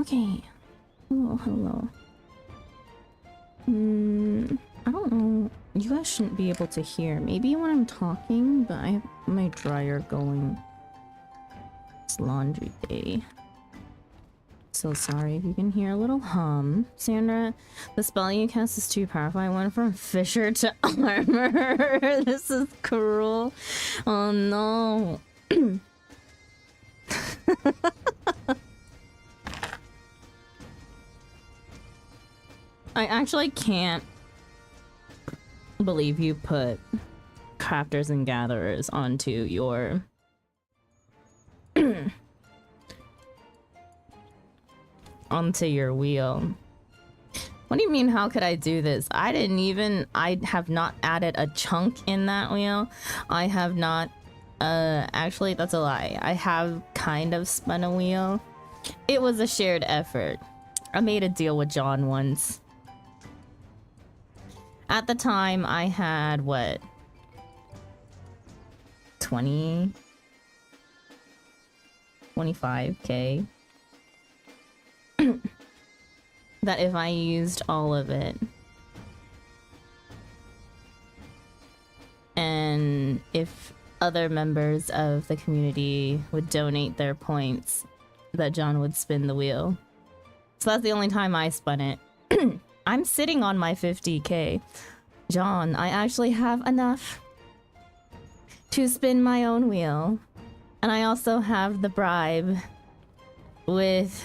Okay. Oh, hello. I don't know. You guys shouldn't be able to hear. Maybe when I'm talking, but I have my dryer going. It's laundry day. So sorry if you can hear a little hum. Sandra, the spell you cast is too powerful. I went from Fisher to Armor. This is cruel. Oh no. I actually can't believe you put Crafters and Gatherers onto your onto your wheel. What do you mean, how could I do this? I have not added a chunk in that wheel. I have not, actually that's a lie. I have kind of spun a wheel. It was a shared effort. I made a deal with John once. At the time, I had, what? 25k. That if I used all of it, and if other members of the community would donate their points, that John would spin the wheel. So that's the only time I spun it. I'm sitting on my 50k. John, I actually have enough to spin my own wheel. And I also have the bribe with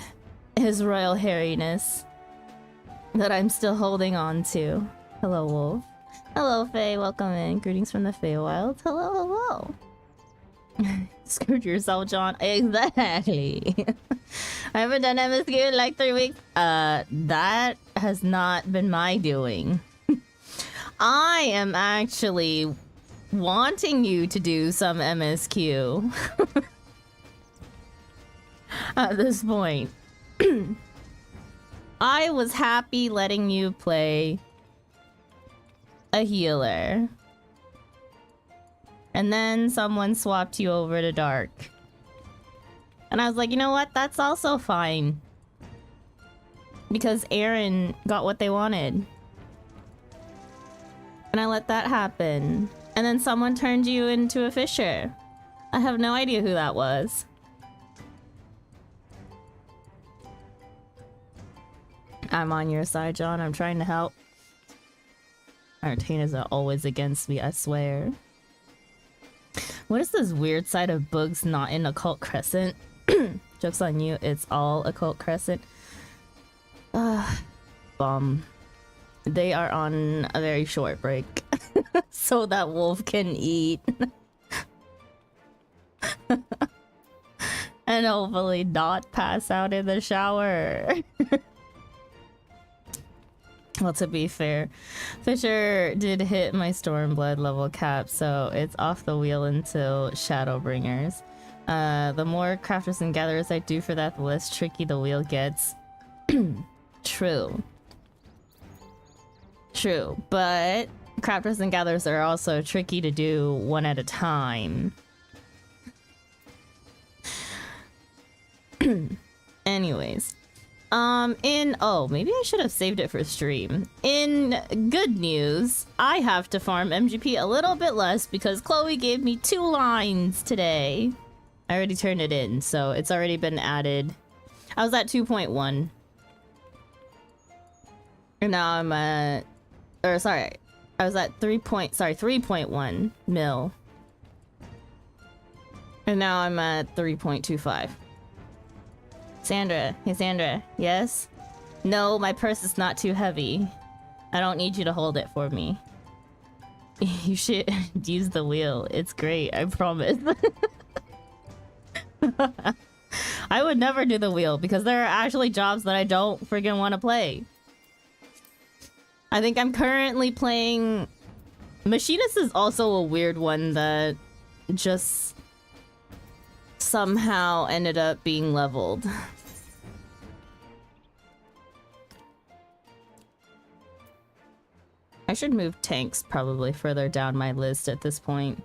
His Royal Hairiness that I'm still holding on to. Hello, Wolf. Hello, Faye. Welcome in. Greetings from the Feywild. Hello, hello. Screwed yourself, John. Exactly. I haven't done MSQ in like 3 weeks. That has not been my doing. I am actually wanting you to do some MSQ at this point. I was happy letting you play a healer. And then someone swapped you over to Dark. And I was like, you know what? That's also fine. Because Aaron got what they wanted. And I let that happen. And then someone turned you into a fisher. I have no idea who that was. I'm on your side, John. I'm trying to help. Artanas are always against me, I swear. What is this weird side of Boogs not in Occult Crescent? Joke's on you, it's all Occult Crescent. Bum. They are on a very short break. So that Wolf can eat. And hopefully not pass out in the shower. Well, to be fair, Fisher did hit my Stormblood level cap, so it's off the wheel until Shadowbringers. The more Crafters and Gatherers I do for that, the less tricky the wheel gets. True. True, but Crafters and Gatherers are also tricky to do one at a time. Anyways. Oh, maybe I should have saved it for stream. In good news, I have to farm MGP a little bit less because Chloe gave me 2 lines today. I already turned it in, so it's already been added. I was at 2.1. And now I'm at... Or, sorry. I was at 3.1 mil. And now I'm at 3.25. Sandra. Hey, Sandra. Yes? No, my purse is not too heavy. I don't need you to hold it for me. You should use the wheel. It's great, I promise. I would never do the wheel because there are actually jobs that I don't friggin' want to play. I think I'm currently playing... Machinist is also a weird one that just somehow ended up being leveled. I should move tanks probably further down my list at this point.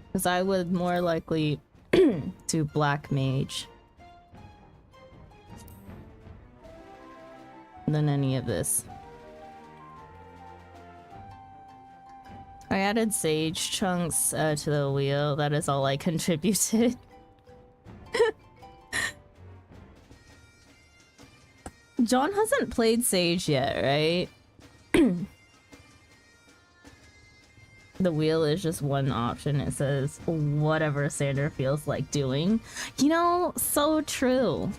Because I would more likely to black mage than any of this. I added sage chunks to the wheel. That is all I contributed. John hasn't played sage yet, right? The wheel is just one option. It says whatever Sander feels like doing. You know, so true.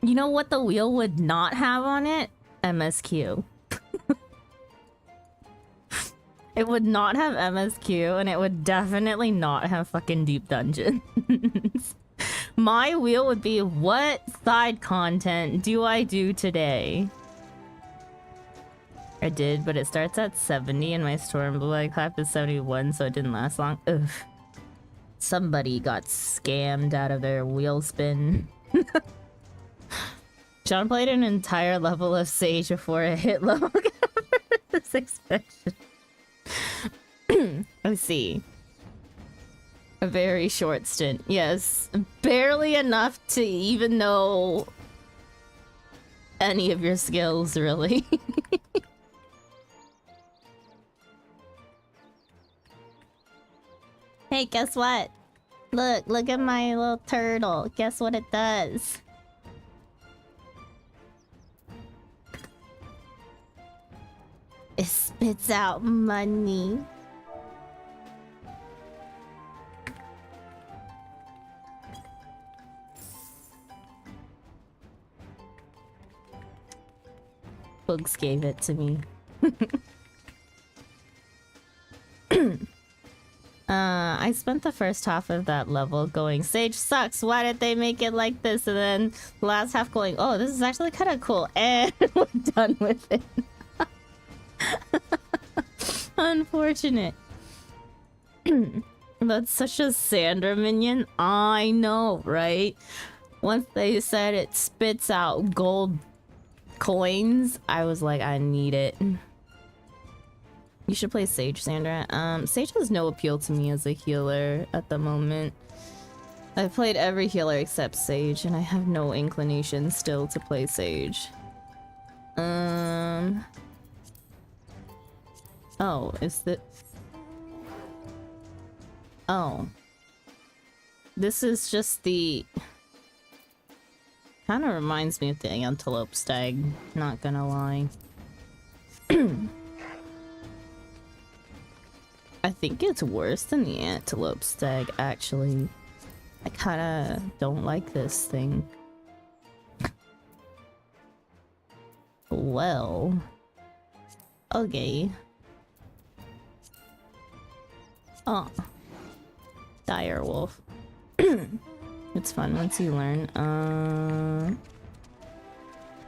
You know what the wheel would not have on it? MSQ. It would not have MSQ, and it would definitely not have fucking deep dungeons. My wheel would be, what side content do I do today? I did, but it starts at 70 and my Stormblood clap is 71, so it didn't last long. Ugh. Somebody got scammed out of their wheel spin. John played an entire level of Sage before it hit level for this expansion. I see. A very short stint. Yes. Barely enough to even know any of your skills, really. Hey, guess what? Look at my little turtle. Guess what it does? It spits out money. Bugs gave it to me. I spent the first half of that level going, Sage sucks, why did they make it like this? And then the last half going, oh, this is actually kind of cool. And we're done with it. Unfortunate. That's such a Sander minion. I know, right? Once they said it spits out gold coins, I was like, I need it. You should play Sage, Sandra. Sage has no appeal to me as a healer at the moment. I've played every healer except Sage, and I have no inclination still to play Sage. Oh, is that... Oh. This is just the... Kind of reminds me of the Antelope Stag, not gonna lie. I think it's worse than the Antelope Stag, actually. I kinda don't like this thing. Well... Okay. Oh. Direwolf. It's fun once you learn. I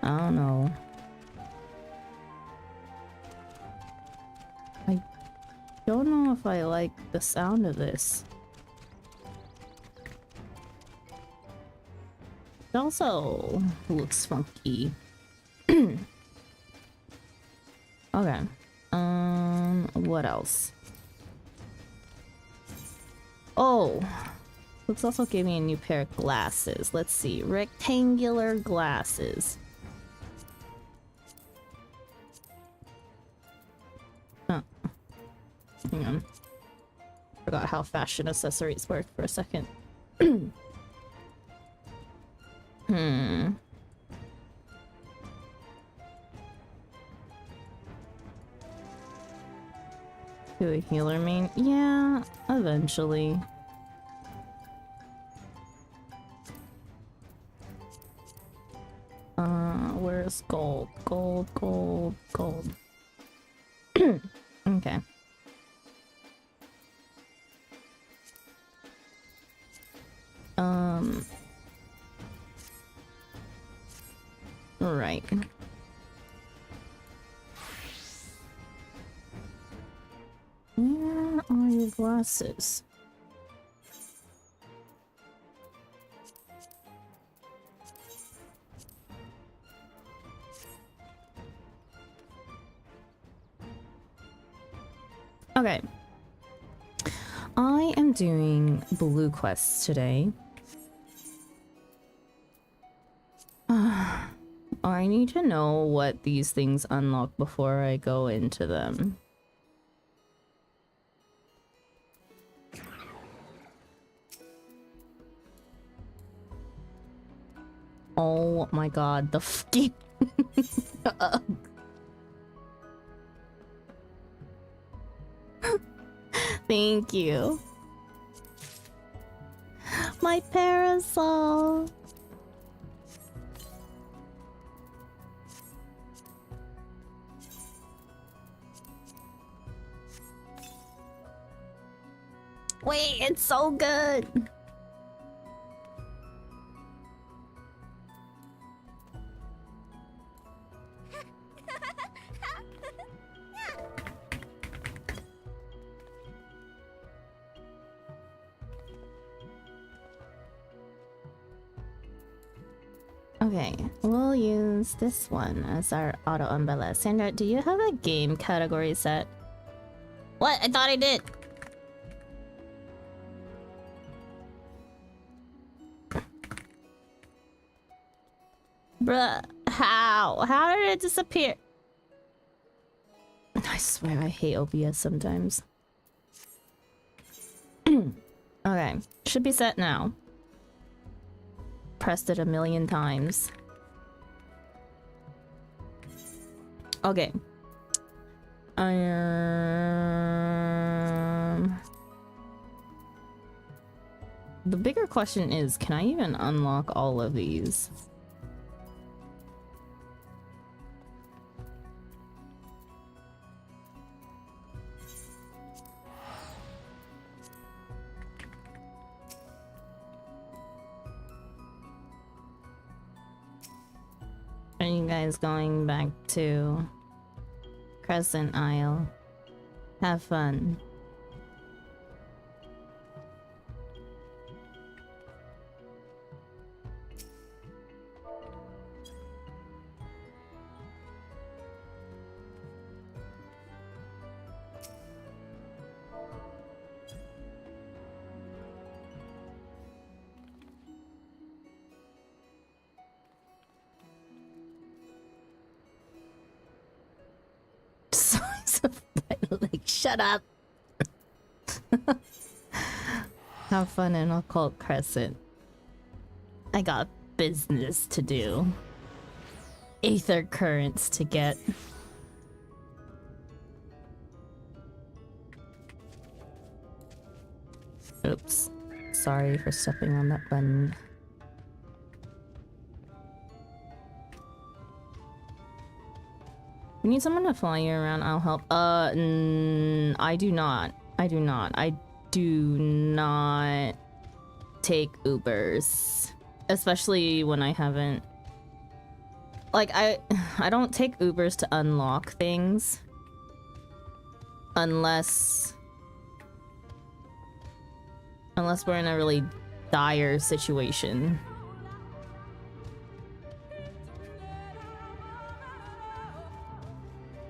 don't know. I don't know if I like the sound of this. It also looks funky. Okay. What else? Oh! Looks also gave me a new pair of glasses. Let's see. Rectangular glasses. Oh. Hang on. Forgot how fashion accessories work for a second. Do a healer main? Yeah, eventually. Where's gold? Gold, gold, gold. Okay. Right. Where are your glasses? Okay. I am doing blue quests today. I need to know what these things unlock before I go into them. Oh my god, the fucking... Thank you. My parasol. Wait, it's so good. Okay, we'll use this one as our auto umbrella. Sandra, do you have a game category set? What? I thought I did. Bruh, how? How did it disappear? I swear I hate OBS sometimes. Okay, should be set now. Pressed it a million times. Okay. The bigger question is, can I even unlock all of these? Are you guys going back to Crescent Isle? Have fun. Like, shut up. Have fun in Occult Crescent. I got business to do. Aether currents to get. Oops. Sorry for stepping on that button. We need someone to fly you around. I'll help. I do not. I do not. I do not take Ubers, especially when I haven't. Like I don't take Ubers to unlock things unless we're in a really dire situation.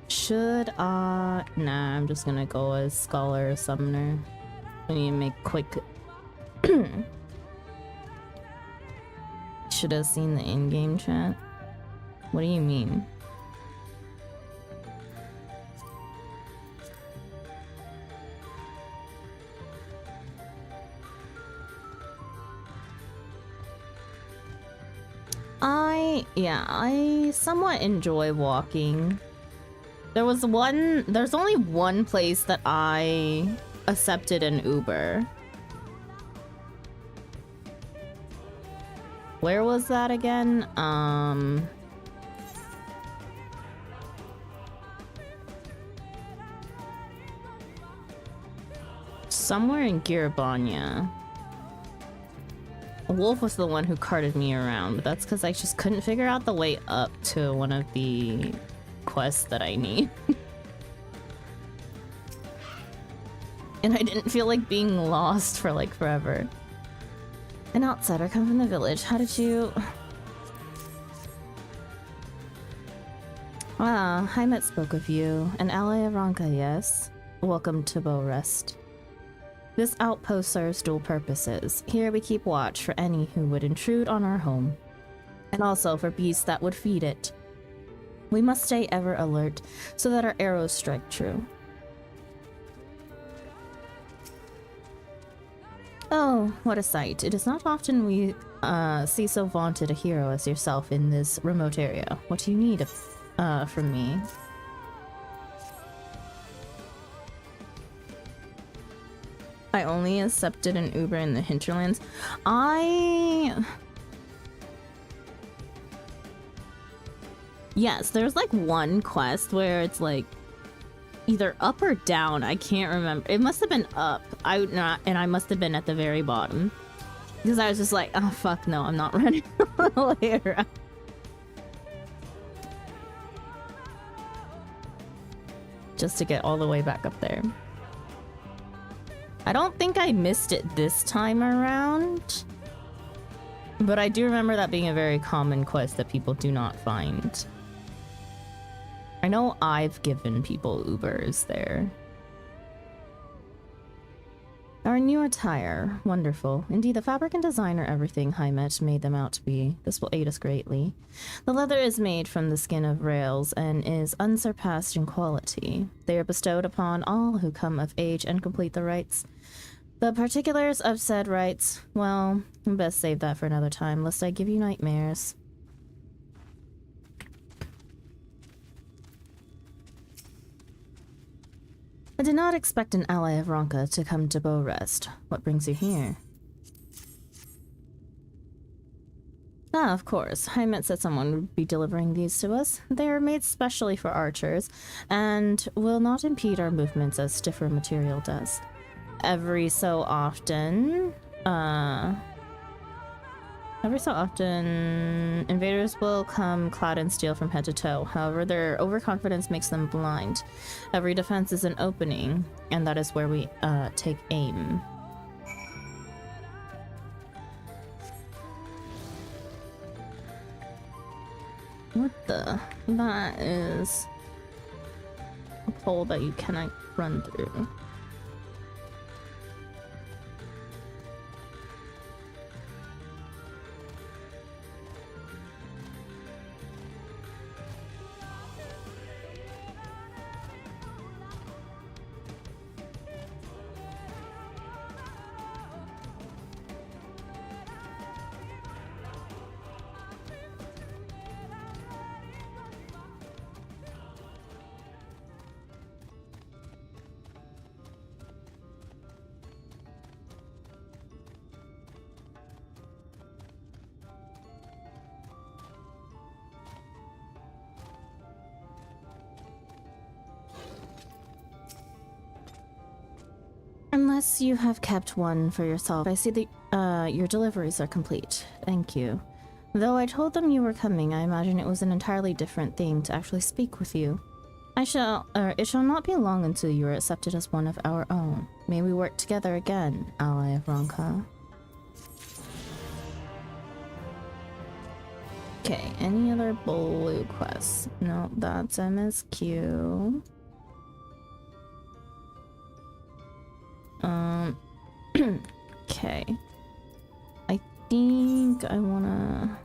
Should nah, I'm just gonna go as Scholar or Summoner. I need to make quick. Should have seen the in-game chat. What do you mean? I somewhat enjoy walking. There's only one place that I accepted an Uber. Where was that again? Somewhere in Girabanya. Wolf was the one who carted me around, but that's because I just couldn't figure out the way up to one of the quests that I need. And I didn't feel like being lost for like forever. An outsider come from the village. How did you... Ah, Heimet spoke of you. An ally of Ranka, yes? Welcome to Bow Rest. This outpost serves dual purposes. Here we keep watch for any who would intrude on our home, and also for beasts that would feed it. We must stay ever alert so that our arrows strike true. Oh, what a sight. It is not often we see so vaunted a hero as yourself in this remote area. What do you need from me? I only accepted an Uber in the hinterlands. Yes, there's like one quest where it's like either up or down. I can't remember. It must have been up. And I must have been at the very bottom. Because I was just like, oh fuck no, I'm not running all the way around. Just to get all the way back up there. I don't think I missed it this time around. But I do remember that being a very common quest that people do not find. I know I've given people Ubers there. Our new attire. Wonderful. Indeed, the fabric and design are everything Heimet made them out to be. This will aid us greatly. The leather is made from the skin of rails and is unsurpassed in quality. They are bestowed upon all who come of age and complete the rites. The particulars of said rites, well, best save that for another time, lest I give you nightmares. I did not expect an ally of Ronka to come to Bow Rest. What brings you here? Ah, of course. Heimet said someone would be delivering these to us. They are made specially for archers, and will not impede our movements as stiffer material does. Every so often, invaders will come clad in steel from head to toe. However, their overconfidence makes them blind. Every defense is an opening, and that is where we take aim. What the? That is a pole that you cannot run through. Unless you have kept one for yourself. I see that your deliveries are complete. Thank you. Though I told them you were coming, I imagine it was an entirely different thing to actually speak with you. It shall not be long until you are accepted as one of our own. May we work together again, ally of Ronka. Okay, any other blue quests? No, that's MSQ. Okay. I think I wanna...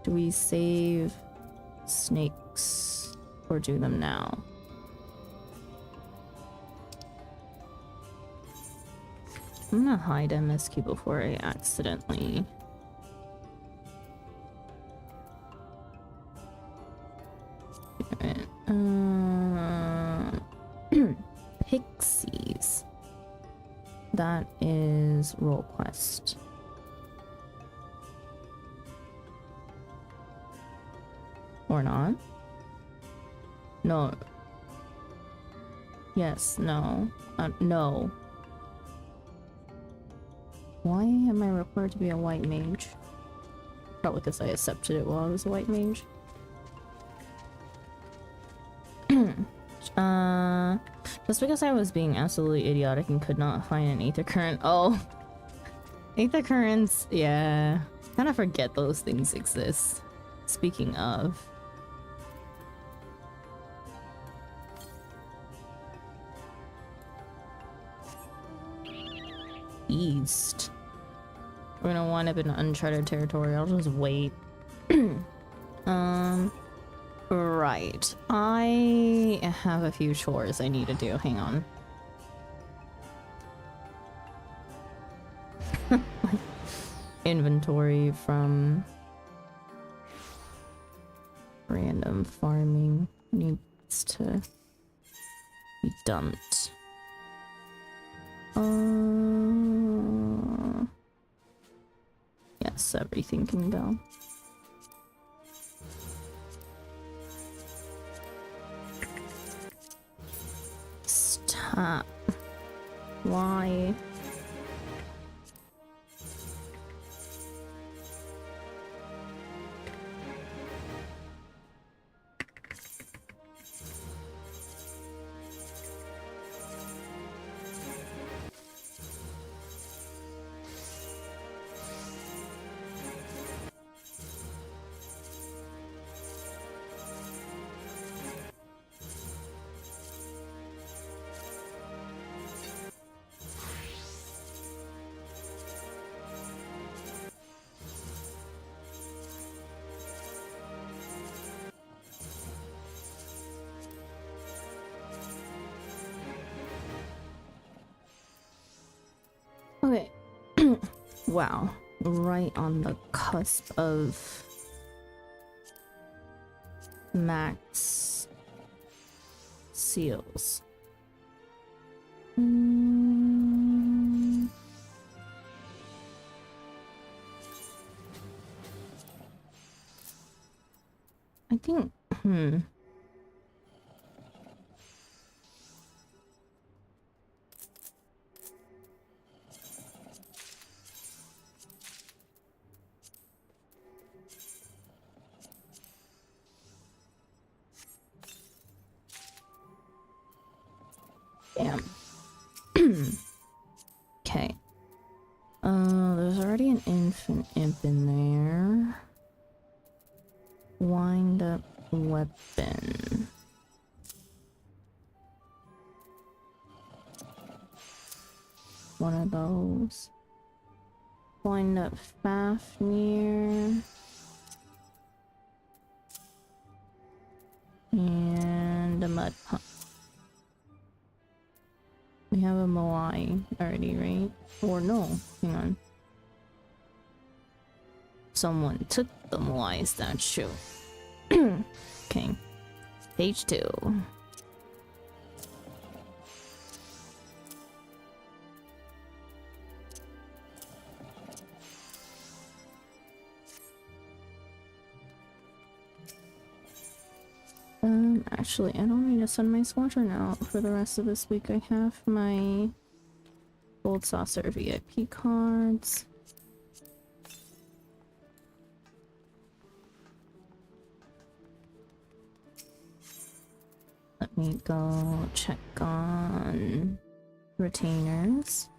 Do we save snakes or do them now? I'm gonna hide MSQ before I accidentally... Pixies. That is role quest. Or not? No. Yes, no. No. Why am I required to be a white mage? Probably because I accepted it while I was a white mage. Just because I was being absolutely idiotic and could not find an Aether Current. Oh. Aether Currents, yeah. Kind of forget those things exist. Speaking of. east. We're gonna wind up in uncharted territory. I'll just wait. Right. I have a few chores I need to do. Hang on. Inventory from random farming needs to be dumped. Yes, everything can go. Stop. Why? Okay. Wow. Right on the cusp of max seals. I think, damn. Okay. There's already an infant imp in there. Wind up weapon. One of those. Wind up Fafnir. And a mud pump. We have a Moai already, right? Or no, hang on. Someone took the Moai statue. Okay. Page 2. Actually, I don't need to send my squadron out for the rest of this week. I have my Gold Saucer VIP cards. Let me go check on retainers.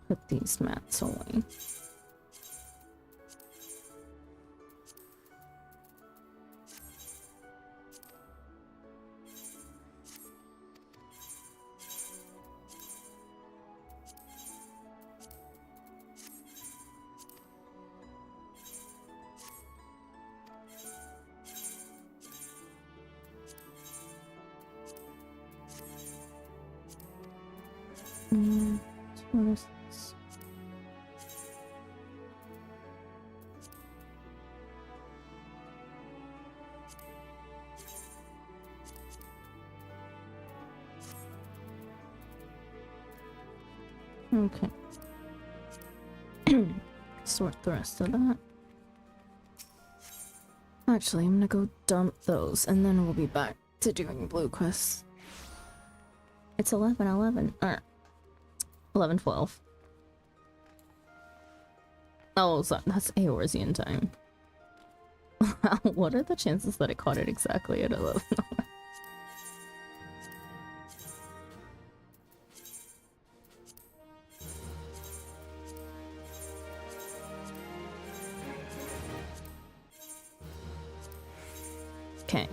Put these mats away. What is this? Okay. sort the rest of that. Actually, I'm gonna go dump those and then we'll be back to doing blue quests. It's 11:11, or 11:12. Oh, so that's Eorzean time. What are the chances that I caught it exactly at 11:11? Okay.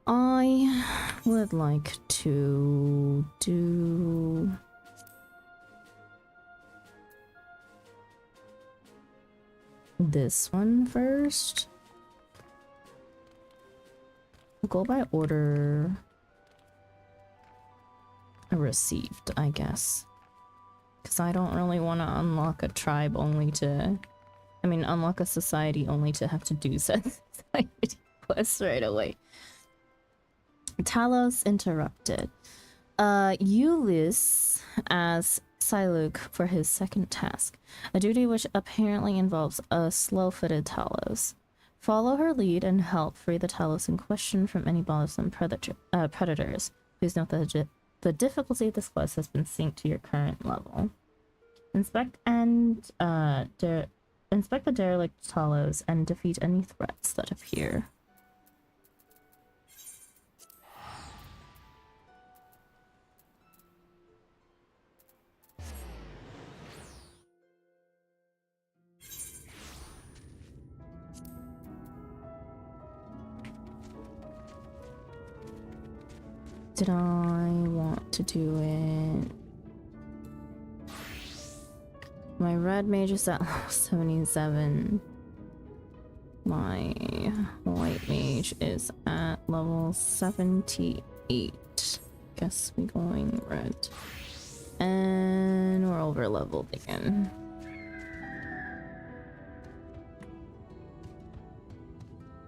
I would like to do this one first. We'll go by order received, I guess. Because I don't really want to unlock a tribe only to... I mean, unlock a society only to have to do said society quests right away. Talos interrupted. Ulyss as Siluk for his second task, a duty which apparently involves a slow-footed Talos. Follow her lead and help free the Talos in question from any bothersome predators. Please note that the difficulty of this quest has been synced to your current level. Inspect the derelict Talos and defeat any threats that appear. Did I want to do it? My red mage is at level 77. My white mage is at level 78. Guess we going red. And we're over leveled again.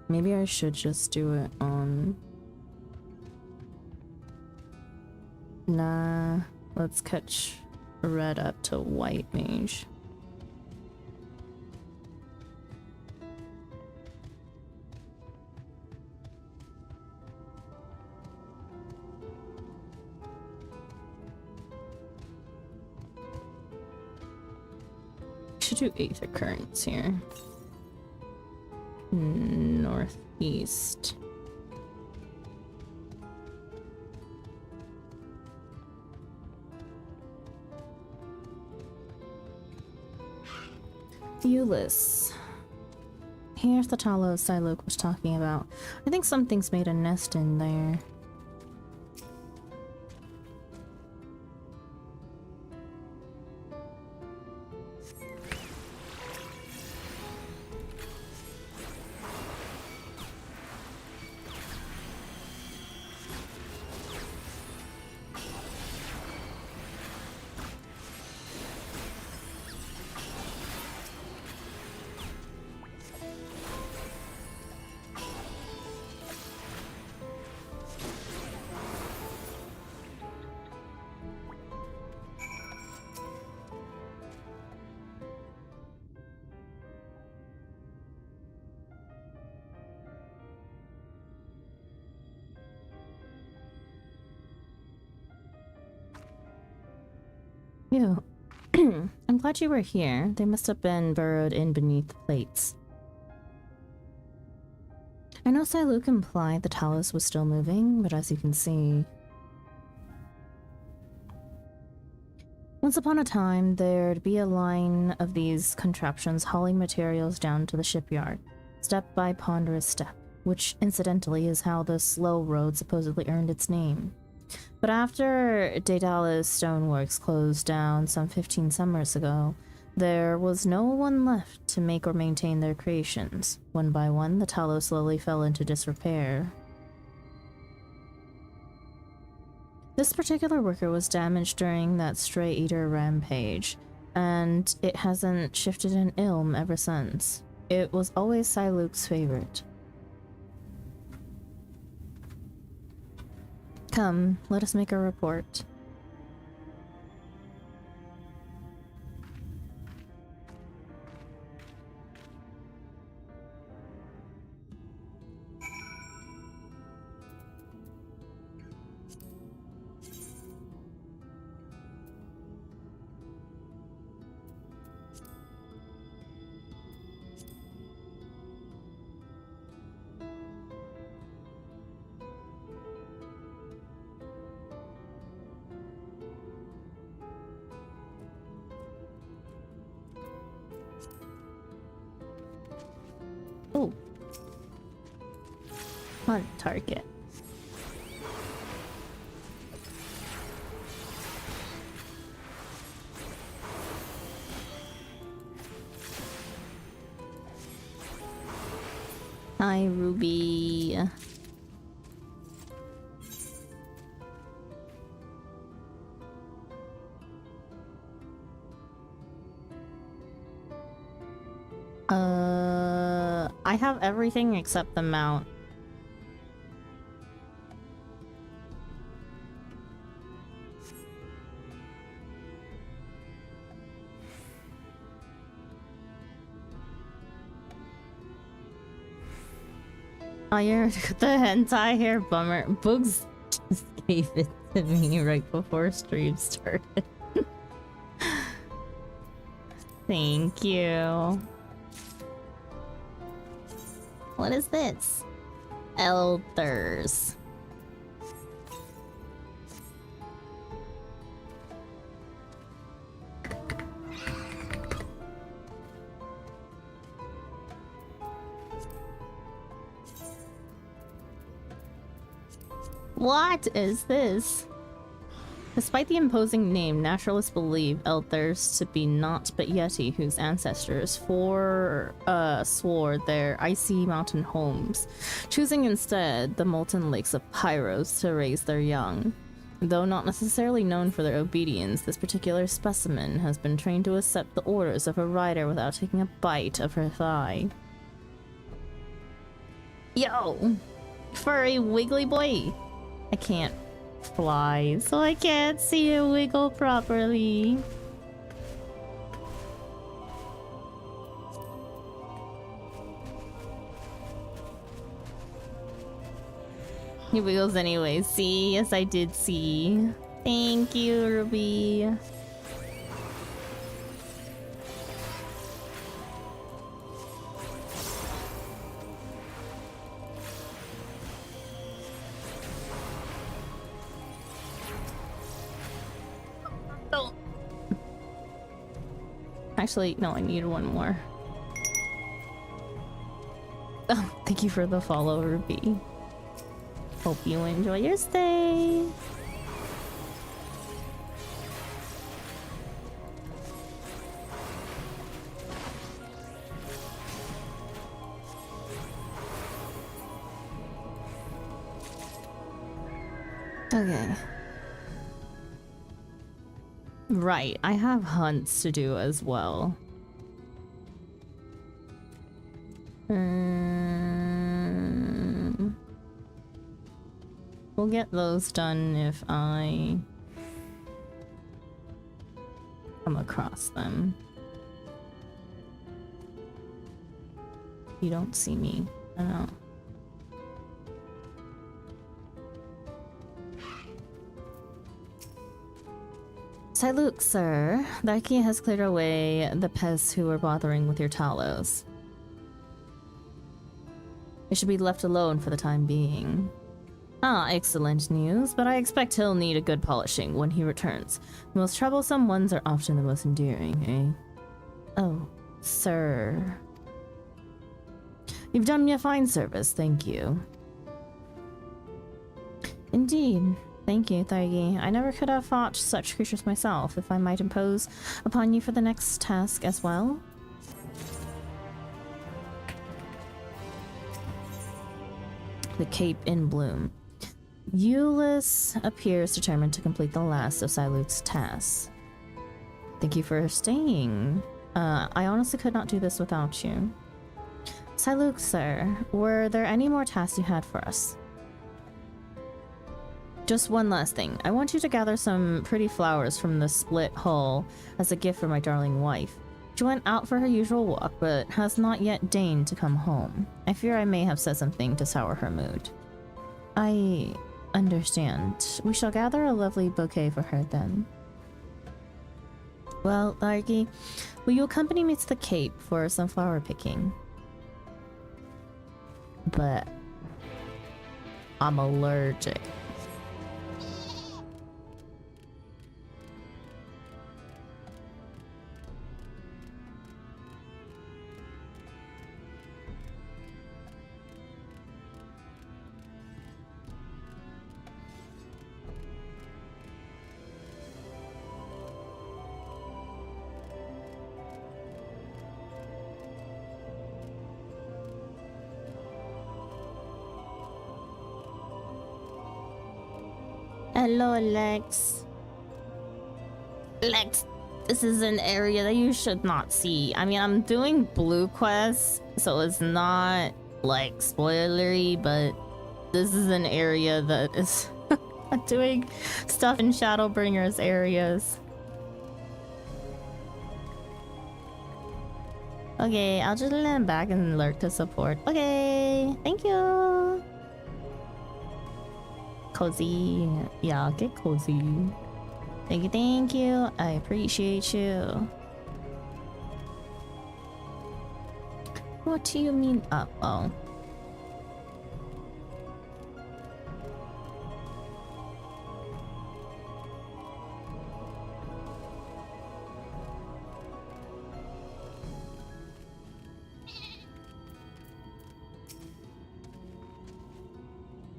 Maybe I should just do it on... Nah, let's catch red up to white mage. Should do Aether Currents here. Northeast. Ulyss. Here's the Talos Siluk was talking about. I think something's made a nest in there. Ew. I'm glad you were here. They must have been burrowed in beneath the plates. I know Siluk implied the Talos was still moving, but as you can see... Once upon a time, there'd be a line of these contraptions hauling materials down to the shipyard, step by ponderous step, which incidentally is how the slow road supposedly earned its name. But after Daedalus Stoneworks closed down some 15 summers ago, there was no one left to make or maintain their creations. One by one, the Talos slowly fell into disrepair. This particular worker was damaged during that Stray Eater rampage, and it hasn't shifted an ilm ever since. It was always Siluk's favorite. Come, let us make a report. Hunt target. Hi, Ruby. I have everything except the mount. Oh, you're the hentai hair bummer. Boogs just gave it to me right before stream started. Thank you. What is this? Elders. What is this? Despite the imposing name, naturalists believe elders to be naught but Yeti, whose ancestors swore their icy mountain homes, choosing instead the molten lakes of Pyros to raise their young. Though not necessarily known for their obedience, this particular specimen has been trained to accept the orders of a rider without taking a bite of her thigh. Yo! Furry wiggly boy! I can't fly, so I can't see it wiggle properly. He wiggles anyway. See? Yes, I did see. Thank you, Ruby. Oh. Actually, no, I need one more. Oh, thank you for the follow, Ruby. Hope you enjoy your stay. Okay. Right, I have hunts to do as well. We'll get those done if I come across them. You don't see me. I know. Salute, sir. Daiki has cleared away the pests who were bothering with your talos. It should be left alone for the time being. Ah, excellent news, but I expect he'll need a good polishing when he returns. The most troublesome ones are often the most endearing, eh? Oh, sir. You've done me a fine service, thank you. Indeed. Thank you, Thaigi. I never could have fought such creatures myself, if I might impose upon you for the next task as well. The Cape in Bloom. Euless appears determined to complete the last of Siluke's tasks. Thank you for staying. I honestly could not do this without you. Siluke, sir, were there any more tasks you had for us? Just one last thing. I want you to gather some pretty flowers from the split hull as a gift for my darling wife. She went out for her usual walk, but has not yet deigned to come home. I fear I may have said something to sour her mood. I understand. We shall gather a lovely bouquet for her then. Well, Larky, will you accompany me to the Cape for some flower picking? But I'm allergic. Hello, Lex. Lex, this is an area that you should not see. I mean, I'm doing blue quests, so it's not like spoilery, but this is an area that is doing stuff in Shadowbringers areas. Okay, I'll just land back and lurk to support. Okay, thank you. Cozy. Yeah, get cozy. Thank you, thank you. I appreciate you. What do you mean? Oh.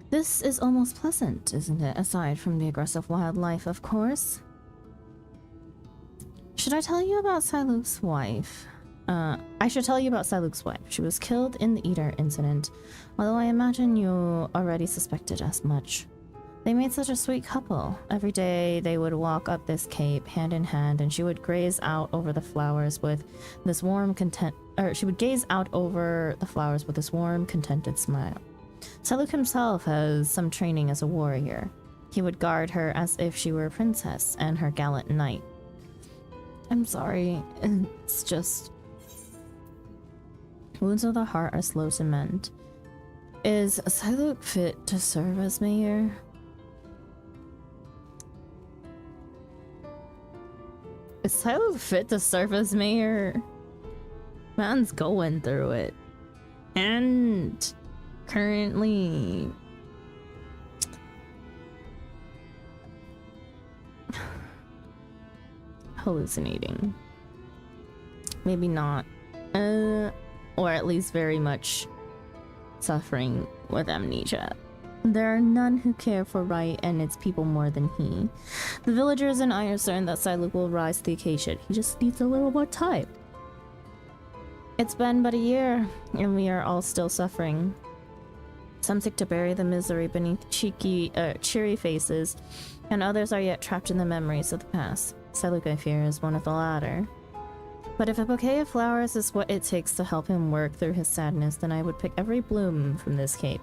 This is almost pleasant, isn't it? Aside from the aggressive wildlife, of course. Should I tell you about Siluk's wife? I should tell you about Siluk's wife. She was killed in the Eater incident, although I imagine you already suspected as much. They made such a sweet couple. Every day they would walk up this cape hand in hand, and she would gaze out over the flowers with this warm she would gaze out over the flowers with this warm, contented smile. Siluk himself has some training as a warrior. He would guard her as if she were a princess and her gallant knight. I'm sorry, it's just... wounds of the heart are slow to mend. Is Siluk fit to serve as mayor? Is Siluk fit to serve as mayor? Man's going through it. And... currently... hallucinating. Maybe not. Or at least very much suffering with amnesia. There are none who care for right and its people more than he. The villagers and I are certain that Siluk will rise to the occasion. He just needs a little more time. It's been but a year, and we are all still suffering. Some seek to bury the misery beneath cheery faces, and others are yet trapped in the memories of the past. Siluk, I fear, is one of the latter. But if a bouquet of flowers is what it takes to help him work through his sadness, then I would pick every bloom from this cape.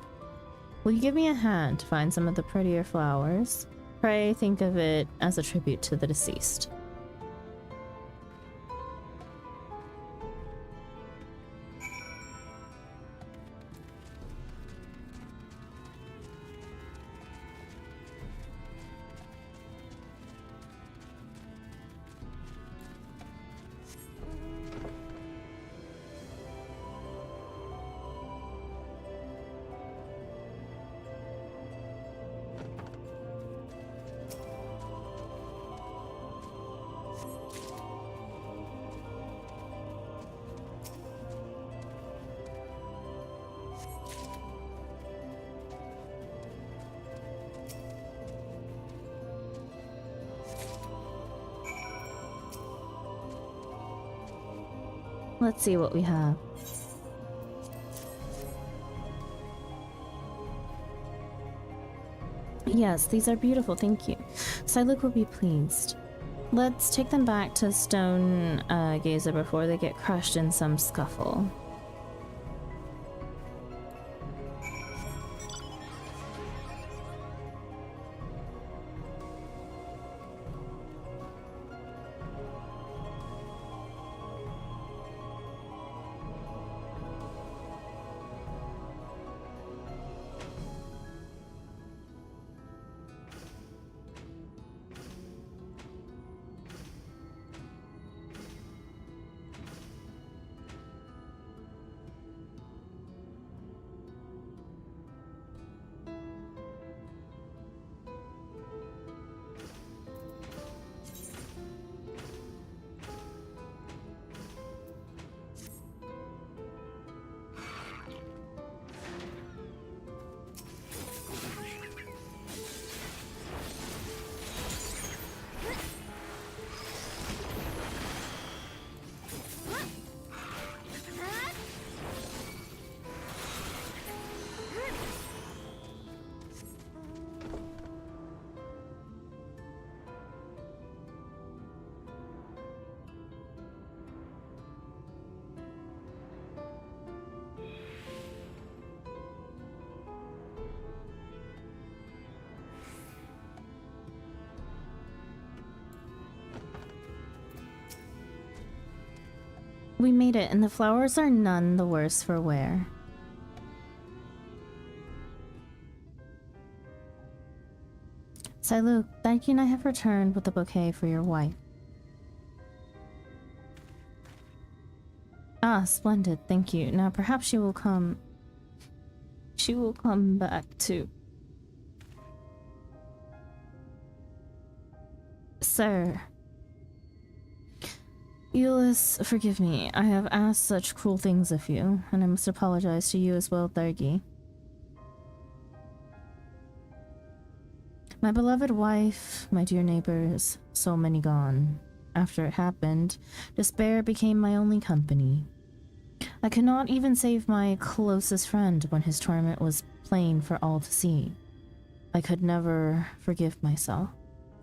Will you give me a hand to find some of the prettier flowers? Pray think of it as a tribute to the deceased. Let's see what we have. Yes, these are beautiful, thank you. Siluk will be pleased. Let's take them back to Stone Gazer before they get crushed in some scuffle. We made it, and the flowers are none the worse for wear. Siluk, thank you, and I have returned with a bouquet for your wife. Ah, splendid, thank you. Now perhaps she will come... She will come back too. Sir. Euless, forgive me. I have asked such cruel things of you, and I must apologize to you as well, Thargi. My beloved wife, my dear neighbors, so many gone. After it happened, despair became my only company. I could not even save my closest friend when his torment was plain for all to see. I could never forgive myself.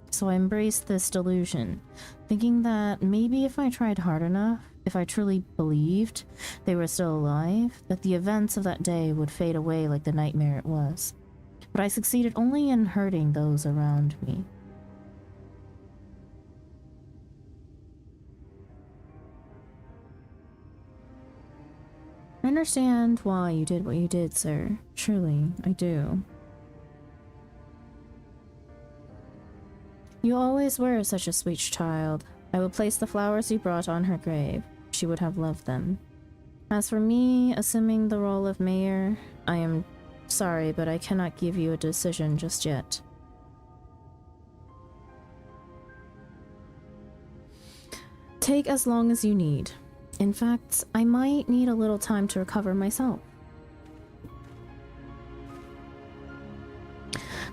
So I embraced this delusion, thinking that maybe if I tried hard enough, if I truly believed they were still alive, that the events of that day would fade away like the nightmare it was. But I succeeded only in hurting those around me. I understand why you did what you did, sir. Truly, I do. You always were such a sweet child. I will place the flowers you brought on her grave. She would have loved them. As for me, assuming the role of mayor, I am sorry, but I cannot give you a decision just yet. Take as long as you need. In fact, I might need a little time to recover myself.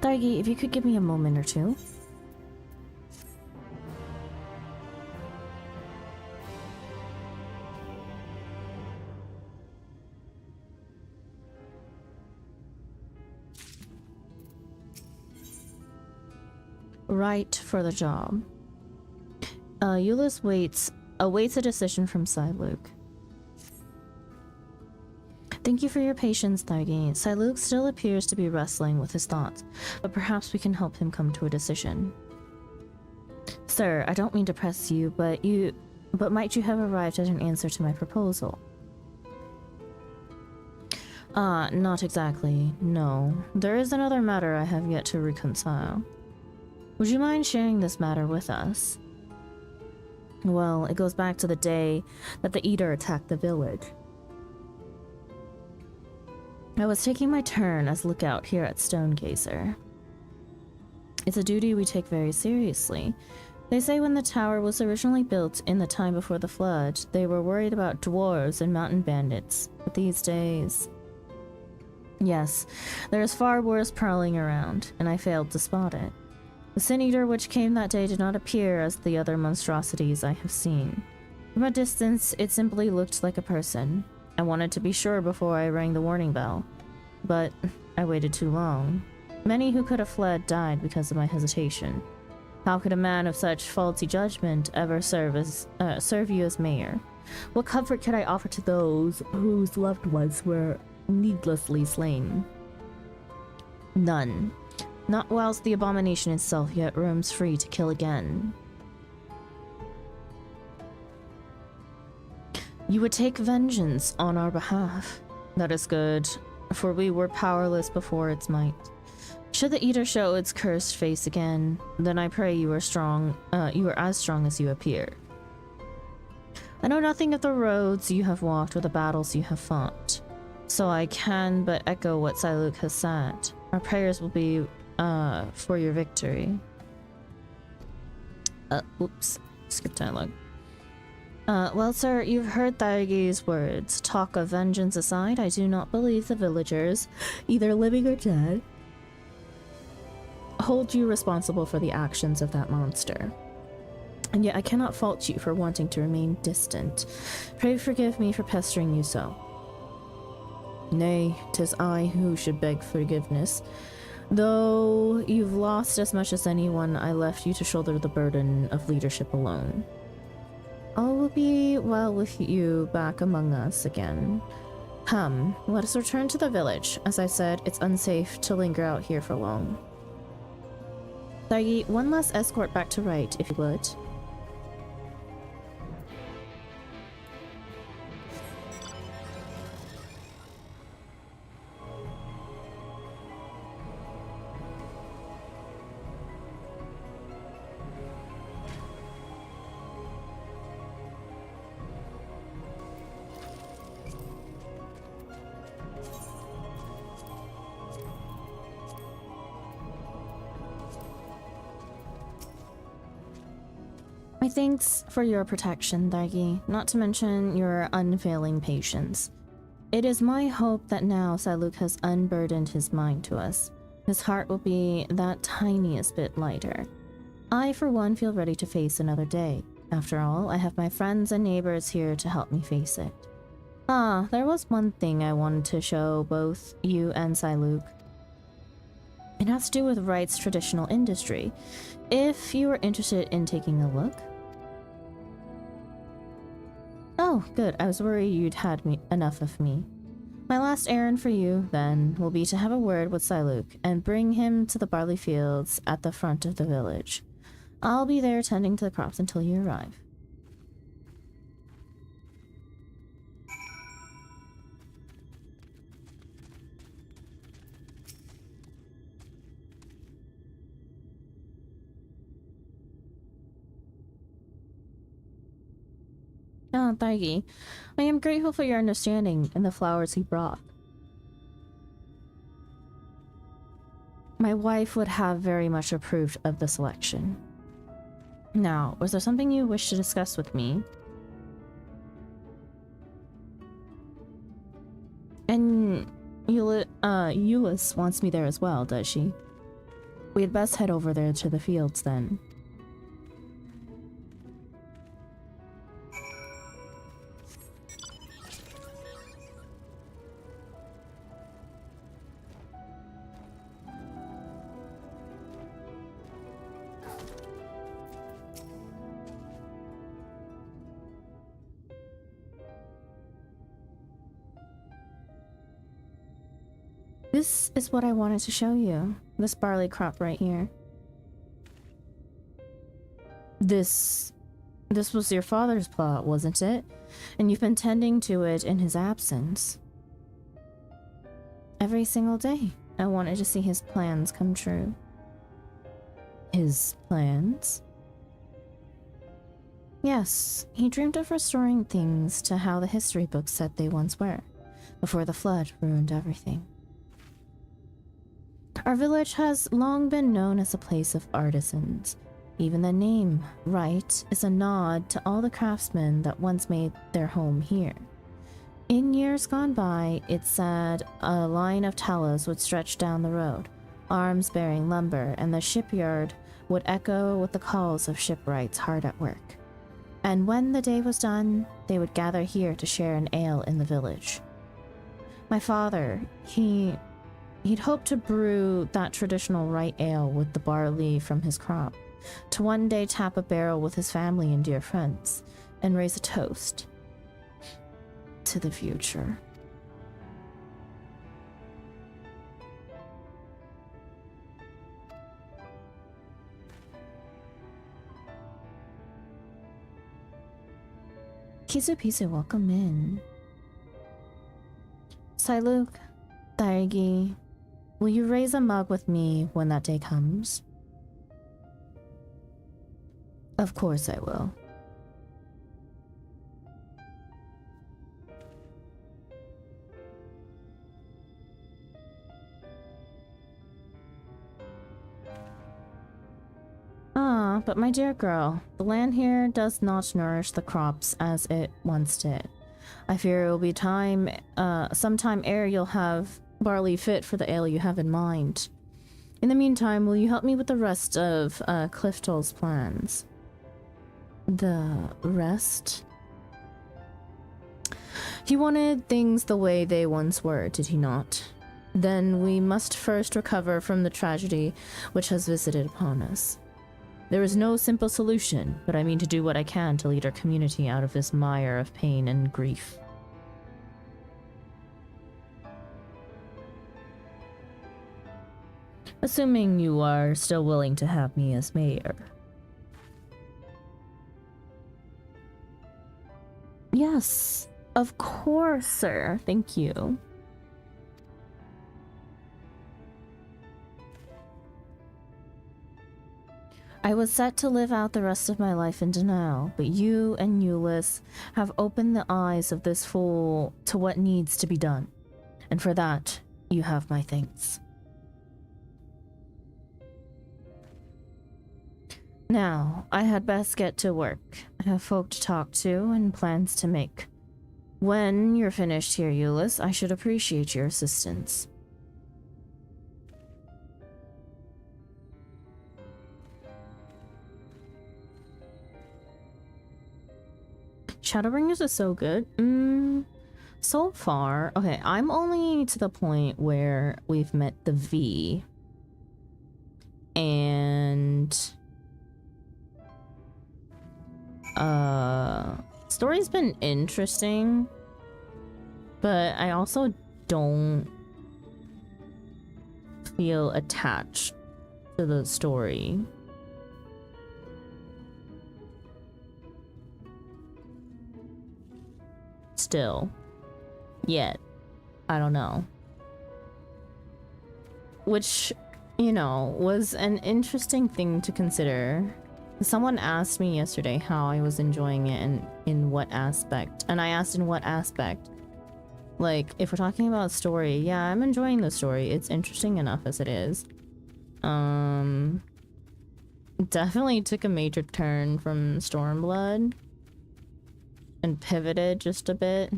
Thargi, if you could give me a moment or two. Right for the job. Euless awaits a decision from Siluk. Thank you for your patience, Thargi. Siluk still appears to be wrestling with his thoughts, but perhaps we can help him come to a decision. Sir, I don't mean to press you, but might you have arrived at an answer to my proposal? Not exactly, no. There is another matter I have yet to reconcile. Would you mind sharing this matter with us? Well, it goes back to the day that the Eater attacked the village. I was taking my turn as lookout here at Stonegazer. It's a duty we take very seriously. They say when the tower was originally built in the time before the flood, they were worried about dwarves and mountain bandits. But these days... Yes, there is far worse prowling around, and I failed to spot it. The Sin Eater which came that day did not appear as the other monstrosities I have seen. From a distance, it simply looked like a person. I wanted to be sure before I rang the warning bell, but I waited too long. Many who could have fled died because of my hesitation. How could a man of such faulty judgment ever serve you as mayor? What comfort could I offer to those whose loved ones were needlessly slain? None. Not whilst the abomination itself yet roams free to kill again. You would take vengeance on our behalf. That is good, for we were powerless before its might. Should the Eater show its cursed face again, then I pray you are strong. You are as strong as you appear. I know nothing of the roads you have walked or the battles you have fought, so I can but echo what Siluk has said. Our prayers will be for your victory. Oops, skip dialogue. Well, sir, you've heard Thargi's words. Talk of vengeance aside, I do not believe the villagers, either living or dead, hold you responsible for the actions of that monster. And yet I cannot fault you for wanting to remain distant. Pray forgive me for pestering you so. Nay, 'tis I who should beg forgiveness. Though you've lost as much as anyone, I left you to shoulder the burden of leadership alone. All will be well with you back among us again. Come, let us return to the village. As I said, it's unsafe to linger out here for long. Thargi, one last escort back to Right, if you would. My thanks for your protection, Dagi, not to mention your unfailing patience. It is my hope that now Siluk has unburdened his mind to us. His heart will be that tiniest bit lighter. I, for one, feel ready to face another day. After all, I have my friends and neighbors here to help me face it. Ah, there was one thing I wanted to show both you and Siluk. It has to do with Wright's traditional industry. If you were interested in taking a look. Oh, good. I was worried you'd had enough of me. My last errand for you, then, will be to have a word with Siluk and bring him to the barley fields at the front of the village. I'll be there tending to the crops until you arrive. Ah, Taigi, I am grateful for your understanding and the flowers you brought. My wife would have very much approved of the selection. Now, was there something you wish to discuss with me? And Euless wants me there as well, does she? We had best head over there to the fields then. This is what I wanted to show you. This barley crop right here. This was your father's plot, wasn't it? And you've been tending to it in his absence. Every single day, I wanted to see his plans come true. His plans? Yes, he dreamed of restoring things to how the history books said they once were, before the flood ruined everything. Our village has long been known as a place of artisans. Even the name, Wright, is a nod to all the craftsmen that once made their home here. In years gone by, it said a line of tallows would stretch down the road, arms bearing lumber, and the shipyard would echo with the calls of shipwrights hard at work. And when the day was done, they would gather here to share an ale in the village. My father, he'd hoped to brew that traditional Wright ale with the barley from his crop, to one day tap a barrel with his family and dear friends, and raise a toast to the future. Kizu, welcome in. Siluk, Daigi, will you raise a mug with me when that day comes? Of course I will. Ah, but my dear girl, the land here does not nourish the crops as it once did. I fear it will be sometime ere you'll have barley fit for the ale you have in mind. In the meantime, will you help me with the rest of Clifton's plans? The rest? He wanted things the way they once were, did he not? Then we must first recover from the tragedy which has visited upon us. There is no simple solution, but I mean to do what I can to lead our community out of this mire of pain and grief. Assuming you are still willing to have me as mayor. Yes, of course, sir. Thank you. I was set to live out the rest of my life in denial, but you and Euless have opened the eyes of this fool to what needs to be done. And for that, you have my thanks. Now, I had best get to work. I have folk to talk to and plans to make. When you're finished here, Euless, I should appreciate your assistance. Shadowbringers is so good. So far, okay, I'm only to the point where we've met the V. And story's been interesting, but I also don't feel attached to the story. Still. Yet. I don't know. Which, you know, was an interesting thing to consider. Someone asked me yesterday how I was enjoying it and in what aspect. And I asked in what aspect. Like, if we're talking about story, yeah, I'm enjoying the story. It's interesting enough as it is. Definitely took a major turn from Stormblood. And pivoted just a bit.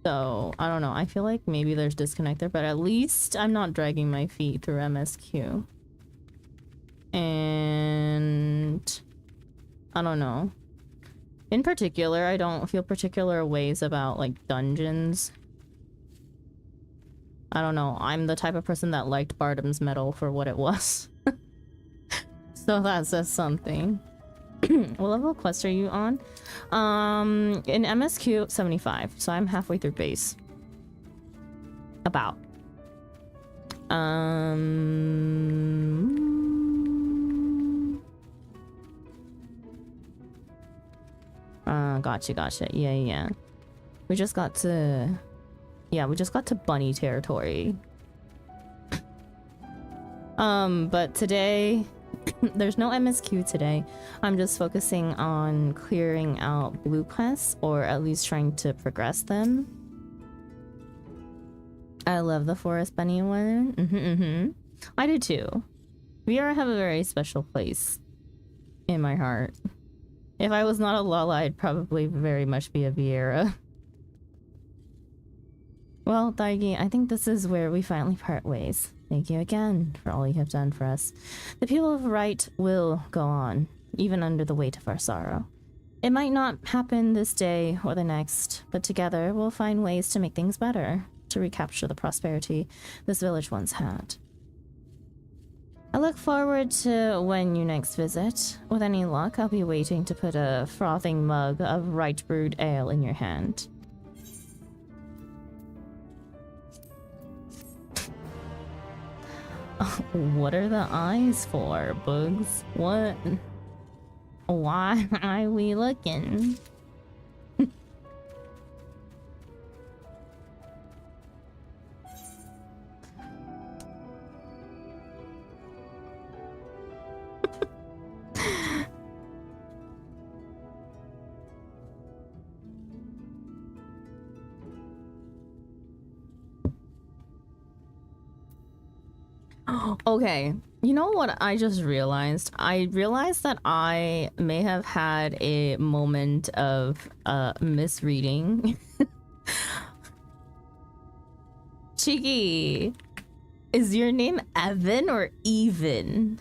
So, I don't know. I feel like maybe there's disconnect there, but at least I'm not dragging my feet through MSQ. And I don't know. In particular, I don't feel particular ways about like dungeons. I don't know. I'm the type of person that liked Bardam's Medal for what it was. So that says something. What level of quest are you on? In MSQ 75, so I'm halfway through base. About. Gotcha. Yeah. We just got to bunny territory. But today there's no MSQ today. I'm just focusing on clearing out blue quests, or at least trying to progress them. I love the forest bunny one. I do too. Viera have a very special place in my heart. If I was not a Lala, I'd probably very much be a Viera. Well, Daigi, I think this is where we finally part ways. Thank you again for all you have done for us. The people of Right will go on, even under the weight of our sorrow. It might not happen this day or the next, but together we'll find ways to make things better, to recapture the prosperity this village once had. I look forward to when you next visit. With any luck, I'll be waiting to put a frothing mug of right brewed ale in your hand. What are the eyes for, Bugs? What? Why are we looking? Okay, you know what I just realized? I realized that I may have had a moment of misreading. Cheeky, is your name Evan or Even?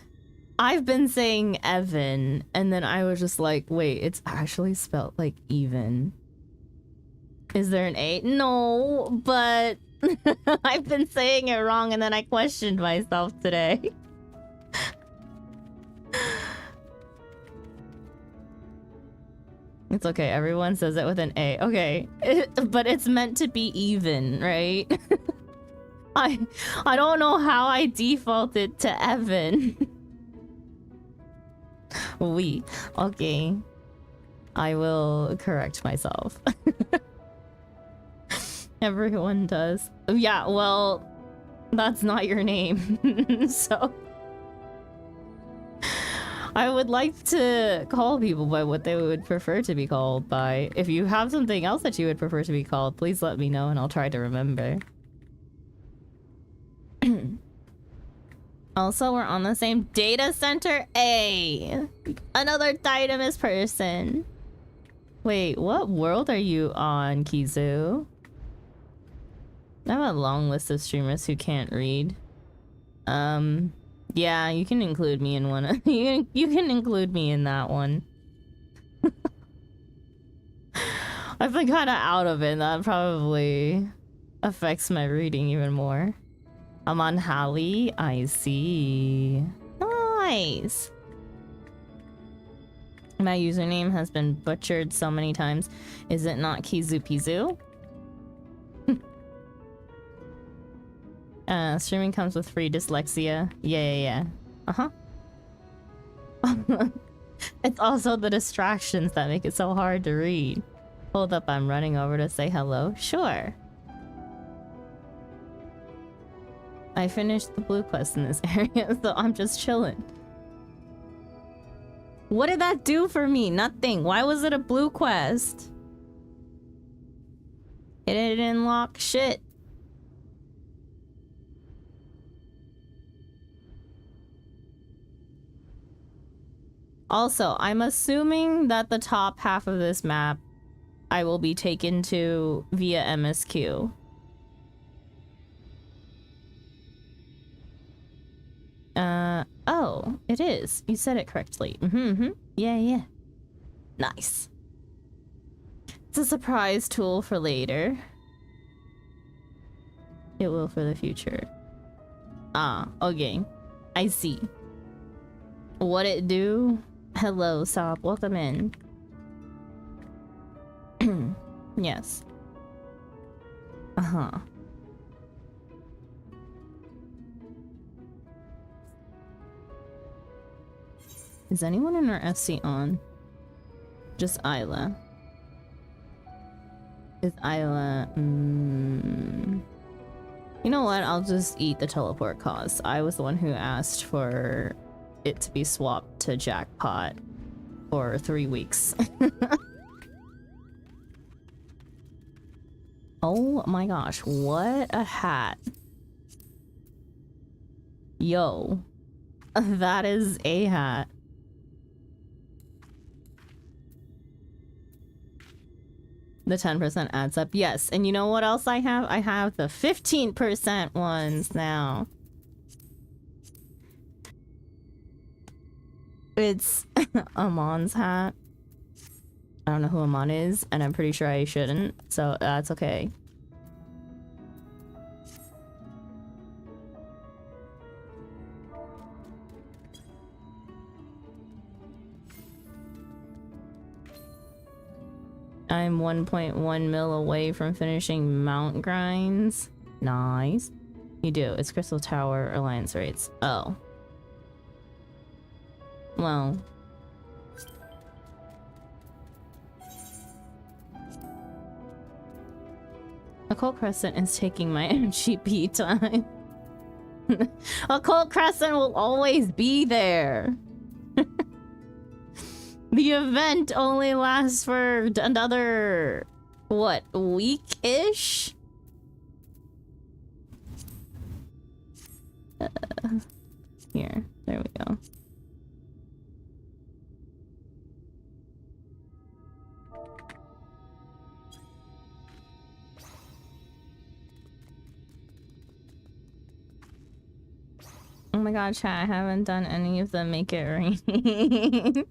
I've been saying Evan, and then I was just like, wait, it's actually spelled like Even. Is there an A? No, but I've been saying it wrong, and then I questioned myself today. It's okay, everyone says it with an A. Okay, but it's meant to be even, right? I don't know how I defaulted to Evan. Okay. I will correct myself. Everyone does. Yeah, well, that's not your name. So I would like to call people by what they would prefer to be called by. If you have something else that you would prefer to be called, please let me know and I'll try to remember. Also, we're on the same data center. A another Dynamis person. Wait, what world are you on, Kizu? I have a long list of streamers who can't read. Yeah, you can include me in one. You can include me in that one. I've been kind of out of it. That probably affects my reading even more. I'm on Hallie. I see. Nice. My username has been butchered so many times. Is it not Kizu Pizu? Streaming comes with free dyslexia. Yeah. Uh-huh. It's also the distractions that make it so hard to read. Hold up, I'm running over to say hello. Sure. I finished the blue quest in this area, so I'm just chilling. What did that do for me? Nothing. Why was it a blue quest? It didn't unlock shit. Also, I'm assuming that the top half of this map I will be taken to via MSQ. Oh, it is. You said it correctly. Yeah. Nice. It's a surprise tool for later. It will for the future. Ah, okay. I see. What it do? Hello, Sop. Welcome in. Yes. Uh-huh. Is anyone in our SC on? Just Isla. Is Isla... You know what? I'll just eat the teleport cost. I was the one who asked for it to be swapped to Jackpot for 3 weeks. Oh my gosh, what a hat. Yo. That is a hat. The 10% adds up. Yes, and you know what else I have? I have the 15% ones now. It's Amon's hat. I don't know who Amon is, and I'm pretty sure I shouldn't, so that's okay. I'm 1.1 mil away from finishing Mount Grinds. Nice. You do. It's Crystal Tower Alliance rates. Oh. Well. Occult Crescent is taking my MGP time. Occult Crescent will always be there. The event only lasts for another, what, week-ish? Here, there we go. Oh my god, chat, I haven't done any of the Make It Rain.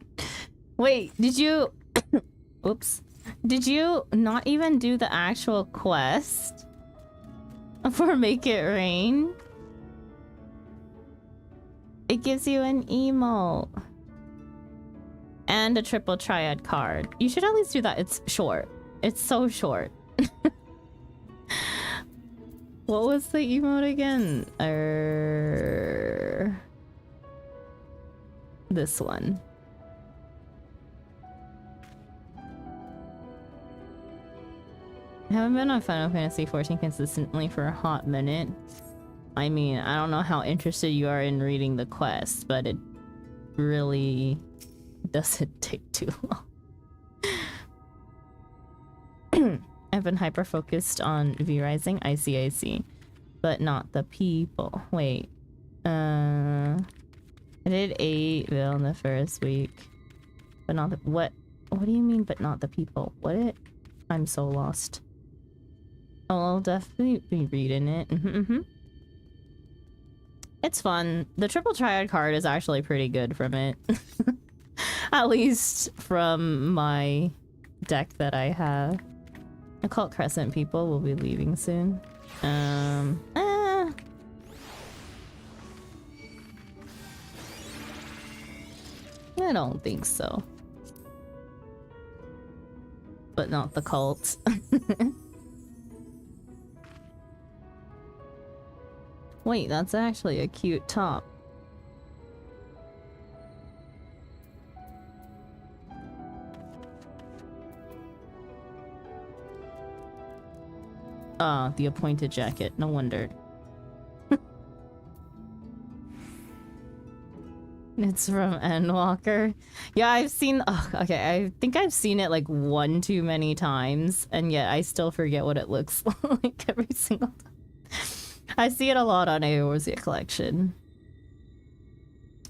Wait, did you... Oops. Did you not even do the actual quest for Make It Rain? It gives you an emote. And a triple triad card. You should at least do that. It's short. It's so short. What was the emote again? This one. I haven't been on Final Fantasy XIV consistently for a hot minute. I mean, I don't know how interested you are in reading the quest, but it really doesn't take too long. I've been hyper-focused on V-Rising, I see, but not the people. Wait. I did 8 bill in the first week. But not the- what do you mean, but not the people? What? I'm so lost. Oh, I'll definitely be reading it. It's fun. The triple triad card is actually pretty good from it. At least from my deck that I have. Occult Crescent people will be leaving soon. I don't think so. But not the cult. Wait, that's actually a cute top. Ah, the appointed jacket. No wonder. It's from Endwalker. Yeah, I've seen... Oh, okay, I think I've seen it like one too many times, and yet I still forget what it looks like every single time. I see it a lot on Eorzea Collection.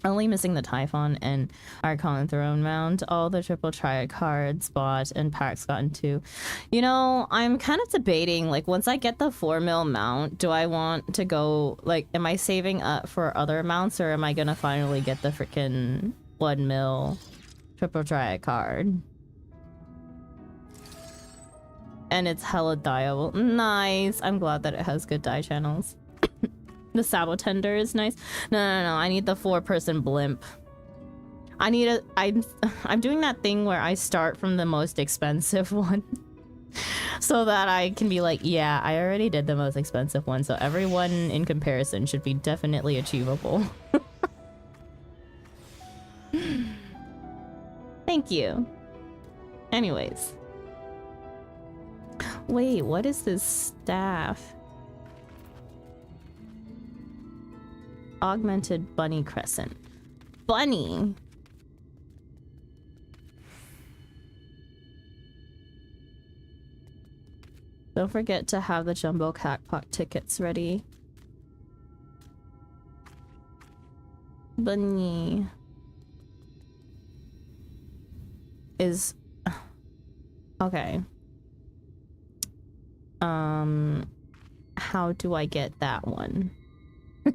Only missing the Typhon and Archon Throne Mount. All the triple triad cards bought and packs gotten too. You know, I'm kind of debating, like, once I get the 4 mil mount, do I want to go, like, am I saving up for other mounts, or am I gonna finally get the freaking 1 mil triple triad card? And it's hella dyeable. Nice. I'm glad that it has good dye channels. The Sabotender is nice. No, I need the 4-person blimp. I need a... I'm doing that thing where I start from the most expensive one. So that I can be like, yeah, I already did the most expensive one, so everyone in comparison should be definitely achievable. Thank you. Anyways. Wait, what is this staff? Augmented bunny crescent. Bunny! Don't forget to have the jumbo Cacpot tickets ready. Bunny is... Okay. How do I get that one?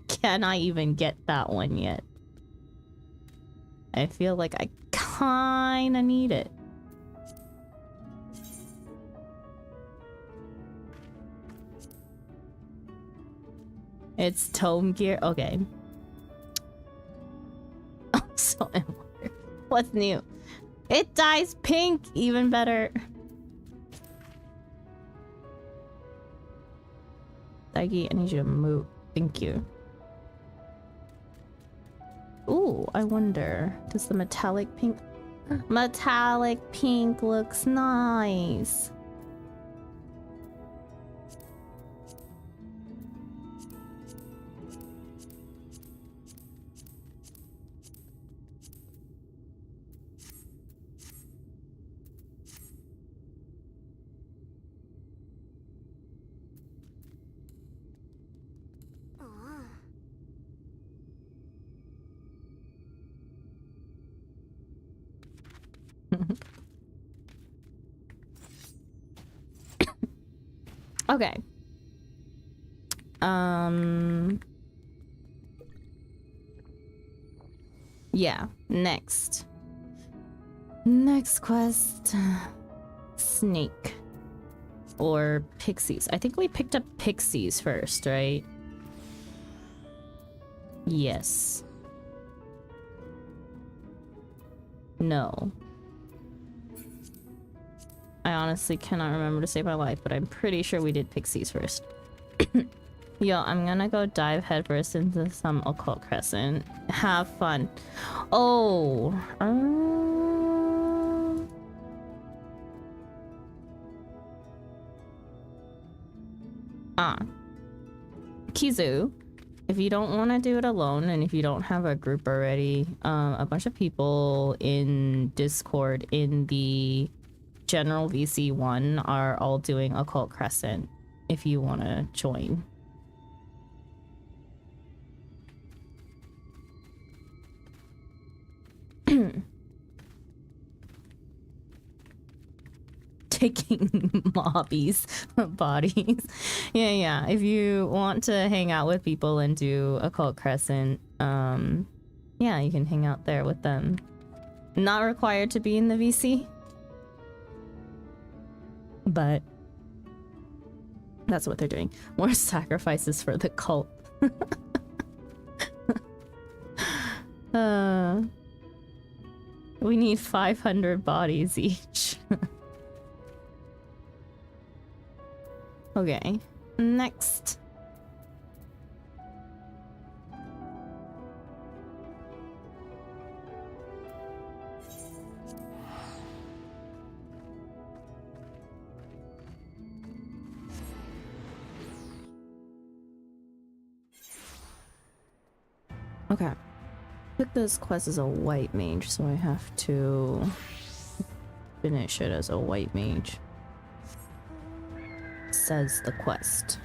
Can I even get that one yet? I feel like I kinda need it. It's tome gear. Okay. Oh, so what's new? It dyes pink. Even better. Daggy, I need you to move. Thank you. Ooh, I wonder. Does the metallic pink... Metallic pink looks nice. Okay. Yeah, next. Next quest. Snake. Or pixies. I think we picked up pixies first, right? Yes. No. I honestly cannot remember to save my life, but I'm pretty sure we did pixies first. Yo, I'm gonna go dive headfirst into some occult crescent. Have fun. Oh. Kizu. If you don't want to do it alone, and if you don't have a group already, a bunch of people in Discord in the general VC1 are all doing Occult Crescent if you want to join. picking mobbies bodies. Yeah. If you want to hang out with people and do Occult Crescent, yeah, you can hang out there with them. Not required to be in the VC, but that's what they're doing. More sacrifices for the cult. We need 500 bodies each. Okay, next. Okay. Took this quest as a white mage, so I have to finish it as a white mage. Says the quest.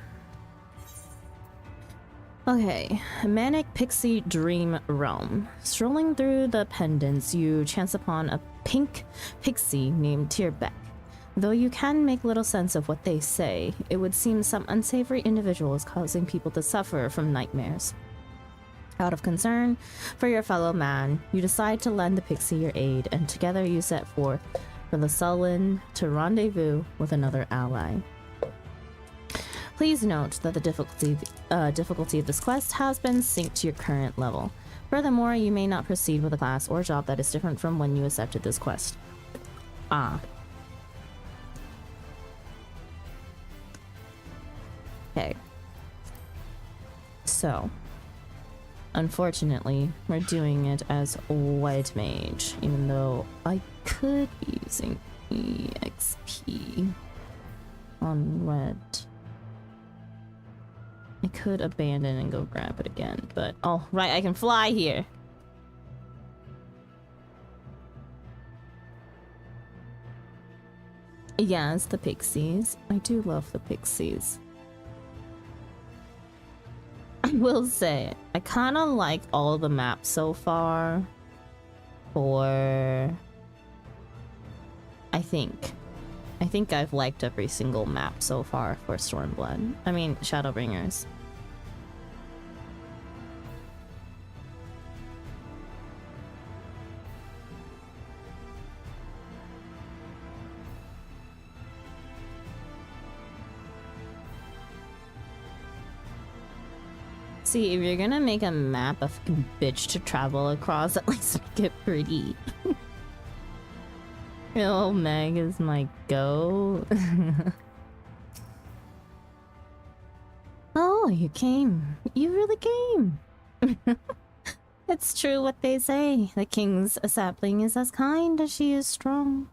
Okay, Manic Pixie Dream Realm. Strolling through the pendants, you chance upon a pink pixie named Tierbeck. Though you can make little sense of what they say, it would seem some unsavory individual is causing people to suffer from nightmares. Out of concern for your fellow man, you decide to lend the pixie your aid, and together you set forth for the Sullen to rendezvous with another ally. Please note that the difficulty of this quest has been synced to your current level. Furthermore, you may not proceed with a class or job that is different from when you accepted this quest. Okay. So, unfortunately, we're doing it as white mage, even though I could be using EXP on red. I could abandon and go grab it again, but oh, right, I can fly here. Yeah, it's the pixies. I do love the pixies. I will say, I kind of like all the maps so far for... I think I've liked every single map so far for Stormblood. I mean, Shadowbringers. See, if you're gonna make a map a fucking bitch to travel across, at least make it pretty. Oh, Meg is my go. Oh, you came. You really came. It's true what they say. The king's sapling is as kind as she is strong.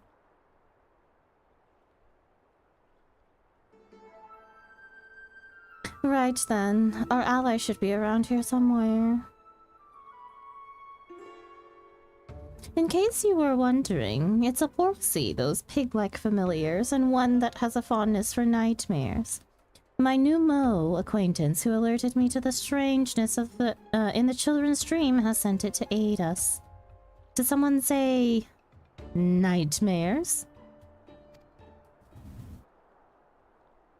Right then. Our ally should be around here somewhere. In case you were wondering, it's a Porksy, those pig-like familiars, and one that has a fondness for nightmares. My new Mo acquaintance, who alerted me to the strangeness of the in the children's dream, has sent it to aid us. Did someone say nightmares?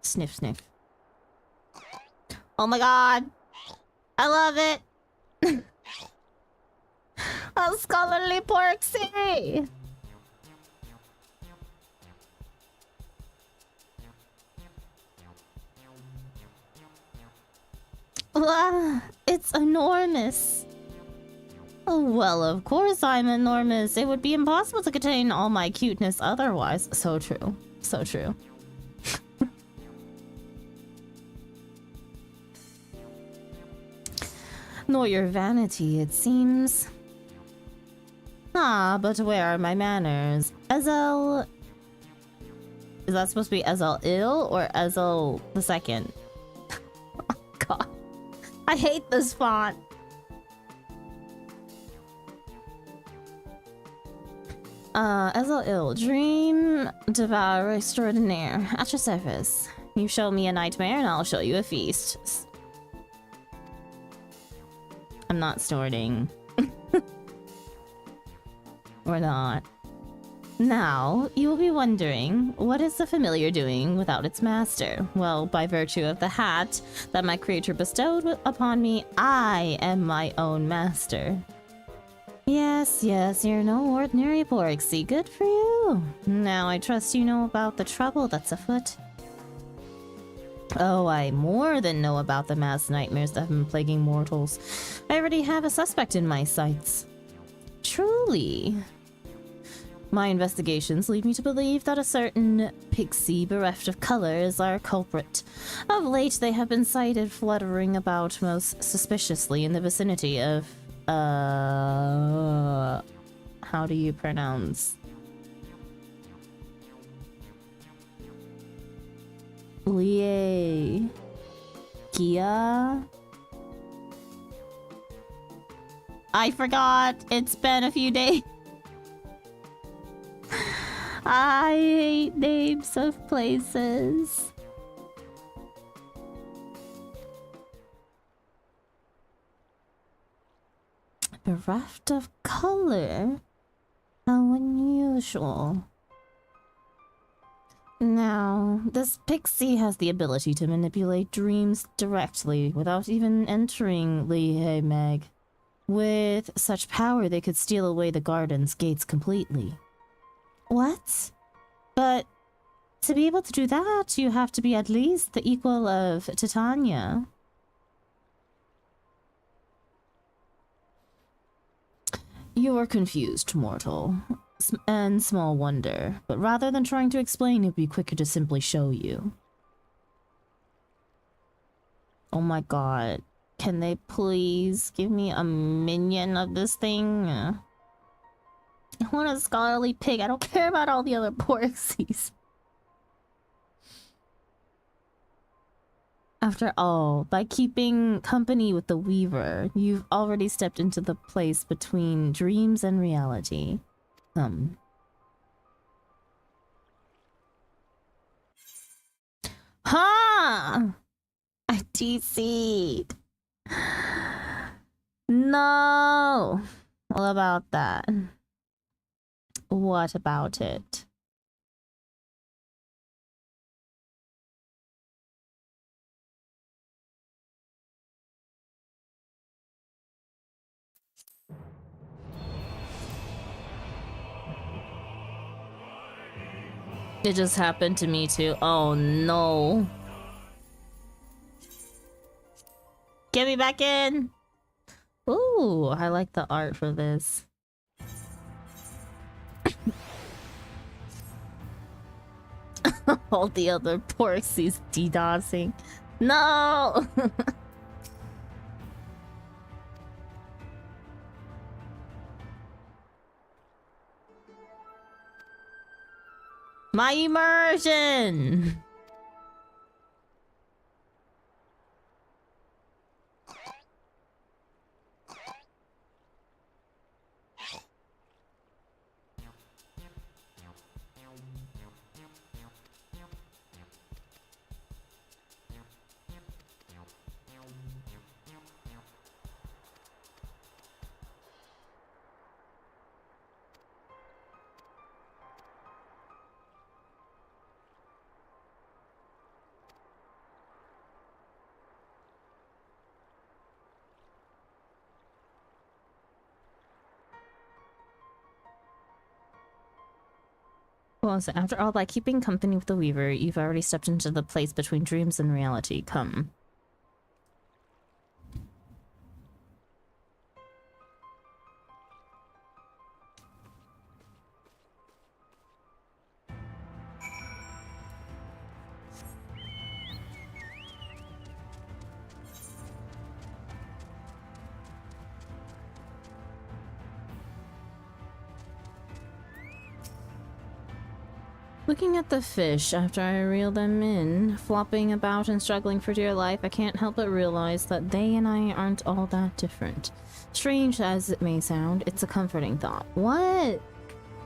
Sniff, sniff. Oh my god! I love it! A scholarly Porksy! Wow, it's enormous. Oh, well, of course I'm enormous. It would be impossible to contain all my cuteness otherwise. So true. So true. Nor your vanity, it seems. Ah, but where are my manners? Ezel... Is that supposed to be Ezel-Il or Ezel the Second? Oh, God. I hate this font. Ezel-Il. Dream Devour Extraordinaire. At your service. You show me a nightmare and I'll show you a feast. I'm not snorting. Or not. Now, you will be wondering, what is the familiar doing without its master? Well, by virtue of the hat that my creator bestowed upon me, I am my own master. Yes, you're no ordinary Borixie. Good for you. Now, I trust you know about the trouble that's afoot. Oh, I more than know about the mass nightmares that have been plaguing mortals. I already have a suspect in my sights. Truly. My investigations lead me to believe that a certain pixie bereft of color is our culprit. Of late, they have been sighted fluttering about most suspiciously in the vicinity of, how do you pronounce? Lie... Kia? I forgot! It's been a few days. I hate names of places. Bereft of color? How unusual. Now, this pixie has the ability to manipulate dreams directly without even entering Lihei Meg. With such power, they could steal away the garden's gates completely. What? But to be able to do that, you have to be at least the equal of Titania. You are confused, mortal. And small wonder. But rather than trying to explain, it would be quicker to simply show you. Oh my god. Can they please give me a minion of this thing? I want a scholarly pig. I don't care about all the other Porxies. After all, by keeping company with the Weaver, you've already stepped into the place between dreams and reality. Ha! I DC'd. No! What about that? What about it? It just happened to me too. Oh no. Get me back in! Ooh, I like the art for this. All the other Porxies DDoSing. No! My immersion! Well, so after all, by keeping company with the Weaver, you've already stepped into the place between dreams and reality. Come. Looking at the fish after I reel them in, flopping about and struggling for dear life, I can't help but realize that they and I aren't all that different. Strange as it may sound, it's a comforting thought. What?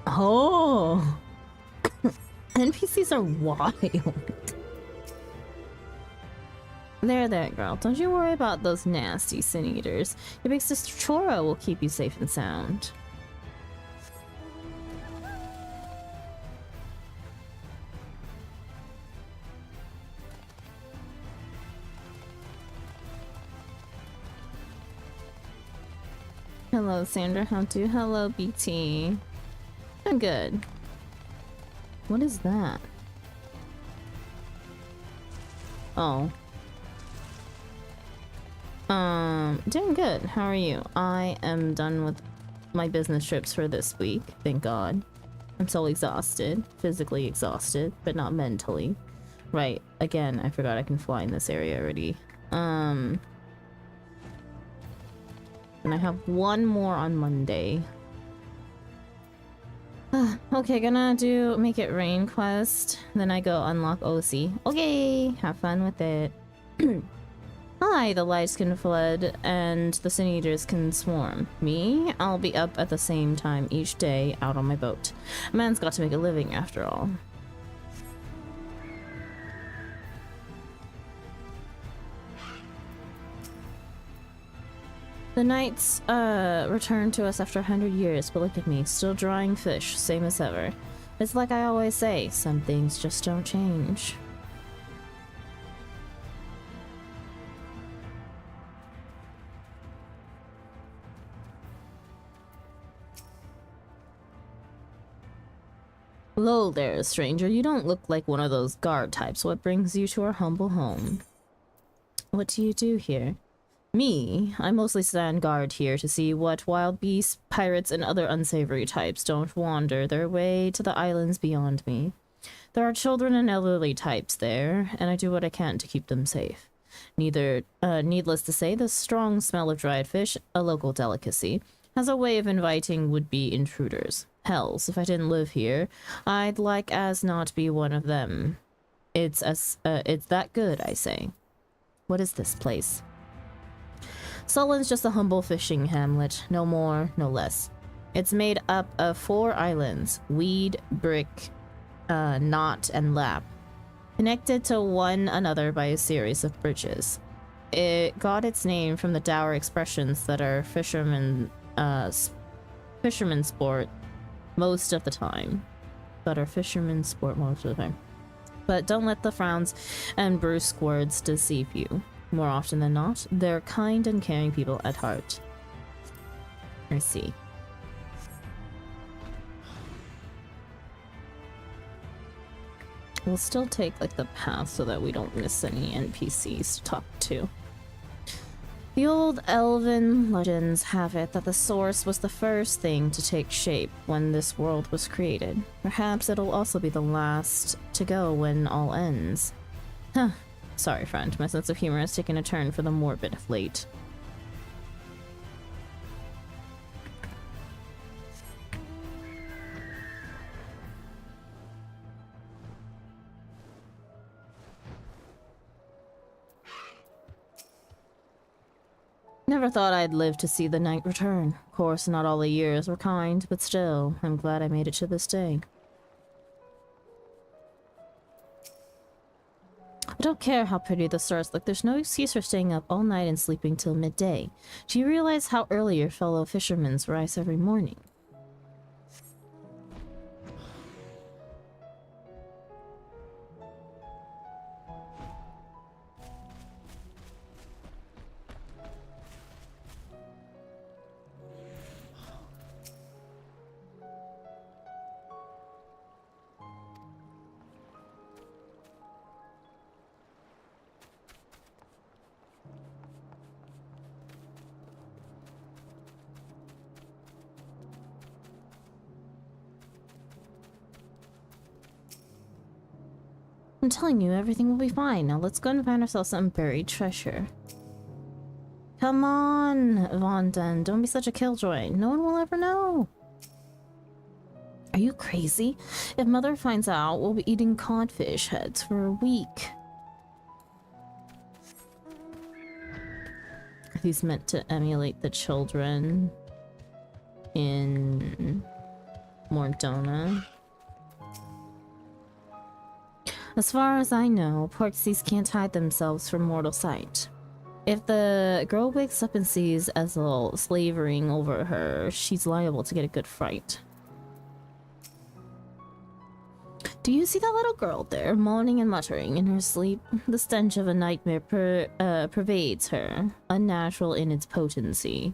Oh! NPCs are wild. There, girl. Don't you worry about those nasty sin eaters. Your big sister Chora will keep you safe and sound. Hello, Sandra. How do? Hello, BT. I'm good. What is that? Oh. Doing good. How are you? I am done with my business trips for this week. Thank God. I'm so exhausted. Physically exhausted, but not mentally. Right. Again, I forgot I can fly in this area already. And I have one more on Monday. Okay, gonna do Make It Rain quest. Then I go unlock OC. Okay, have fun with it. Hi, the lights can flood and the sin eaters can swarm. Me? I'll be up at the same time each day out on my boat. A man's got to make a living after all. The nights return to us after 100 years, but look at me, still drawing fish, same as ever. It's like I always say, some things just don't change. Hello there, stranger. You don't look like one of those guard types. What brings you to our humble home? What do you do here? Me? I mostly stand guard here to see what wild beasts, pirates, and other unsavory types don't wander their way to the islands beyond me. There are children and elderly types there, and I do what I can to keep them safe. Needless to say, the strong smell of dried fish, a local delicacy, has a way of inviting would-be intruders. Hells, if I didn't live here, I'd like as not be one of them. It's that good, I say. What is this place? Sullen's just a humble fishing hamlet, no more, no less. It's made up of 4 islands, Weed, Brick, Knot, and Lap, connected to one another by a series of bridges. It got its name from the dour expressions that are fishermen sport most of the time. But don't let the frowns and brusque words deceive you. More often than not, they're kind and caring people at heart. I see. We'll still take like the path so that we don't miss any NPCs to talk to. The old elven legends have it that the source was the first thing to take shape when this world was created. Perhaps it'll also be the last to go when all ends. Huh. Sorry, friend. My sense of humor has taken a turn for the morbid of late. Never thought I'd live to see the night return. Of course, not all the years were kind, but still, I'm glad I made it to this day. I don't care how pretty the stars look, there's no excuse for staying up all night and sleeping till midday. Do you realize how early your fellow fishermen rise every morning? I'm telling you, everything will be fine. Now let's go and find ourselves some buried treasure. Come on, Vondan, don't be such a killjoy. No one will ever know. Are you crazy? If Mother finds out, we'll be eating codfish heads for a week. He's meant to emulate the children in Mordona. As far as I know, Porxies can't hide themselves from mortal sight. If the girl wakes up and sees Ezel slavering over her, she's liable to get a good fright. Do you see that little girl there, moaning and muttering in her sleep? The stench of a nightmare pervades her, unnatural in its potency.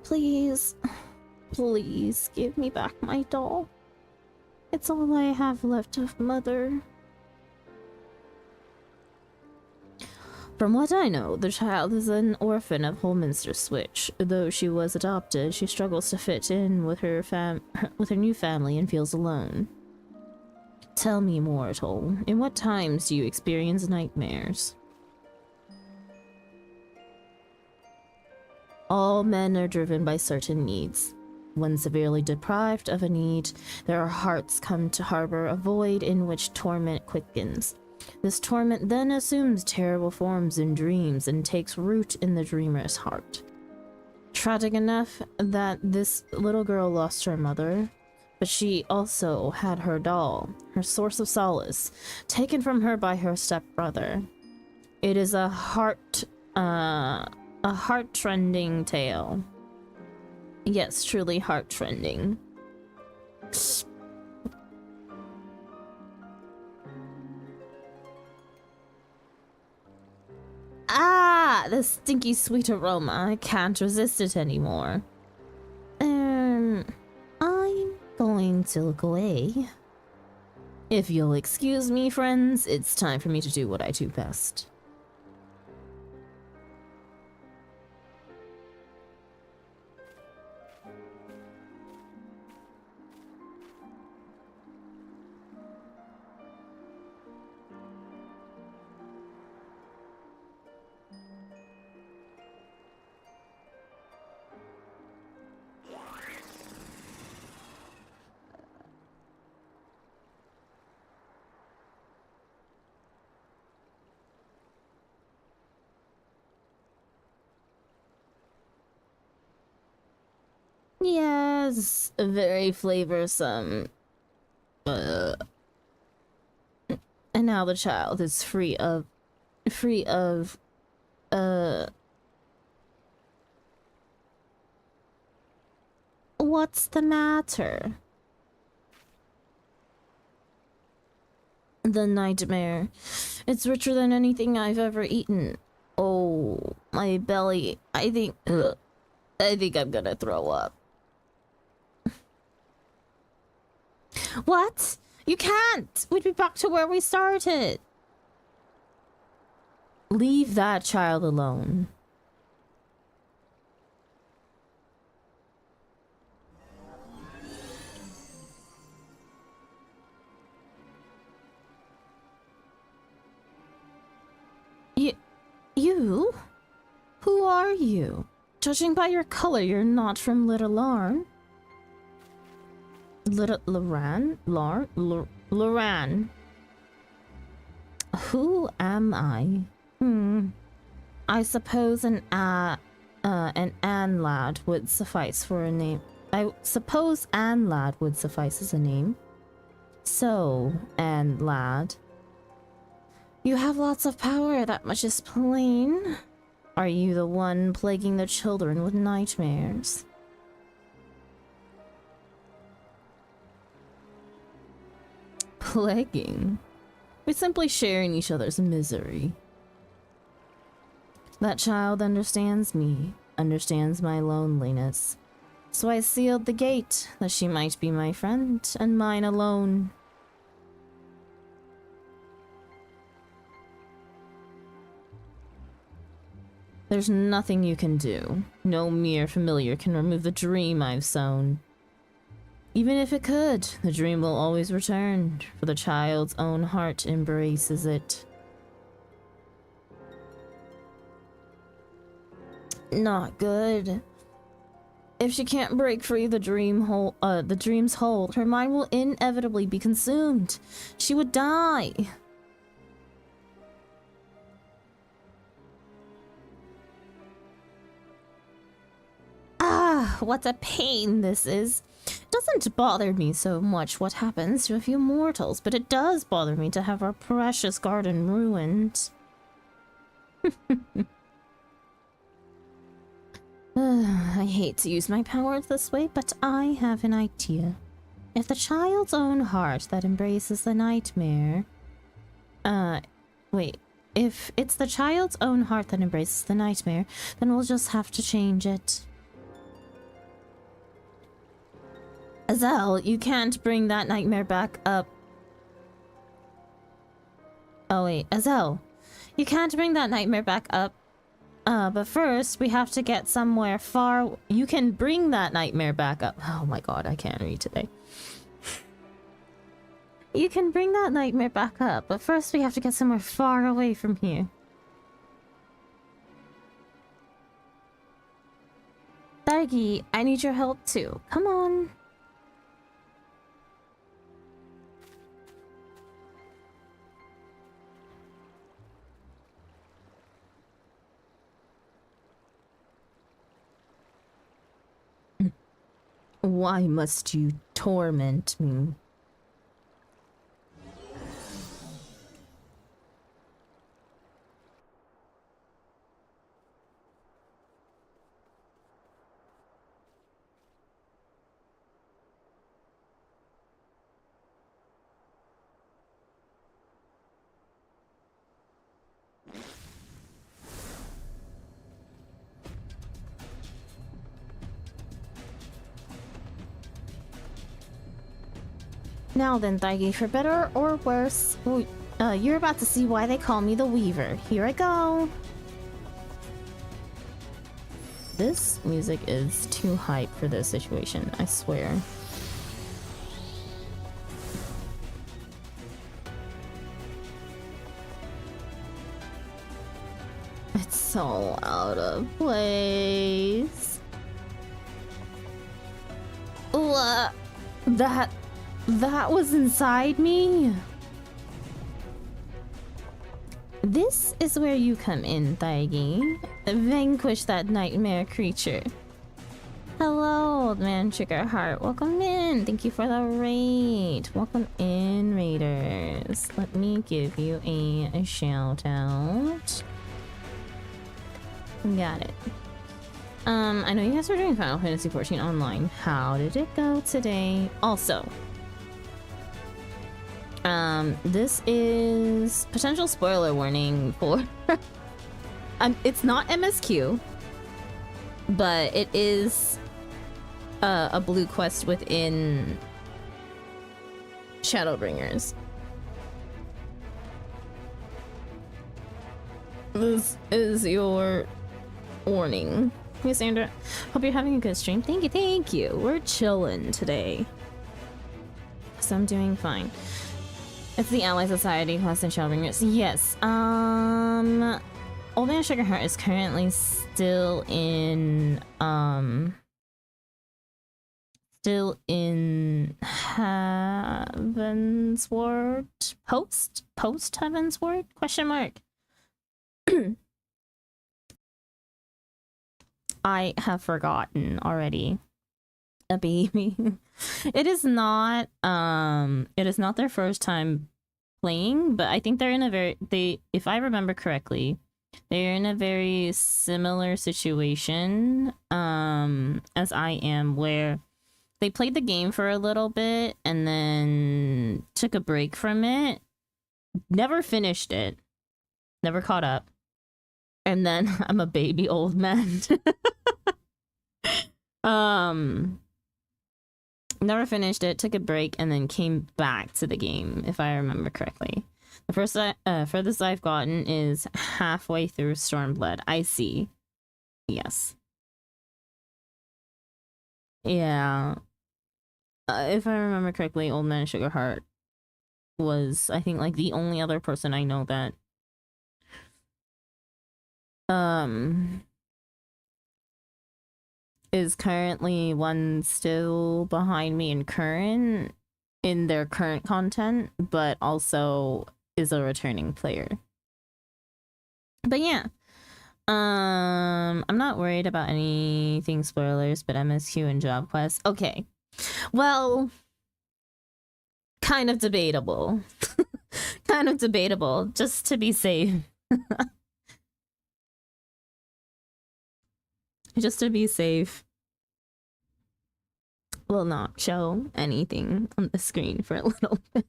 Please, please give me back my doll. It's all I have left of Mother. From what I know, the child is an orphan of Holminster Switch. Though she was adopted, she struggles to fit in with her new family and feels alone. Tell me, mortal, in what times do you experience nightmares? All men are driven by certain needs. When severely deprived of a need, their hearts come to harbor a void in which torment quickens. This torment then assumes terrible forms in dreams and takes root in the dreamer's heart. Tragic enough that this little girl lost her mother, but she also had her doll, her source of solace, taken from her by her stepbrother. It is a heart-trending tale. Yes, truly heart-trending. Ah, the stinky sweet aroma. I can't resist it anymore. I'm going to look away. If you'll excuse me, friends, it's time for me to do what I do best. Yes, very flavorsome. And now the child is free of, what's the matter? The nightmare. It's richer than anything I've ever eaten. Oh, my belly. I think I'm gonna throw up. What? You can't! We'd be back to where we started. Leave that child alone. You? Who are you? Judging by your color, you're not from Little Larn. Little Loran? Loran. Who am I? I suppose an Ann lad would suffice for a name. I suppose Ann lad would suffice as a name. So, Ann lad. You have lots of power, that much is plain. Are you the one plaguing the children with nightmares? Plaguing? We're simply sharing each other's misery. That child understands me, understands my loneliness. So I sealed the gate, that she might be my friend, and mine alone. There's nothing you can do. No mere familiar can remove the dream I've sown. Even if it could, the dream will always return, for the child's own heart embraces it. Not good. If she can't break free the dream's hold, her mind will inevitably be consumed. She would die. Ah, what a pain this is. It doesn't bother me so much what happens to a few mortals, but it does bother me to have our precious garden ruined. I hate to use my powers this way, but I have an idea. If the child's own heart that embraces the nightmare... If it's the child's own heart that embraces the nightmare, then we'll just have to change it. Azel, you can't bring that nightmare back up. Oh wait, Azel, you can't bring that nightmare back up. But first, we have to get somewhere far. You can bring that nightmare back up. Oh my god, I can't read today. You can bring that nightmare back up, but first we have to get somewhere far away from here. Dargy, I need your help too. Come on. Why must you torment me? Now then, Daigi, for better or worse, you're about to see why they call me the Weaver. Here I go. This music is too hype for this situation, I swear. It's so out of place. Ooh, that was inside me. This is where you come in, Daigi. Vanquish that nightmare creature. Hello, old man Triggerheart. Welcome in. Thank you for the raid. Welcome in, raiders. Let me give you a shout out. Got it. I know you guys are doing Final Fantasy XIV online. How did it go today? Also, this is potential spoiler warning for it's not MSQ, but it is a blue quest within Shadowbringers. This is your warning. Hey Sandra, hope you're having a good stream. Thank you. We're chilling today. So I'm doing fine. It's the Ally Society quest in Shadowbringers. Yes. Old Man Sugarheart is currently still in Heavensward? Post Heavensward? Question mark. I have forgotten already. A baby. It is not their first time playing, but I think they're in a if I remember correctly, they're in a very similar situation as I am, where they played the game for a little bit and then took a break from it, never finished it, never caught up, and then I'm a baby old man. Never finished it, took a break, and then came back to the game, if I remember correctly. The first furthest I've gotten is halfway through Stormblood. I see. Yes. Yeah. If I remember correctly, Old Man Sugarheart was, I think, like the only other person I know that is currently one still behind me in their current content, but also is a returning player. But yeah, I'm not worried about anything spoilers, but MSQ and job quests. Okay, well, kind of debatable. Kind of debatable, just to be safe. Just to be safe, will not show anything on the screen for a little bit.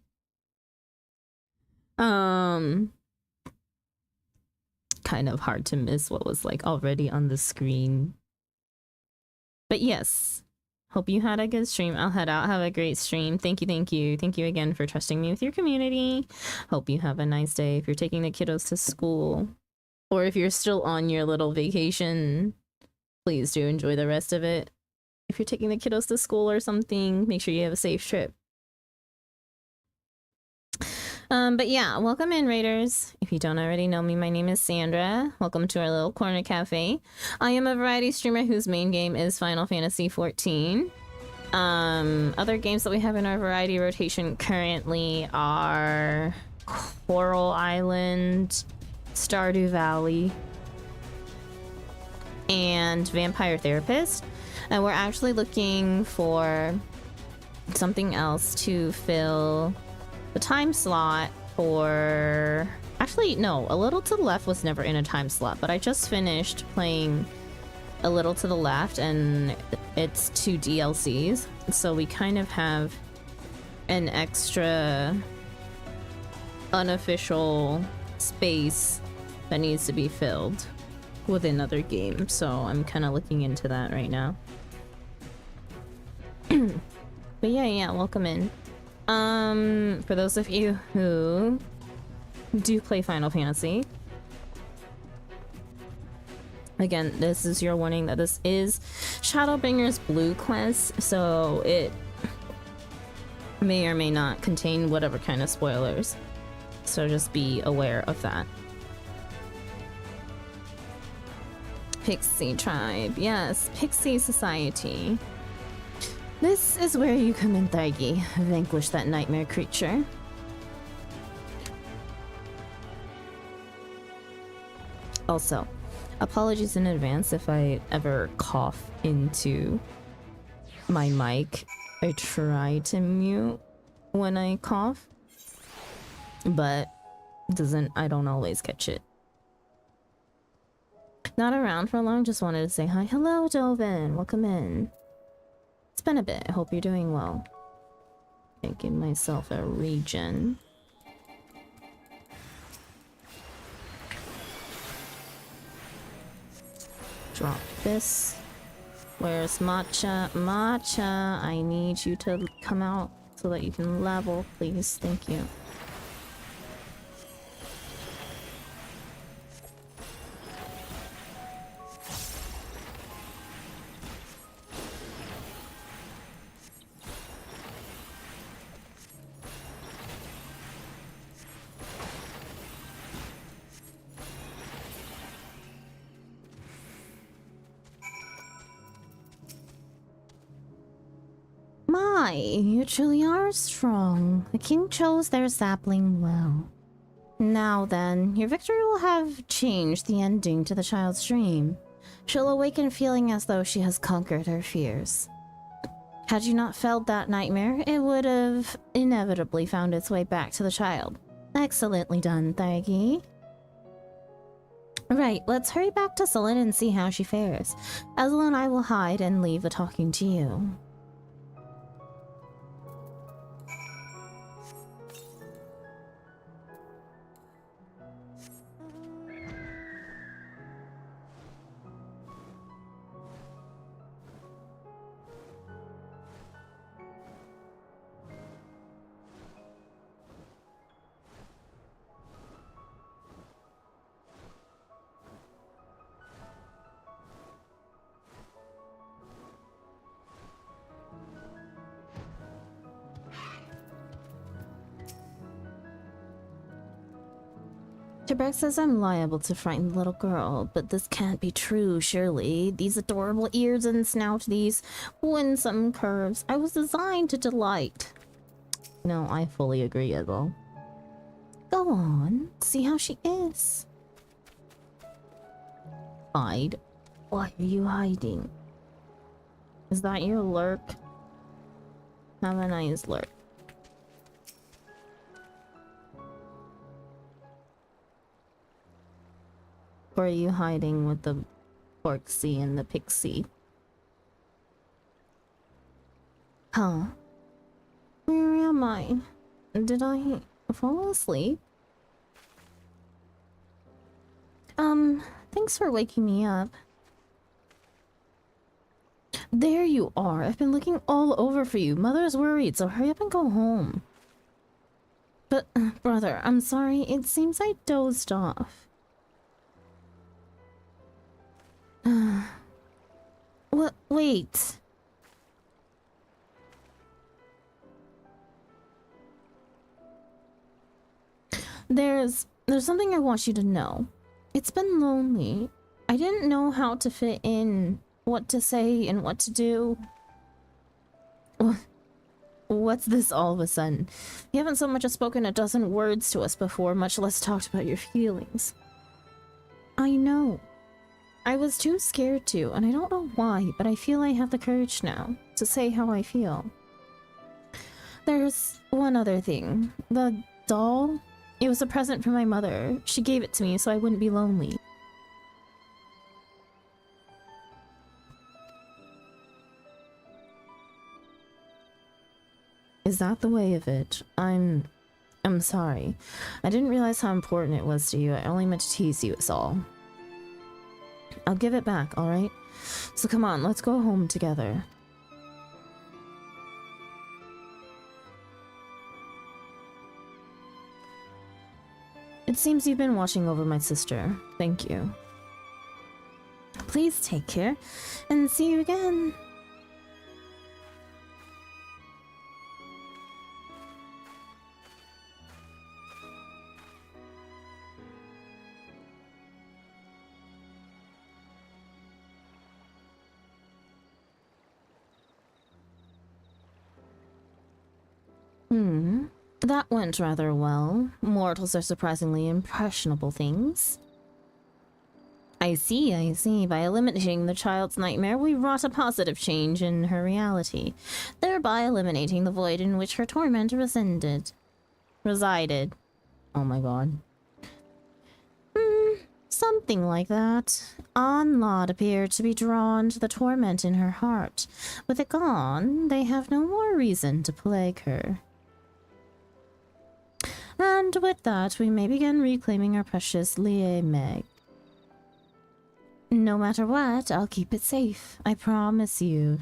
Kind of hard to miss what was like already on the screen. But yes, Hope you had a good stream. I'll head out. Have a great stream. Thank you, thank you. Thank you again for trusting me with your community. Hope you have a nice day. If you're taking the kiddos to school, or if you're still on your little vacation, please do enjoy the rest of it. If you're taking the kiddos to school or something, make sure you have a safe trip. But yeah, welcome in, Raiders. If you don't already know me, my name is Sandra. Welcome to our little corner cafe. I am a variety streamer whose main game is Final Fantasy XIV. Other games that we have in our variety rotation currently are Coral Island, Stardew Valley, and Vampire Therapist. And we're actually looking for something else to fill the time slot for... Actually, no, A Little to the Left was never in a time slot, but I just finished playing A Little to the Left, and it's 2 DLCs, so we kind of have an extra unofficial space that needs to be filled with another game, so I'm kind of looking into that right now. But yeah, welcome in. For those of you who do play Final Fantasy, again, this is your warning that this is Shadowbringers Blue Quest, so it may or may not contain whatever kind of spoilers. So just be aware of that. Pixie Tribe. Yes, Pixie Society. This is where you come in, Thargy. Vanquish that nightmare creature. Also, apologies in advance if I ever cough into my mic. I try to mute when I cough, but I don't always catch it. Not around for long, just wanted to say hi. Hello, Dovin. Welcome in. It's been a bit. I hope you're doing well. Making myself a regen. Drop this. Where's Matcha? Matcha, I need you to come out so that you can level, please. Thank you. My, you truly are strong. The king chose their sapling well. Now then, your victory will have changed the ending to the child's dream. She'll awaken feeling as though she has conquered her fears. Had you not felt that nightmare, it would have inevitably found its way back to the child. Excellently done, Thargy. Right, let's hurry back to Sullen and see how she fares. Ezra and I will hide and leave the talking to you. Tibrek says I'm liable to frighten the little girl, but this can't be true, surely. These adorable ears and snout, these winsome curves. I was designed to delight. No, I fully agree, Edel. Go on, see how she is. Hide? Why are you hiding? Is that your lurk? Have a nice lurk. Or are you hiding with the Porksy and the Pixie? Huh? Where am I? Did I fall asleep? Thanks for waking me up. There you are. I've been looking all over for you. Mother's worried, so hurry up and go home. But, brother, I'm sorry. It seems I dozed off. What? Wait. There's something I want you to know. It's been lonely. I didn't know how to fit in, what to say, and what to do. What's this all of a sudden? You haven't so much as spoken a dozen words to us before, much less talked about your feelings. I know. I was too scared to, and I don't know why, but I feel I have the courage now to say how I feel. There's one other thing. The doll? It was a present from my mother. She gave it to me so I wouldn't be lonely. Is that the way of it? I'm sorry. I didn't realize how important it was to you. I only meant to tease you, is all. I'll give it back, alright? So come on, let's go home together. It seems you've been watching over my sister. Thank you. Please take care, and see you again. That went rather well. Mortals are surprisingly impressionable things. I see, I see. By eliminating the child's nightmare, we wrought a positive change in her reality, thereby eliminating the void in which her torment resided. Oh my god. Something like that. Anlad appeared to be drawn to the torment in her heart. With it gone, they have no more reason to plague her. And with that, we may begin reclaiming our precious Lie Meg. No matter what, I'll keep it safe. I promise you.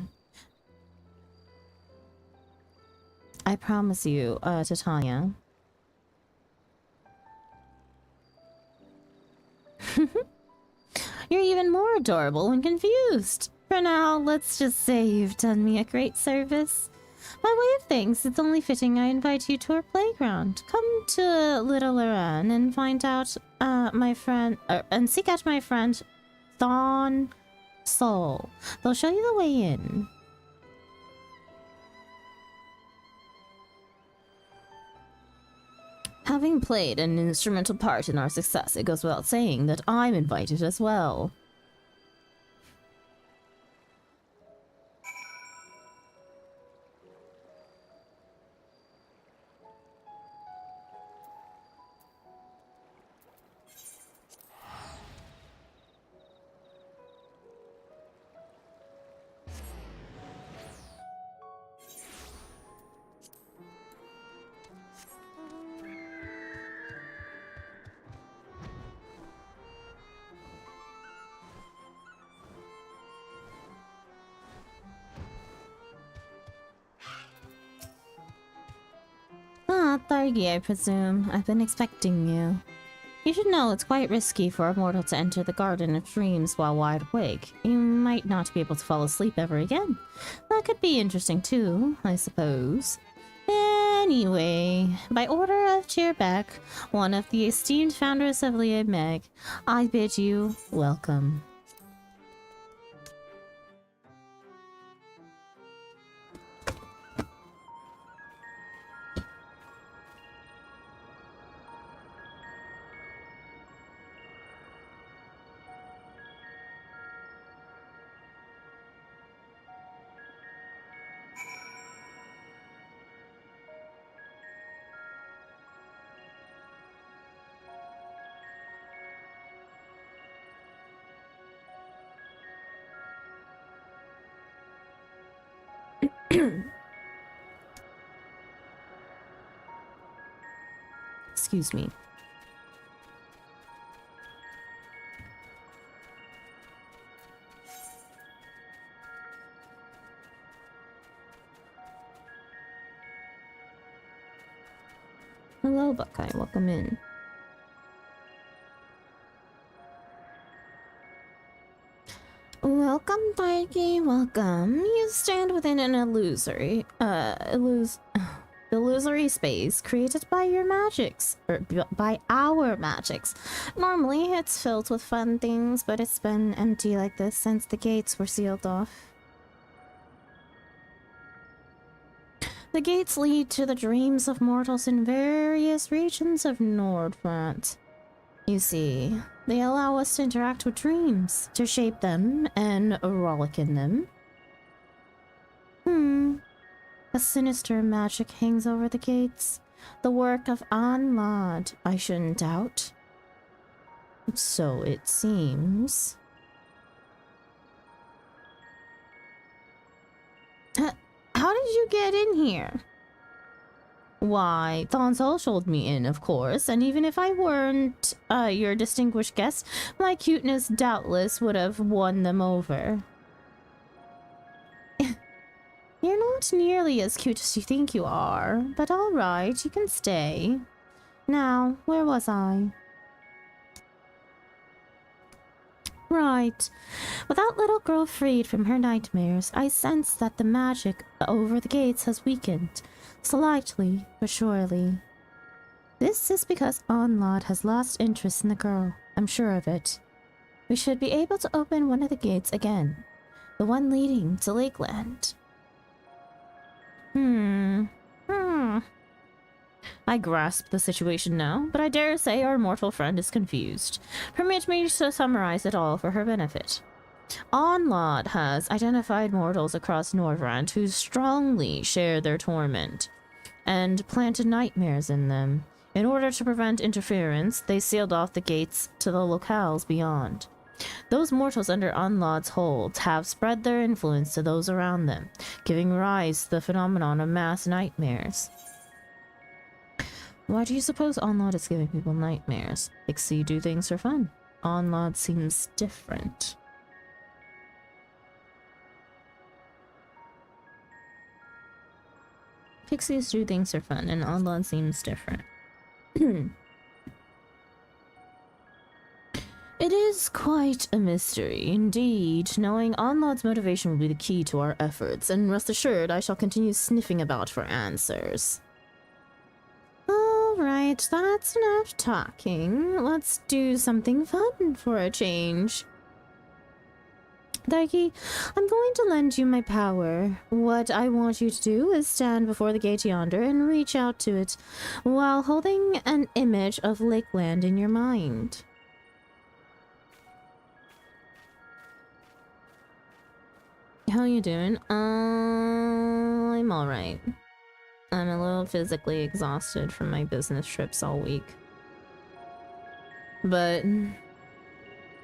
I promise you, Titania. You're even more adorable when confused. For now, let's just say you've done me a great service. By way of thanks, it's only fitting I invite you to our playground. Come to Little Iran and find out and seek out my friend Thon Soul. They'll show you the way in. Having played an instrumental part in our success, it goes without saying that I'm invited as well. Thargi, I presume. I've been expecting you. You should know it's quite risky for a mortal to enter the Garden of Dreams while wide awake. You might not be able to fall asleep ever again. That could be interesting too, I suppose. Anyway, by order of Cheerbeck, one of the esteemed founders of Lie Meg, I bid you welcome. Excuse me. Hello, Buckeye. Welcome in. Welcome, Daiki. Welcome. You stand within an illusory space created by your magics, or by our magics. Normally, it's filled with fun things, but it's been empty like this since the gates were sealed off. The gates lead to the dreams of mortals in various regions of Nordfront. You see, they allow us to interact with dreams, to shape them, and rollick in them. A sinister magic hangs over the gates. The work of Anlad, I shouldn't doubt. So it seems. How did you get in here? Why, Thon socialed me in, of course, and even if I weren't your distinguished guest, my cuteness doubtless would have won them over. You're not nearly as cute as you think you are, but alright, you can stay. Now, where was I? Right. With that little girl freed from her nightmares, I sense that the magic over the gates has weakened. Slightly, but surely. This is because Onlad has lost interest in the girl. I'm sure of it. We should be able to open one of the gates again. The one leading to Lakeland. I grasp the situation now, but I dare say our mortal friend is confused. Permit me to summarize it all for her benefit. Onlad has identified mortals across Nordrand who strongly share their torment, and planted nightmares in them. In order to prevent interference, they sealed off the gates to the locales beyond. Those mortals under Onlad's hold have spread their influence to those around them, giving rise to the phenomenon of mass nightmares. Why do you suppose Onlad is giving people nightmares? Pixie do things for fun. Onlad seems different. Pixies do things for fun, and Onlad seems different. It is quite a mystery, indeed. Knowing Onlad's motivation will be the key to our efforts, and rest assured I shall continue sniffing about for answers. Alright, that's enough talking. Let's do something fun for a change. Daiki, I'm going to lend you my power. What I want you to do is stand before the gate yonder and reach out to it, while holding an image of Lakeland in your mind. How you doing? I'm alright. I'm a little physically exhausted from my business trips all week. But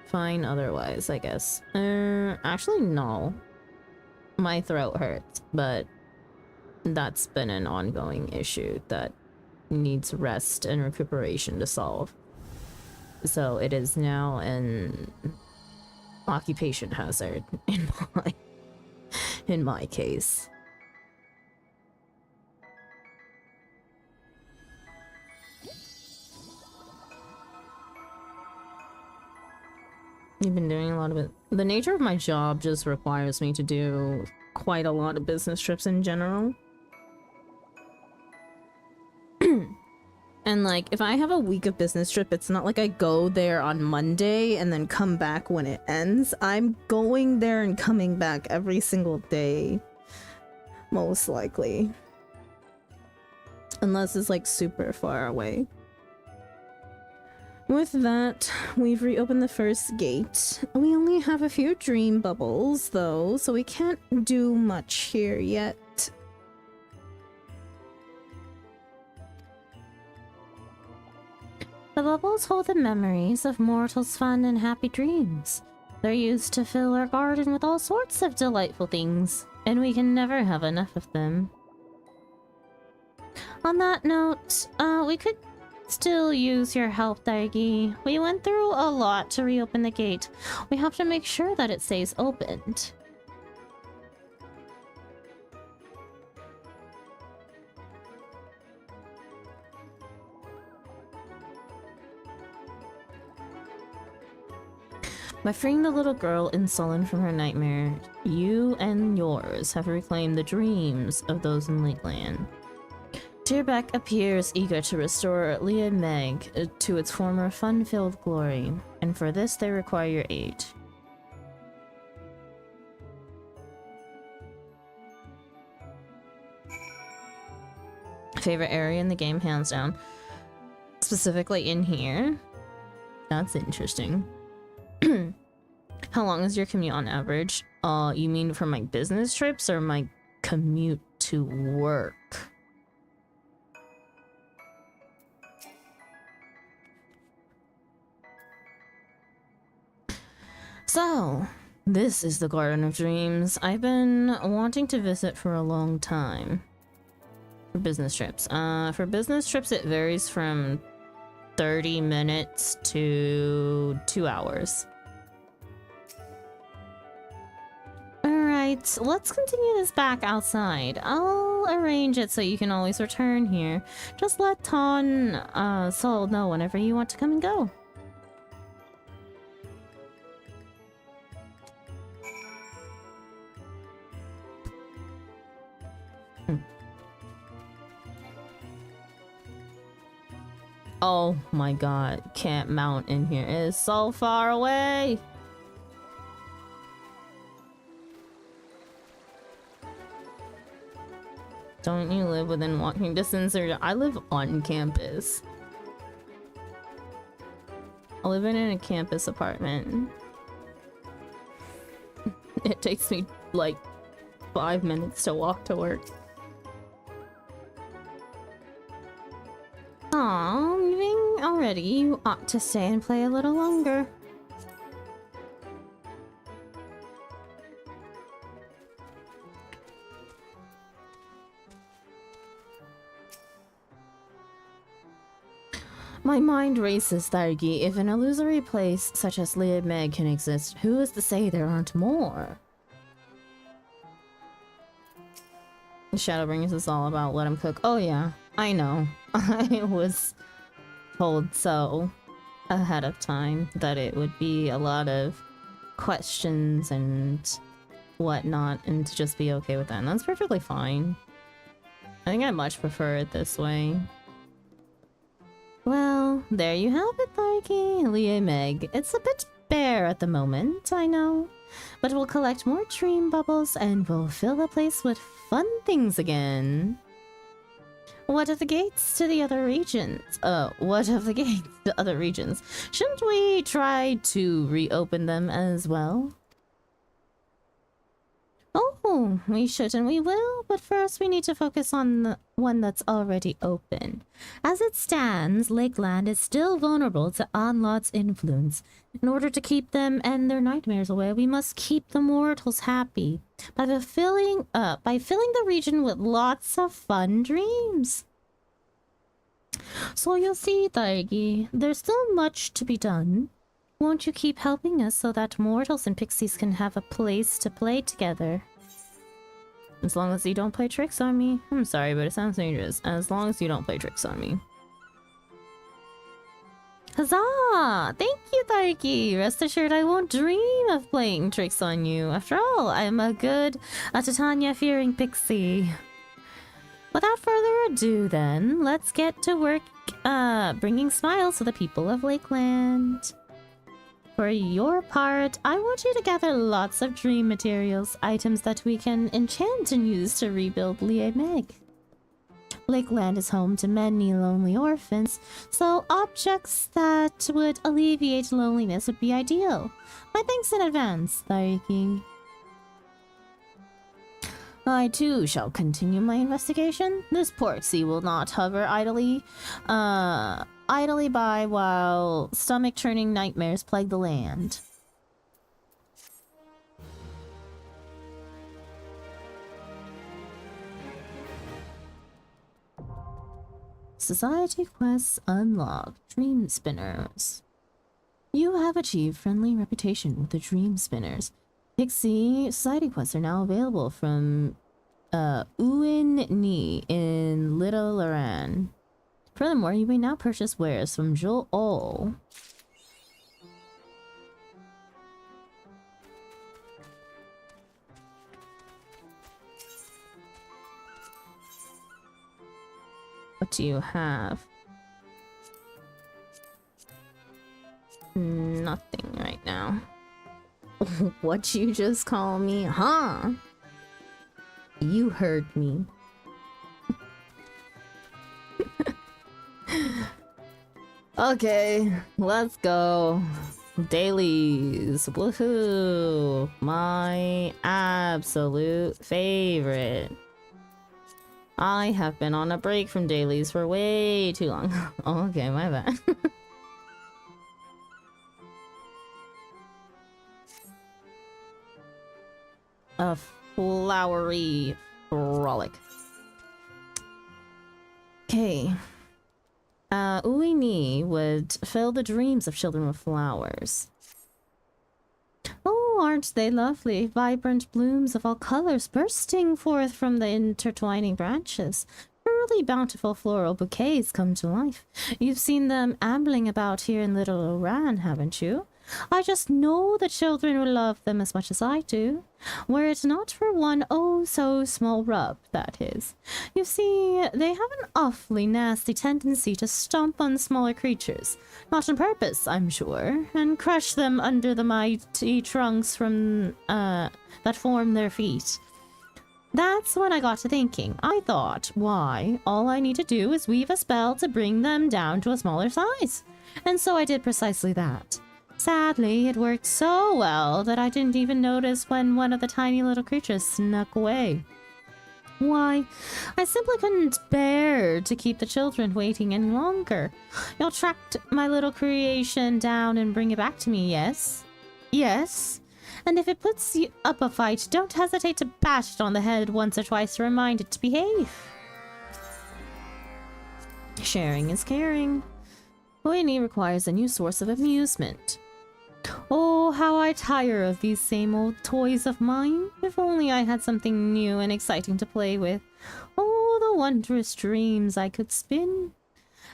fine otherwise, I guess. Actually, no. My throat hurts, but that's been an ongoing issue that needs rest and recuperation to solve. So it is now an occupation hazard in my case. You've been doing a lot of it. The nature of my job just requires me to do quite a lot of business trips in general. And like, if I have a week of business trip, it's not like I go there on Monday and then come back when it ends. I'm going there and coming back every single day. Most likely. Unless it's like super far away. With that, we've reopened the first gate. We only have a few dream bubbles, though, so we can't do much here yet. The bubbles hold the memories of mortals' fun and happy dreams. They're used to fill our garden with all sorts of delightful things, and we can never have enough of them. On that note, we could still use your help, Daigi. We went through a lot to reopen the gate. We have to make sure that it stays opened. By freeing the little girl insulin from her nightmare, you and yours have reclaimed the dreams of those in Lakeland. Tierbeck appears eager to restore Leah Meg to its former fun-filled glory, and for this they require your aid. Favorite area in the game, hands down. Specifically in here. That's interesting. How long is your commute on average? You mean for my business trips or my commute to work? So, this is the Garden of Dreams I've been wanting to visit for a long time. For business trips. For business trips, it varies from 30 minutes to 2 hours. Alright, let's continue this back outside. I'll arrange it so you can always return here. Just let Sol know whenever you want to come and go. Oh my god, Camp Mount in here is so far away! Don't you live within walking distance? Or I live on campus. I live in a campus apartment. It takes me like 5 minutes to walk to work. Aw, leaving already? You ought to stay and play a little longer. My mind races, Thargi. If an illusory place such as Leah Meg can exist, who is to say there aren't more? Shadowbringers is all about let him cook. Oh yeah, I know. I was told so ahead of time that it would be a lot of questions and whatnot, and to just be okay with that. And that's perfectly fine. I think I much prefer it this way. Well, there you have it, Thargi. Leah Meg. It's a bit bare at the moment, I know. But we'll collect more dream bubbles and we'll fill the place with fun things again. What of the gates to the other regions? What of the gates to other regions? Shouldn't we try to reopen them as well? Oh, we should and we will, but first we need to focus on the one that's already open. As it stands, Lakeland is still vulnerable to Onlott's influence. In order to keep them and their nightmares away, we must keep the mortals happy by filling the region with lots of fun dreams. So you'll see, Thargi, there's still much to be done. Won't you keep helping us so that mortals and pixies can have a place to play together? As long as you don't play tricks on me. I'm sorry, but it sounds dangerous. As long as you don't play tricks on me. Huzzah! Thank you, Thargi! Rest assured I won't dream of playing tricks on you. After all, I'm a good Titania-fearing pixie. Without further ado then, let's get to work bringing smiles to the people of Lakeland. For your part, I want you to gather lots of dream materials, items that we can enchant and use to rebuild Leah Meg. Lakeland is home to many lonely orphans, so objects that would alleviate loneliness would be ideal. My thanks in advance, Thargi. I too shall continue my investigation. This porksy will not hover idly by while stomach-churning nightmares plague the land. Society quests unlocked. Dream Spinners. You have achieved friendly reputation with the Dream Spinners. Pixie society quests are now available from Uin Ni in Little Loran. Furthermore, you may now purchase wares from Joel. What do you have? Nothing right now. What you just call me, huh? You heard me. Okay, let's go. Dailies, woohoo! My absolute favorite. I have been on a break from dailies for way too long. Oh, okay, my bad. A flowery frolic. Okay. Uini would fill the dreams of children with flowers. Oh, aren't they lovely? Vibrant blooms of all colors bursting forth from the intertwining branches. Truly bountiful floral bouquets come to life. You've seen them ambling about here in Little Oran, haven't you? I just know the children will love them as much as I do. Were it not for one oh so small rub, that is. You see, they have an awfully nasty tendency to stomp on smaller creatures. Not on purpose, I'm sure, and crush them under the mighty trunks from, that form their feet. That's when I got to thinking. I thought, why, all I need to do is weave a spell to bring them down to a smaller size. And so I did precisely that. Sadly, it worked so well that I didn't even notice when one of the tiny little creatures snuck away. Why, I simply couldn't bear to keep the children waiting any longer. You'll track my little creation down and bring it back to me, yes? Yes. And if it puts you up a fight, don't hesitate to bash it on the head once or twice to remind it to behave. Sharing is caring. Winnie requires a new source of amusement. Oh, how I tire of these same old toys of mine. If only I had something new and exciting to play with. Oh, the wondrous dreams I could spin.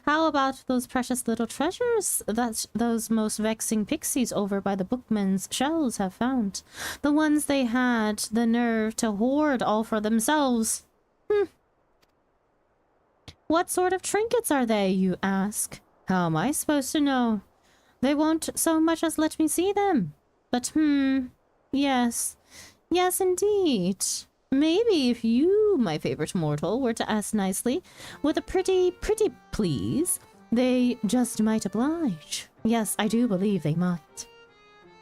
How about those precious little treasures that those most vexing pixies over by the bookman's shelves have found? The ones they had the nerve to hoard all for themselves. What sort of trinkets are they, you ask? How am I supposed to know? They won't so much as let me see them. But, yes. Yes, indeed. Maybe if you, my favorite mortal, were to ask nicely, with a pretty please, they just might oblige. Yes, I do believe they might.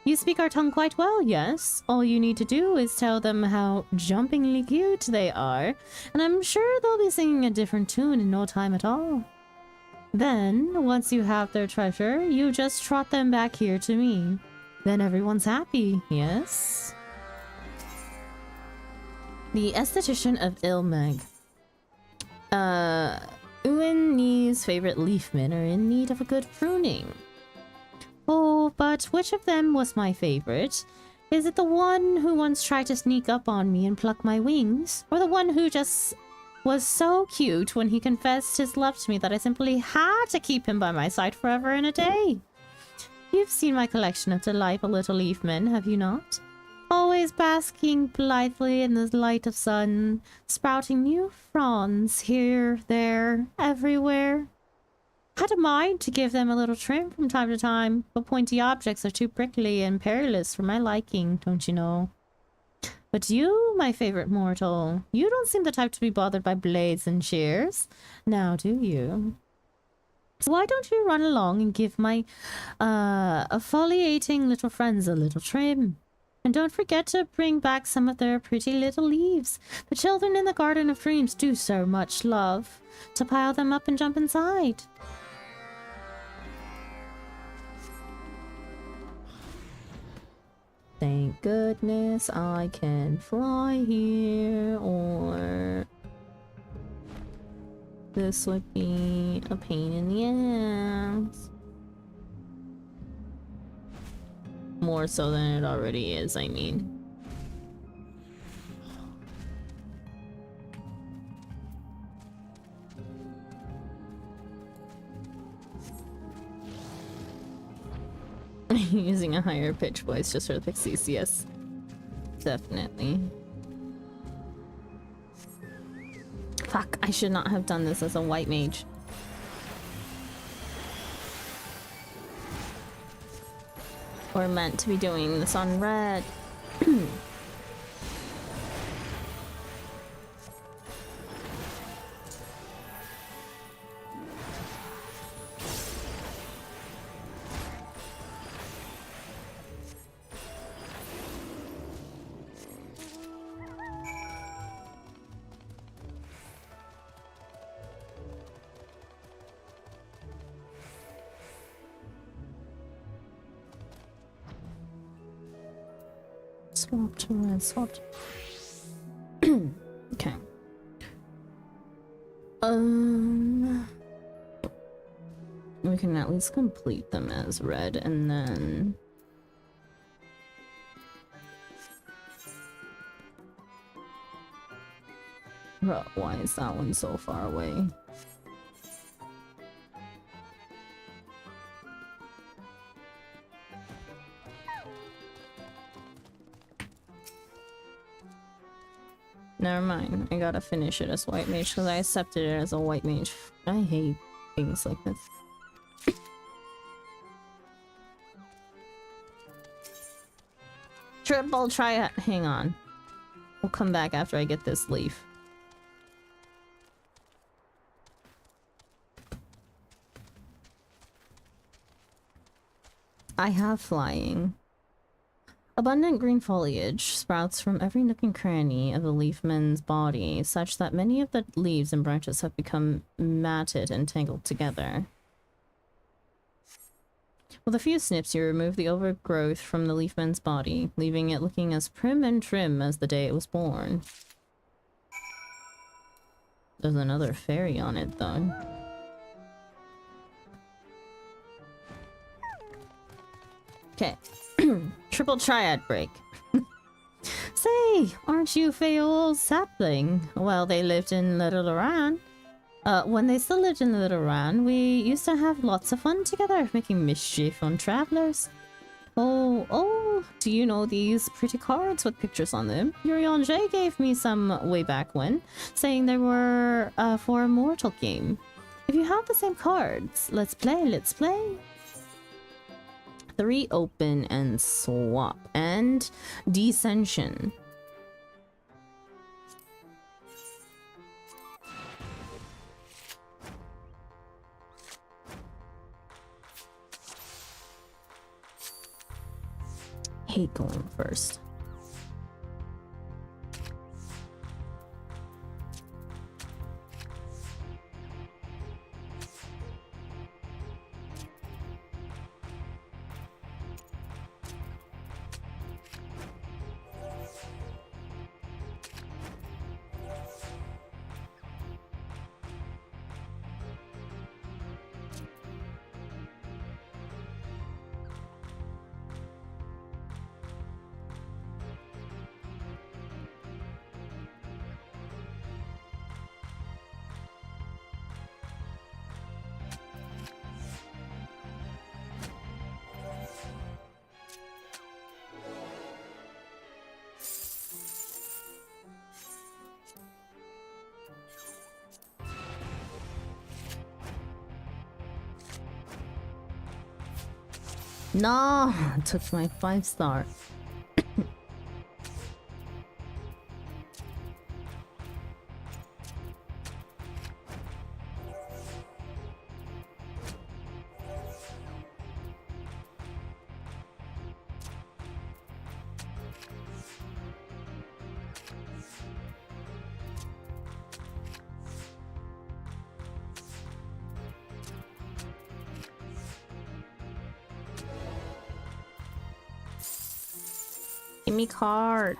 You speak our tongue quite well, yes? All you need to do is tell them how jumpingly cute they are, and I'm sure they'll be singing a different tune in no time at all. Then, once you have their treasure, you just trot them back here to me. Then everyone's happy, yes? The Esthetician of Ilmeg. Uini's favorite leafmen are in need of a good pruning. Oh, but which of them was my favorite? Is it the one who once tried to sneak up on me and pluck my wings? Or the one who just was so cute when he confessed his love to me that I simply had to keep him by my side forever and a day? You've seen my collection of delightful little leafmen, have you not? Always basking blithely in the light of sun, sprouting new fronds here, there, everywhere. Had a mind to give them a little trim from time to time, but pointy objects are too prickly and perilous for my liking, don't you know? But you, my favorite mortal, you don't seem the type to be bothered by blades and shears, now do you? So why don't you run along and give my foliating little friends a little trim? And don't forget to bring back some of their pretty little leaves. The children in the Garden of Dreams do so much love to pile them up and jump inside. Thank goodness I can fly here, or this would be a pain in the ass. More so than it already is, I mean. Using a higher pitch voice just for the pixies, yes. Definitely. Fuck, I should not have done this as a white mage. We're meant to be doing this on red. Swap to red, swap to... Okay. We can at least complete them as red, and then... Why is that one so far away? Never mind, I gotta finish it as white mage because I accepted it as a white mage. I hate things like this. Triple try. Hang on. We'll come back after I get this leaf. I have flying. Abundant green foliage sprouts from every nook and cranny of the leafman's body, such that many of the leaves and branches have become matted and tangled together. With a few snips, you remove the overgrowth from the leafman's body, leaving it looking as prim and trim as the day it was born. There's another fairy on it, though. Okay. Triple triad break. Say, aren't you Feol's sapling? Well, they lived in Little Iran. When they still lived in Little Iran, we used to have lots of fun together, making mischief on travelers. Oh, do you know these pretty cards with pictures on them? Urianger gave me some way back when, saying they were for a mortal game. If you have the same cards, let's play, let's play. 3 open and swap and descension. Hate going first. No, I took my 5-star. Give me card.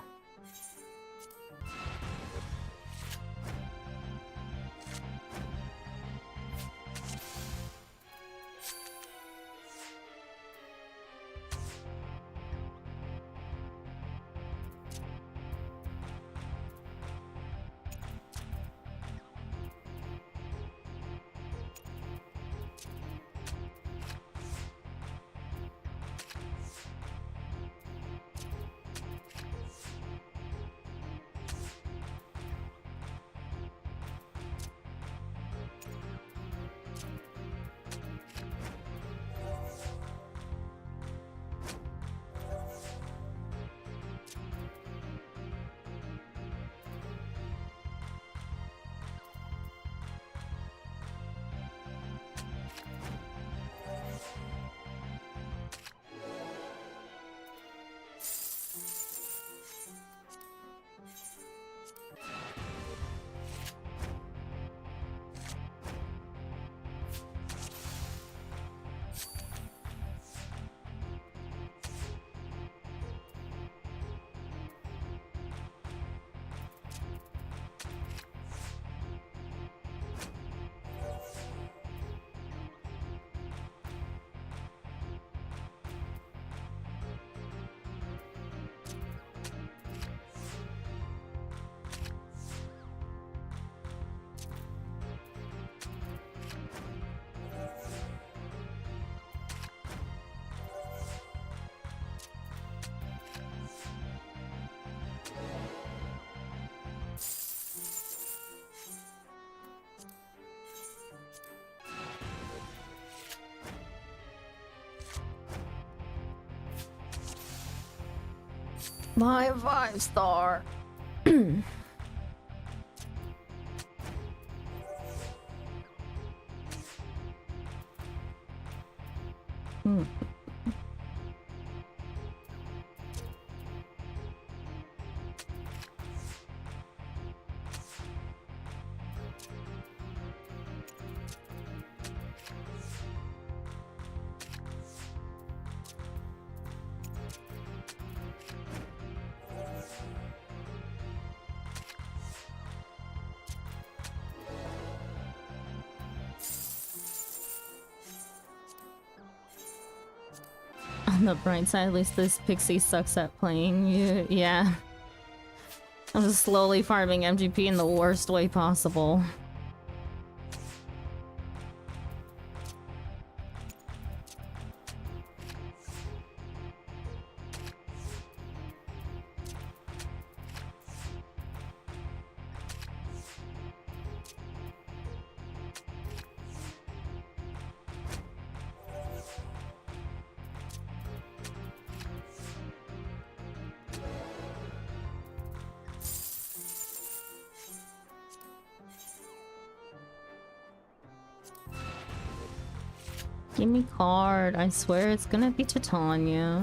My 5-star. On the bright side, at least this pixie sucks at playing you. Yeah. I'm just slowly farming MGP in the worst way possible. Give me card. I swear it's gonna be Titania.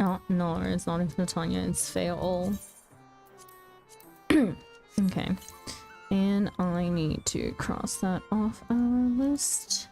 Oh, no, it's not even Titania, it's fail. Okay. And I need to cross that off our list.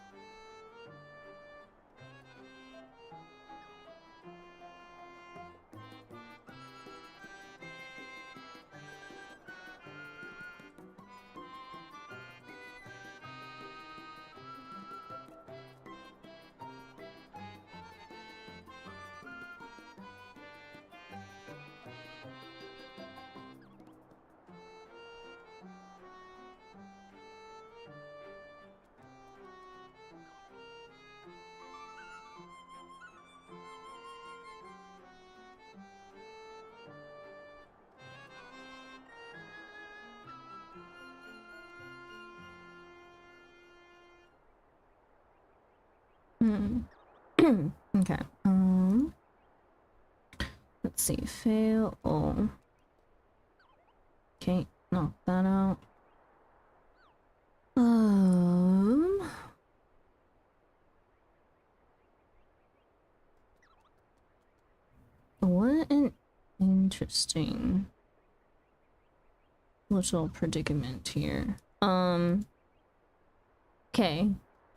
Okay. Let's see. Fail. Oh. Okay. Knock that out. What an interesting little predicament here. Okay.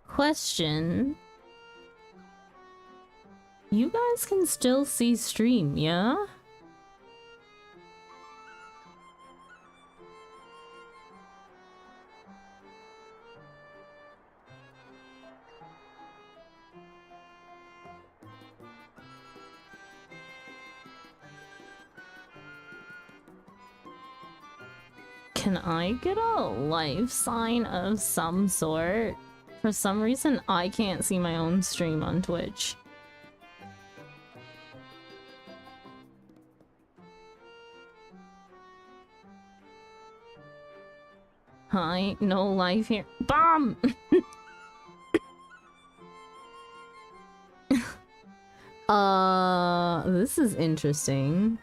Question. You guys can still see stream, yeah? Can I get a life sign of some sort? For some reason, I can't see my own stream on Twitch. Hi, no life here. Bomb! This is interesting.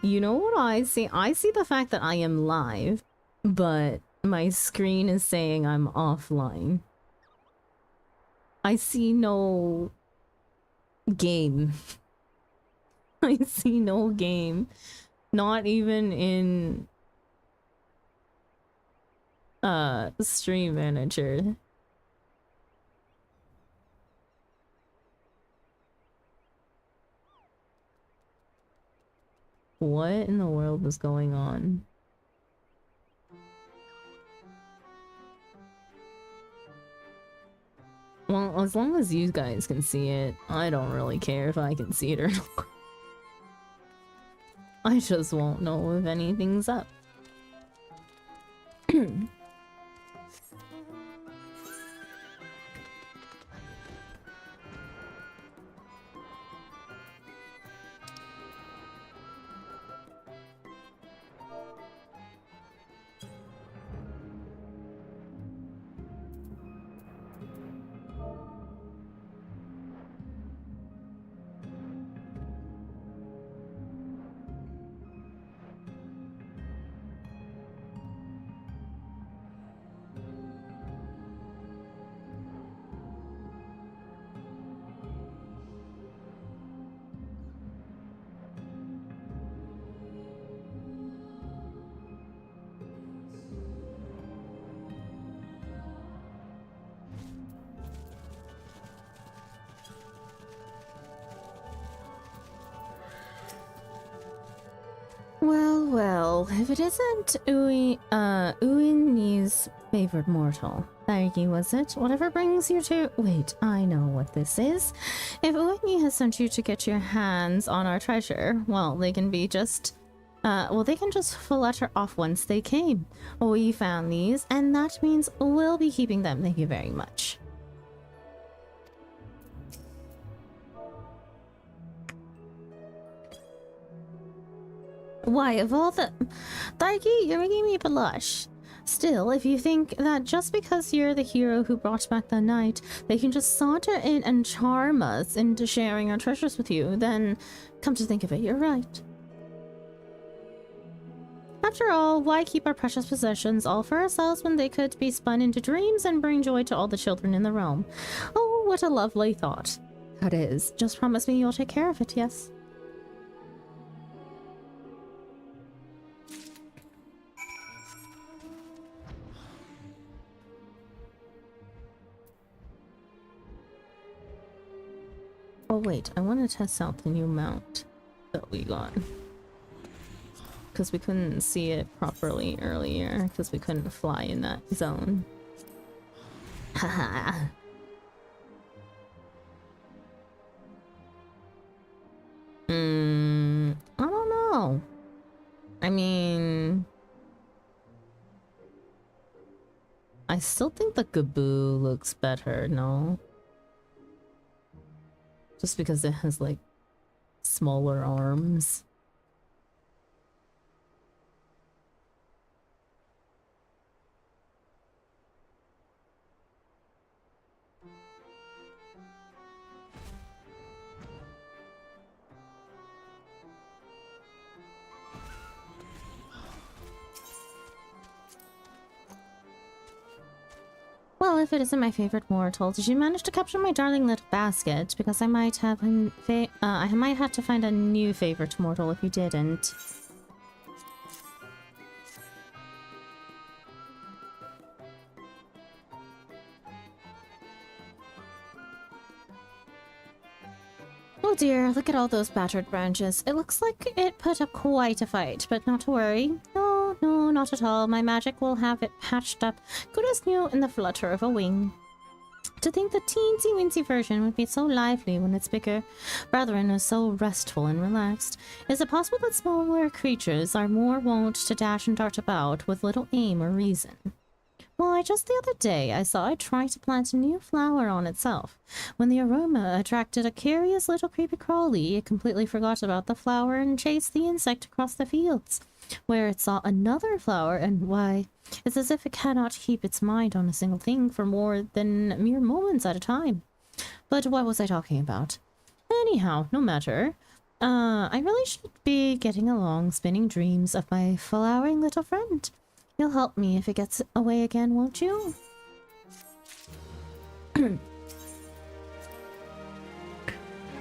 You know what I see? I see the fact that I am live, but my screen is saying I'm offline. I see no game. I see no game. Not even in Stream Manager. What in the world is going on? Well, as long as you guys can see it, I don't really care if I can see it or not. I just won't know if anything's up. Well, if it isn't Uini's favorite mortal. Thargi, was it? Whatever brings you to— Wait, I know what this is. If Uini has sent you to get your hands on our treasure, well, they can just flutter off once they came. We found these, and that means we'll be keeping them. Thank you very much. Why, of all the— Thargi, you're making me blush. Still, if you think that just because you're the hero who brought back the night, they can just saunter in and charm us into sharing our treasures with you, then come to think of it, you're right. After all, why keep our precious possessions all for ourselves when they could be spun into dreams and bring joy to all the children in the realm? Oh, what a lovely thought. That is. Just promise me you'll take care of it, yes? Oh wait, I want to test out the new mount that we got. Because we couldn't see it properly earlier, because we couldn't fly in that zone. Haha. I don't know. I mean, I still think the Gaboo looks better, no? Just because it has, like, smaller arms. Well, if it isn't my favorite mortal, did you manage to capture my darling little basket? Because I might have I might have to find a new favorite mortal if you didn't. Oh dear, look at all those battered branches. It looks like it put up quite a fight, but not to worry. No, not at all. My magic will have it patched up good as new in the flutter of a wing. To think the teensy-weensy version would be so lively when its bigger brethren is so restful and relaxed. Is it possible that smaller creatures are more wont to dash and dart about with little aim or reason? Why, just the other day I saw it try to plant a new flower on itself. When the aroma attracted a curious little creepy crawly, it completely forgot about the flower and chased the insect across the fields, where it saw another flower, and why, it's as if it cannot keep its mind on a single thing for more than mere moments at a time. But what was I talking about? Anyhow, no matter. I really should be getting along, spinning dreams of my flowering little friend. You'll help me if it gets away again, won't you?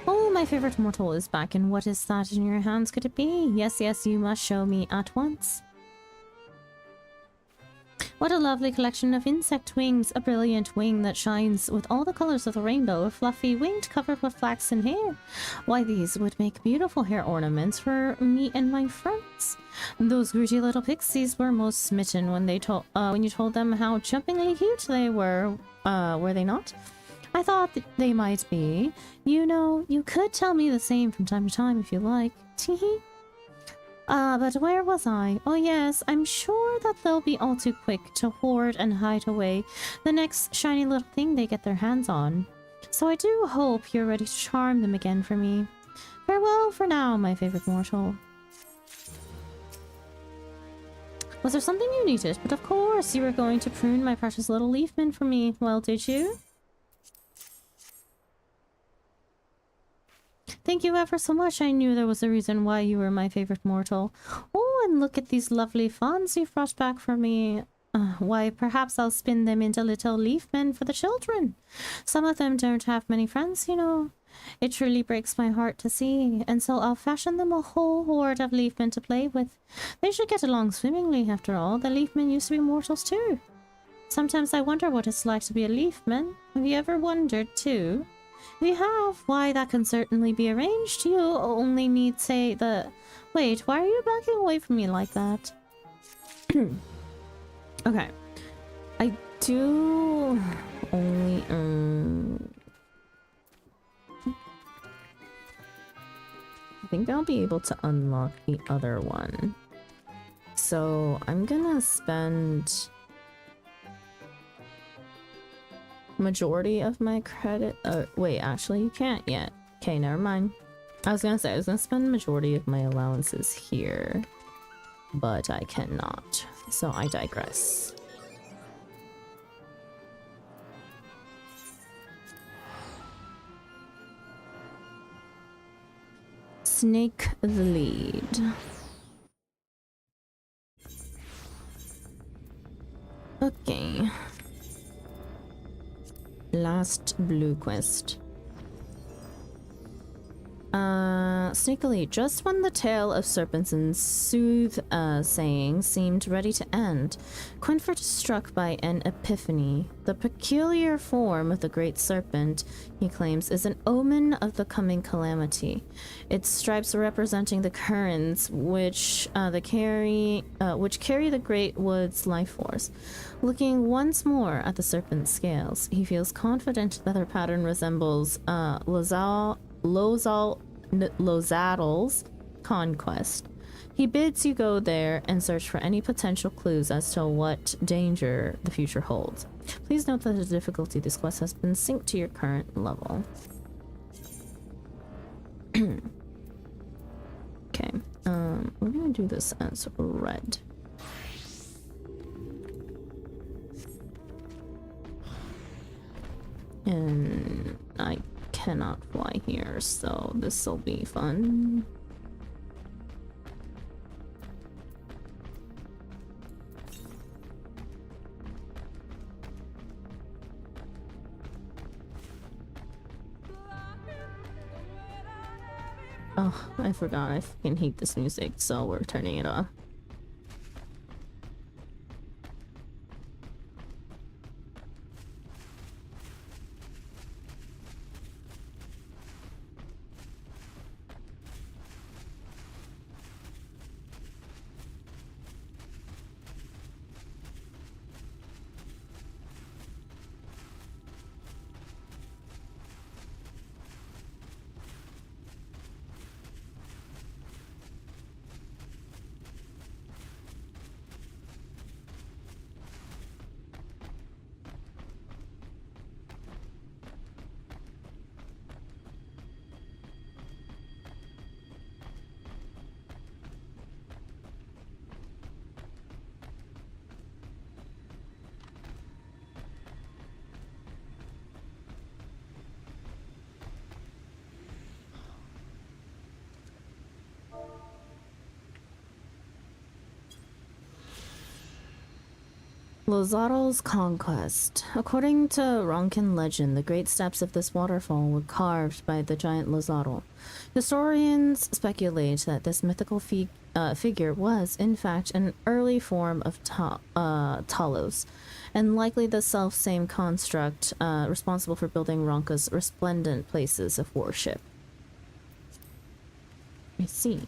Oh, my favorite mortal is back, and what is that in your hands could it be? Yes, yes, you must show me at once. What a lovely collection of insect wings, a brilliant wing that shines with all the colors of the rainbow, a fluffy winged covered with flaxen hair. Why, these would make beautiful hair ornaments for me and my friends. Those gritty little pixies were most smitten when you told them how jumpingly cute they were they not? I thought they might be. You know, you could tell me the same from time to time if you like. Teehee. But where was I? Oh yes, I'm sure that they'll be all too quick to hoard and hide away the next shiny little thing they get their hands on. So I do hope you're ready to charm them again for me. Farewell for now, my favorite mortal. Was there something you needed? But of course, you were going to prune my precious little leafman for me. Well, did you? Thank you ever so much. I knew there was a reason why you were my favorite mortal. Oh, and look at these lovely fawns you've brought back for me. Why, perhaps I'll spin them into little leafmen for the children. Some of them don't have many friends, you know. It truly breaks my heart to see, and so I'll fashion them a whole horde of leafmen to play with. They should get along swimmingly, after all. The leafmen used to be mortals too. Sometimes I wonder what it's like to be a leafman. Have you ever wondered too? We have. Why, that can certainly be arranged. You only need say the... Wait, why are you backing away from me like that? Okay. I do only... I think I'll be able to unlock the other one. So I'm gonna spend... majority of my credit. Wait, actually you can't yet. Okay, never mind. I was gonna spend majority of my allowances here, but I cannot, so I digress. Snake the lead. Okay. Last blue quest. Sneakily, just when the tale of serpents and saying seemed ready to end, Quinford is struck by an epiphany. The peculiar form of the great serpent, he claims, is an omen of the coming calamity. Its stripes representing the currents which carry the great wood's life force. Looking once more at the serpent's scales, he feels confident that their pattern resembles Lozadal's conquest. He bids you go there and search for any potential clues as to what danger the future holds. Please note that the difficulty of this quest has been synced to your current level. Okay, we're gonna do this as red. And I cannot fly here, so this will be fun. Oh, I forgot I fucking hate this music, so we're turning it off. Lozato's conquest. According to Ronkin legend, the great steps of this waterfall were carved by the giant Lozato. Historians speculate that this mythical figure was, in fact, an early form of Talos, and likely the self-same construct responsible for building Ronka's resplendent places of worship. I see.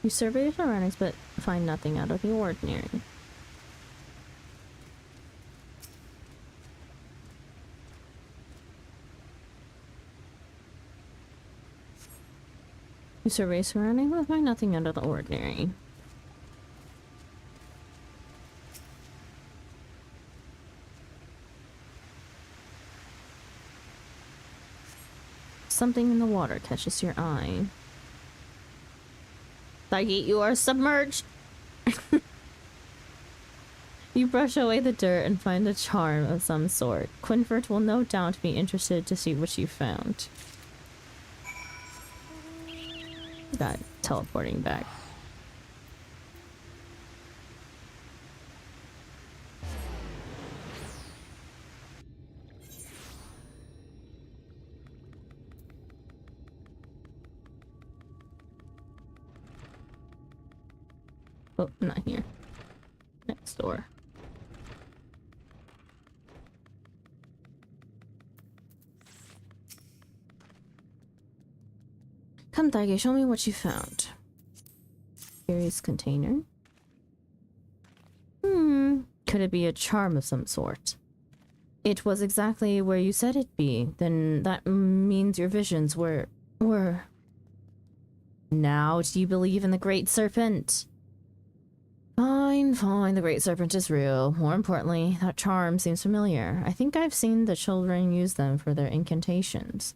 You survey the surroundings, but find nothing out of the ordinary. You survey surroundings, but find nothing out of the ordinary. Something in the water catches your eye. Like you are submerged. You brush away the dirt and find a charm of some sort. Quinfert will no doubt be interested to see what you found. Got teleporting back. Oh, not here. Next door. Come, Daige, show me what you found. Curious container. Could it be a charm of some sort? It was exactly where you said it'd be. Then that means your visions were... Now, do you believe in the Great Serpent? Fine, fine, the Great Serpent is real. More importantly, that charm seems familiar. I think I've seen the children use them for their incantations.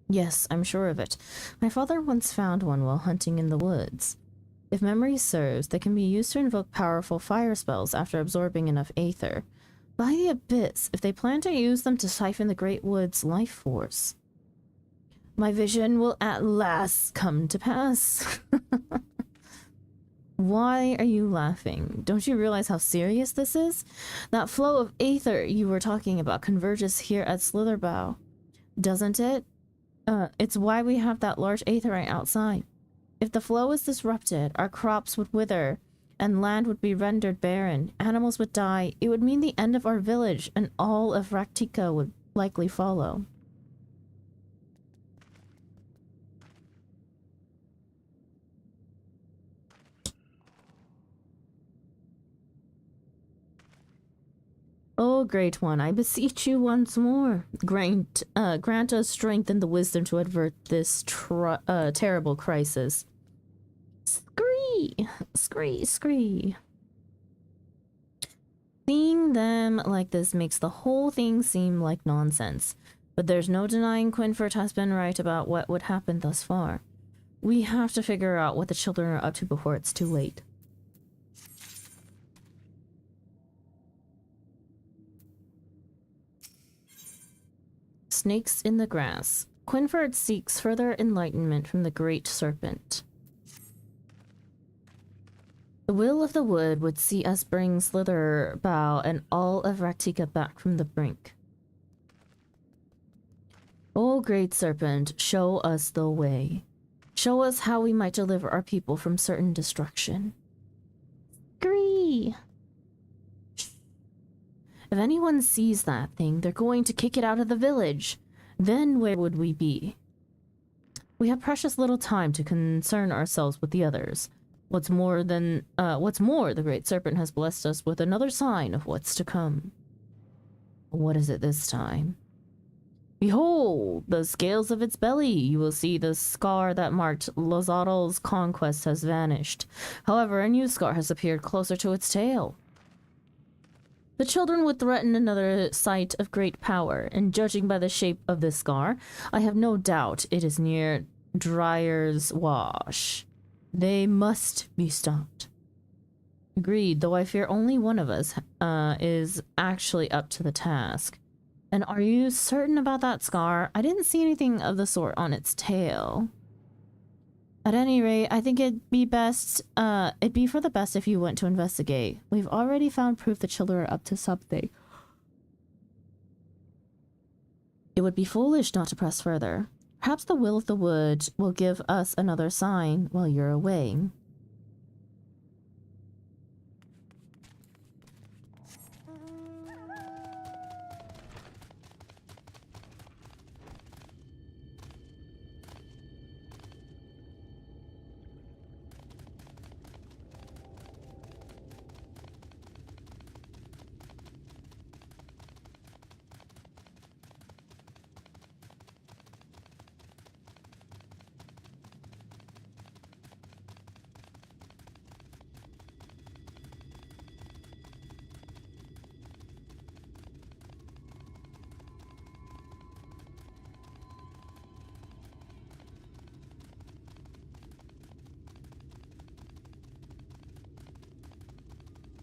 Yes, I'm sure of it. My father once found one while hunting in the woods. If memory serves, they can be used to invoke powerful fire spells after absorbing enough aether. By the abyss, if they plan to use them to siphon the Great Wood's life force. My vision will at last come to pass. Why are you laughing? Don't you realize how serious this is? That flow of aether you were talking about converges here at Slitherbow, doesn't it? It's why we have that large aetherite outside. If the flow is disrupted, our crops would wither, and land would be rendered barren. Animals would die. It would mean the end of our village, and all of Raktika would likely follow. Oh, Great One, I beseech you once more. Grant us strength and the wisdom to avert this terrible crisis. Scree! Scree, scree. Seeing them like this makes the whole thing seem like nonsense. But there's no denying Quinfert has been right about what would happen thus far. We have to figure out what the children are up to before it's too late. Snakes in the grass. Quinfert seeks further enlightenment from the Great Serpent. The will of the wood would see us bring Slitherbow and all of Raktika back from the brink. O Great Serpent, show us the way. Show us how we might deliver our people from certain destruction. Gree! If anyone sees that thing, they're going to kick it out of the village. Then where would we be? We have precious little time to concern ourselves with the others. What's more, the Great Serpent has blessed us with another sign of what's to come. What is it this time? Behold, the scales of its belly. You will see the scar that marked Lozato's conquest has vanished. However, a new scar has appeared closer to its tail. The children would threaten another site of great power, and judging by the shape of this scar, I have no doubt it is near Dryer's Wash. They must be stopped. Agreed, though I fear only one of us is actually up to the task. And are you certain about that scar? I didn't see anything of the sort on its tail. At any rate, I think it'd be for the best if you went to investigate. We've already found proof the children are up to something. It would be foolish not to press further. Perhaps the will of the wood will give us another sign while you're away.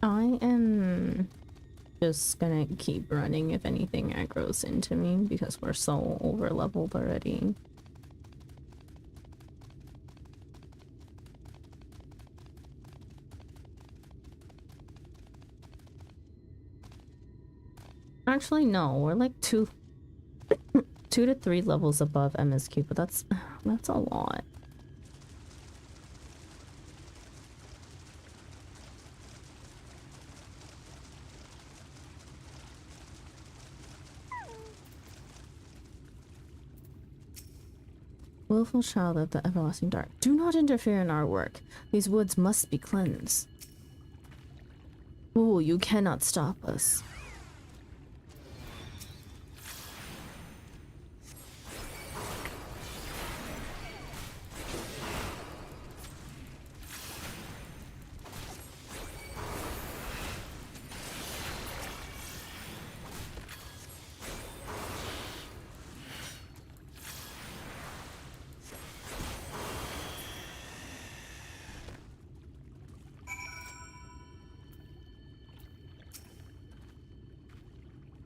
I am just gonna keep running if anything aggroes into me because we're so over leveled already. Actually, no, we're like two to 3 levels above MSQ, but that's a lot. Willful child of the everlasting dark, do not interfere in our work. These woods must be cleansed. Oh, you cannot stop us.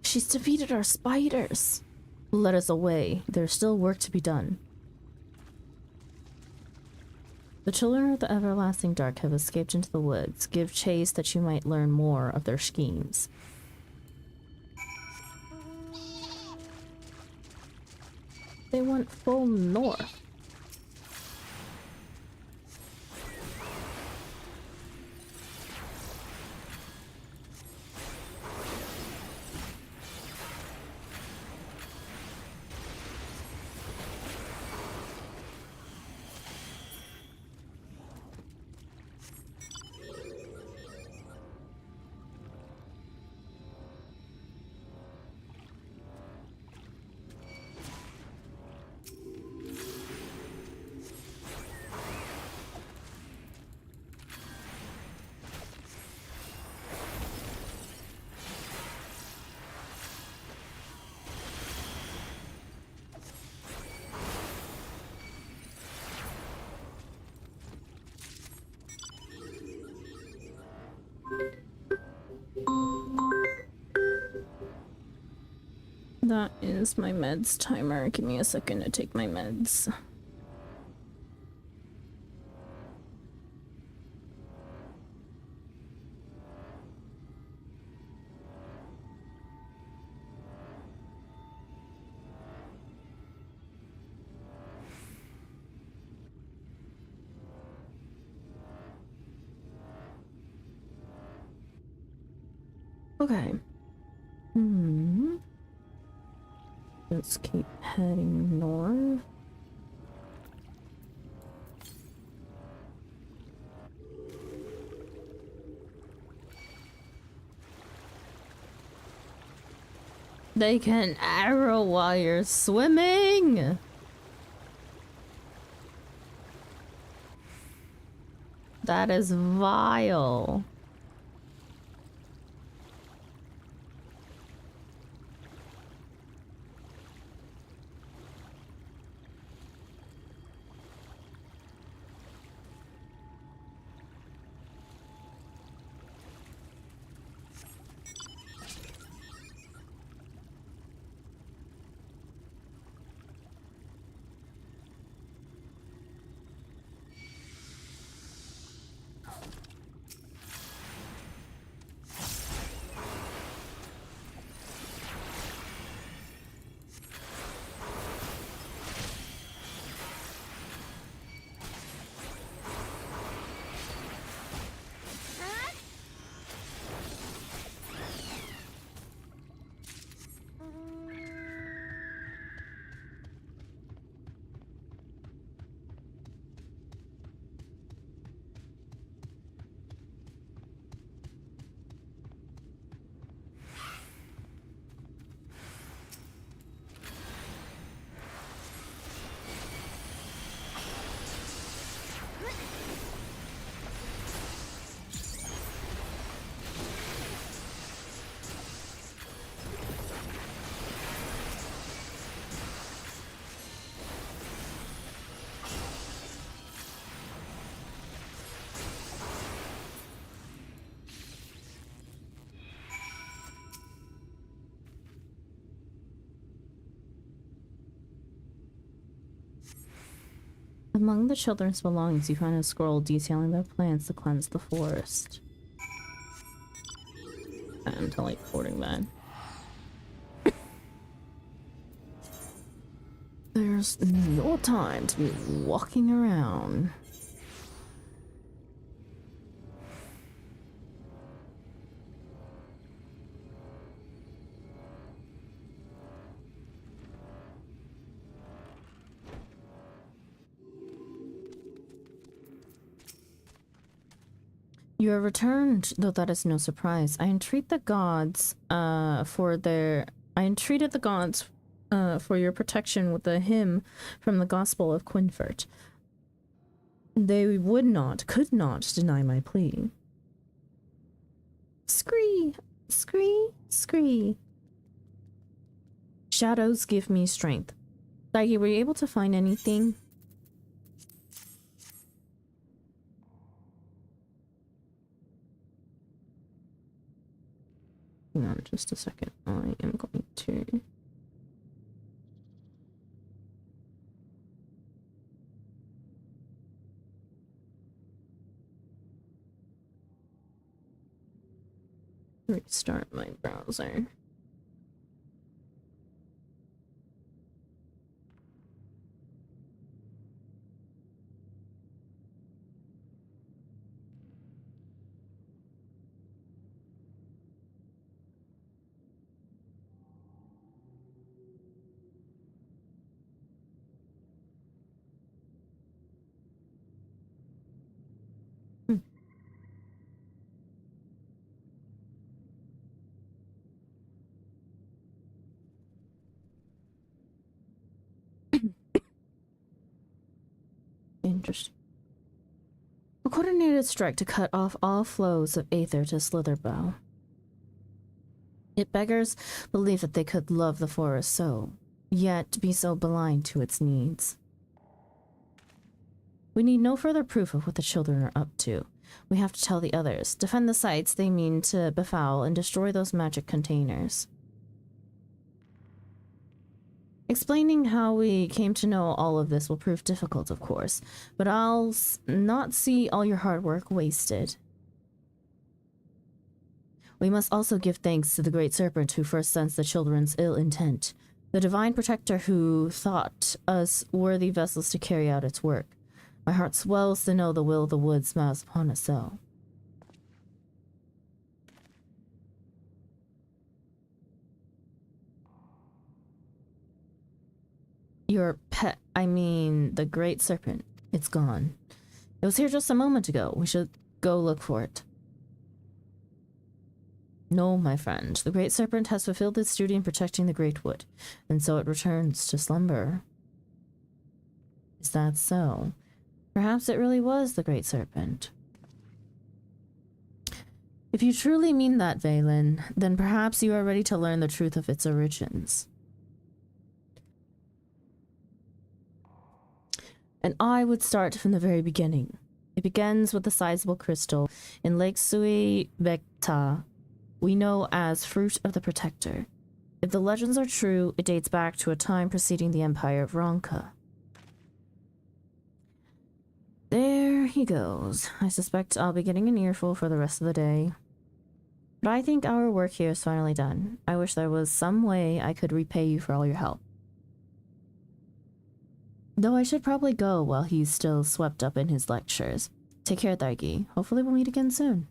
She's defeated our spiders. Let us away. There's still work to be done. The children of the everlasting dark have escaped into the woods. Give chase that you might learn more of their schemes. They went full north. That is my meds timer. Give me a second to take my meds. Okay. Let's keep heading north. They can arrow while you're swimming. That is vile. Among the children's belongings, you find a scroll detailing their plans to cleanse the forest. I'm teleporting that. There's no time to be walking around. You are returned, though that is no surprise. I entreated the gods for your protection with a hymn from the Gospel of Quinfert. They would not, could not deny my plea. Scree, scree, scree. Shadows give me strength. Dagi, were you able to find anything? Hang on just a second. I am going to... restart my browser. Interesting. A coordinated strike to cut off all flows of aether to Slitherbow. It beggars belief that they could love the forest so, yet be so blind to its needs. We need no further proof of what the children are up to. We have to tell the others. Defend the sites they mean to befoul and destroy those magic containers. Explaining how we came to know all of this will prove difficult, of course, but I'll not see all your hard work wasted. We must also give thanks to the Great Serpent who first sensed the children's ill intent, the Divine Protector who thought us worthy vessels to carry out its work. My heart swells to know the will of the wood smiles upon us so. Your pet, I mean the Great Serpent, it's gone. It was here just a moment ago. We should go look for it. No, my friend. The Great Serpent has fulfilled its duty in protecting the Great Wood, and so it returns to slumber. Is that so? Perhaps it really was the Great Serpent. If you truly mean that, Valen, then perhaps you are ready to learn the truth of its origins. And I would start from the very beginning. It begins with the sizable crystal in Lake Sui Vecta, we know as Fruit of the Protector. If the legends are true, it dates back to a time preceding the Empire of Ronka. There he goes. I suspect I'll be getting an earful for the rest of the day. But I think our work here is finally done. I wish there was some way I could repay you for all your help. Though I should probably go while he's still swept up in his lectures. Take care, Thargi. Hopefully we'll meet again soon.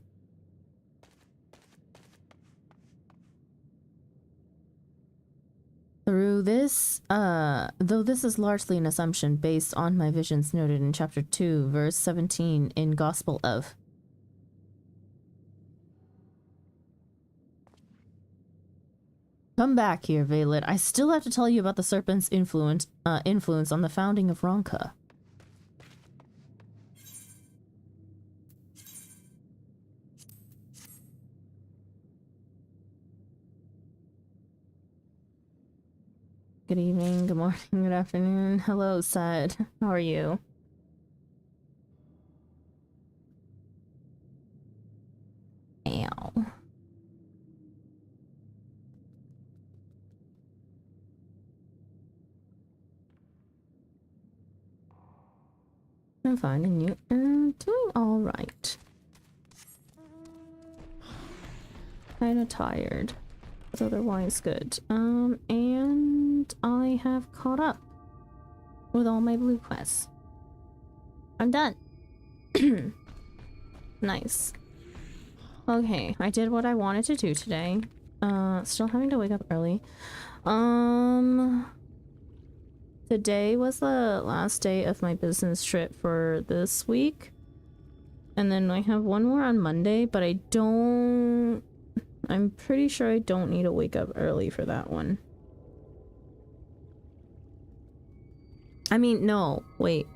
Through this, though this is largely an assumption based on my visions noted in chapter 2, verse 17 in Gospel of. Come back here, Valet. I still have to tell you about the serpent's influence on the founding of Ronka. Good evening, good morning, good afternoon. Hello, Sed. How are you? Ow. I'm fine, and you are doing alright. Kinda tired, but otherwise good. And I have caught up with all my blue quests. I'm done. Nice. Okay, I did what I wanted to do today. Still having to wake up early. Today was the last day of my business trip for this week. And then I have one more on Monday, but I'm pretty sure I don't need to wake up early for that one. I mean, no, wait.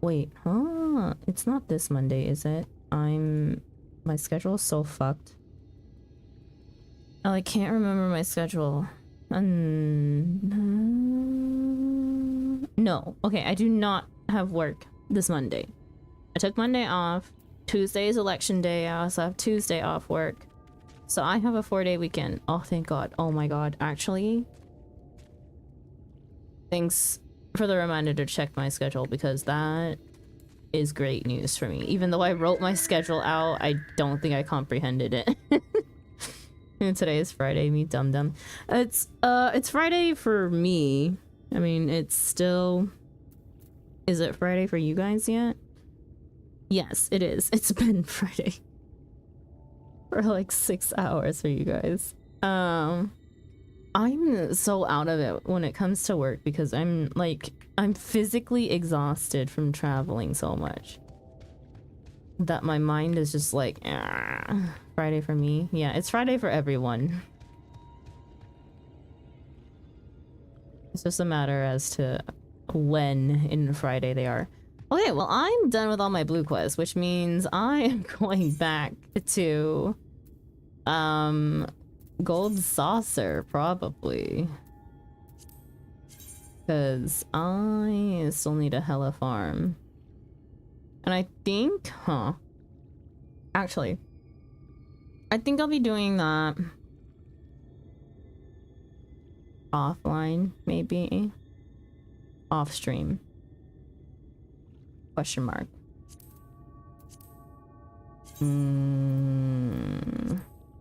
Wait, huh? It's not this Monday, is it? My schedule is so fucked. Oh, I can't remember my schedule. No. Okay, I do not have work this Monday. I took Monday off. Tuesday is election day. I also have Tuesday off work. So I have a 4-day weekend. Oh, thank God. Oh my God. Actually, thanks for the reminder to check my schedule, because that is great news for me. Even though I wrote my schedule out, I don't think I comprehended it. And today is Friday, me dum-dum. It's Friday for me. I mean, it's still... Is it Friday for you guys yet? Yes, it is. It's been Friday. For like 6 hours for you guys. I'm so out of it when it comes to work, because I'm physically exhausted from traveling so much that my mind is just like, Friday for me. Yeah, it's Friday for everyone. It's just a matter as to when in Friday they are. Okay, well, I'm done with all my blue quests, which means I am going back to Gold Saucer, probably. Because I still need a hella farm. And I think, actually, I think I'll be doing that offline, maybe. Off stream. Question mark.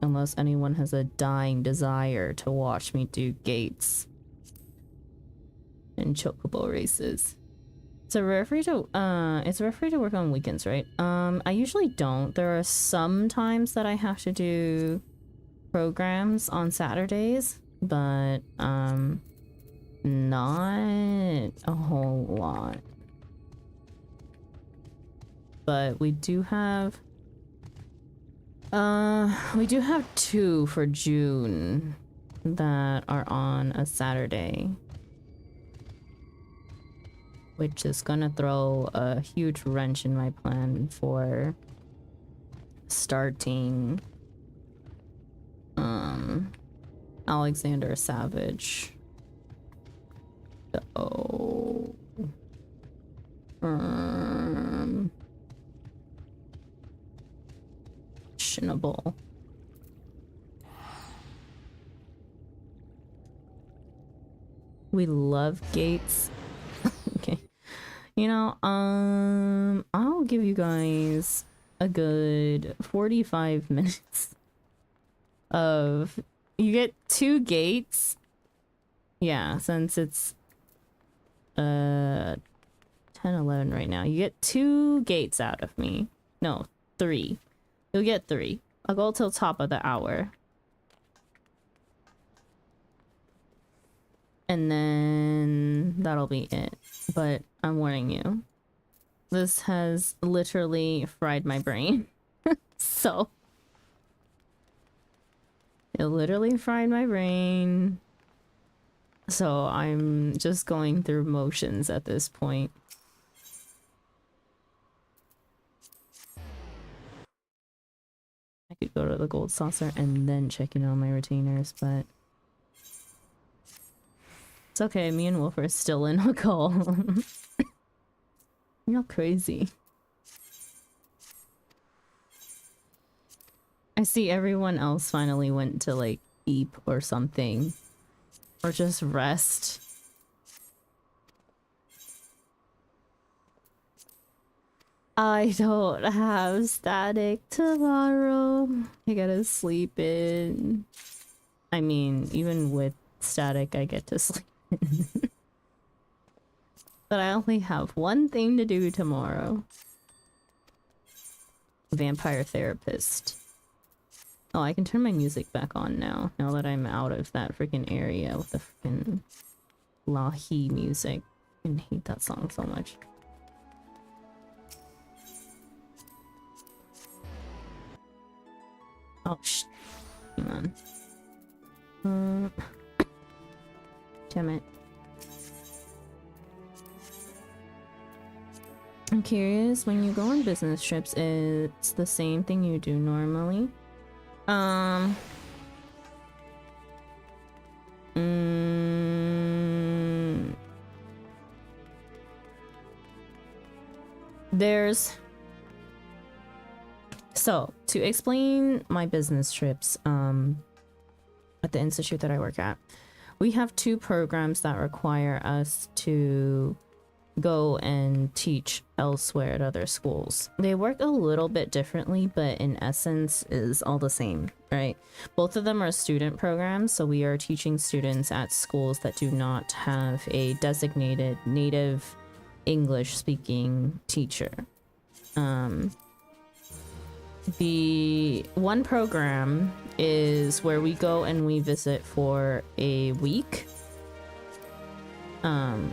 Unless anyone has a dying desire to watch me do gates and chocobo races. So we're free to work on weekends, right? I usually don't. There are some times that I have to do programs on Saturdays, but not a whole lot. But we do have 2 for June that are on a Saturday, which is gonna throw a huge wrench in my plan for starting Alexander Savage. So questionable. We love gates. Okay. You know, I'll give you guys a good 45 minutes of... You get 2 gates. Yeah, since it's 10:11 right now. You get 2 gates out of me. No, 3. You'll get 3. I'll go till top of the hour. And then that'll be it. But I'm warning you, this has literally fried my brain. So it literally fried my brain. So I'm just going through motions at this point. I could go to the gold saucer and then check in on my retainers, but it's okay. Me and Wolf are still in a call. You're crazy. I see everyone else finally went to like eep or something. Or just rest. I don't have static tomorrow. I gotta sleep in. I mean, even with static, I get to sleep in. But I only have one thing to do tomorrow. Vampire therapist. Oh, I can turn my music back on now that I'm out of that freaking area with the freaking Lahi music. I hate that song so much. Oh, hang on. Damn it. I'm curious, when you go on business trips, it's the same thing you do normally? So, to explain my business trips, at the institute that I work at, we have 2 programs that require us to go and teach elsewhere at other schools. They work a little bit differently, but in essence is all the same, right? Both of them are student programs, so we are teaching students at schools that do not have a designated native English speaking teacher. The one program is where we go and we visit for a week.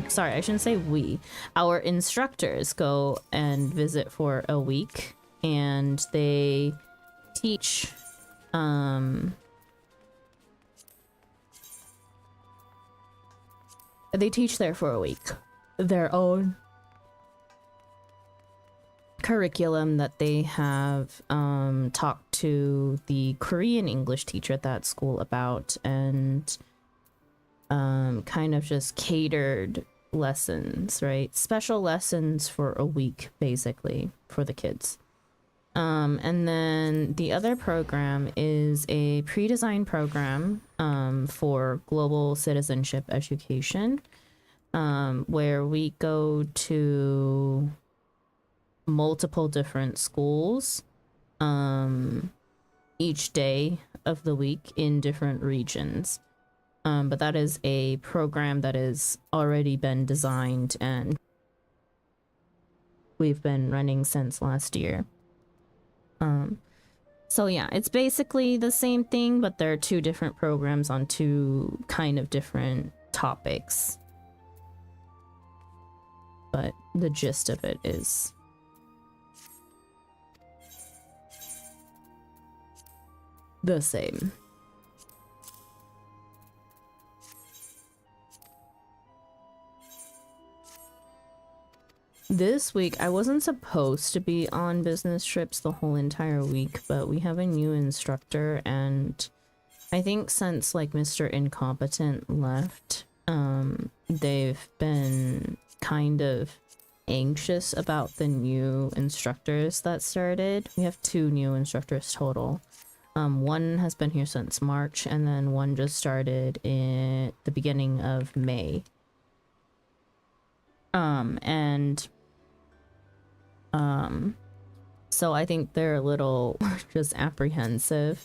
Sorry, I shouldn't say we. Our instructors go and visit for a week, and they teach, there for a week. Their own curriculum that they have talked to the Korean English teacher at that school about, and kind of just catered lessons, right? Special lessons for a week, basically, for the kids. And then the other program is a pre-designed program for global citizenship education, where we go to multiple different schools each day of the week in different regions. But that is a program that has already been designed and we've been running since last year. So yeah, it's basically the same thing, but there are 2 different programs on 2 kind of different topics. But the gist of it is the same. This week, I wasn't supposed to be on business trips the whole entire week, but we have a new instructor, and I think since like Mr. Incompetent left, they've been kind of anxious about the new instructors that started. We have 2 new instructors total. One has been here since March, and then one just started in the beginning of May. So I think they're a little just apprehensive.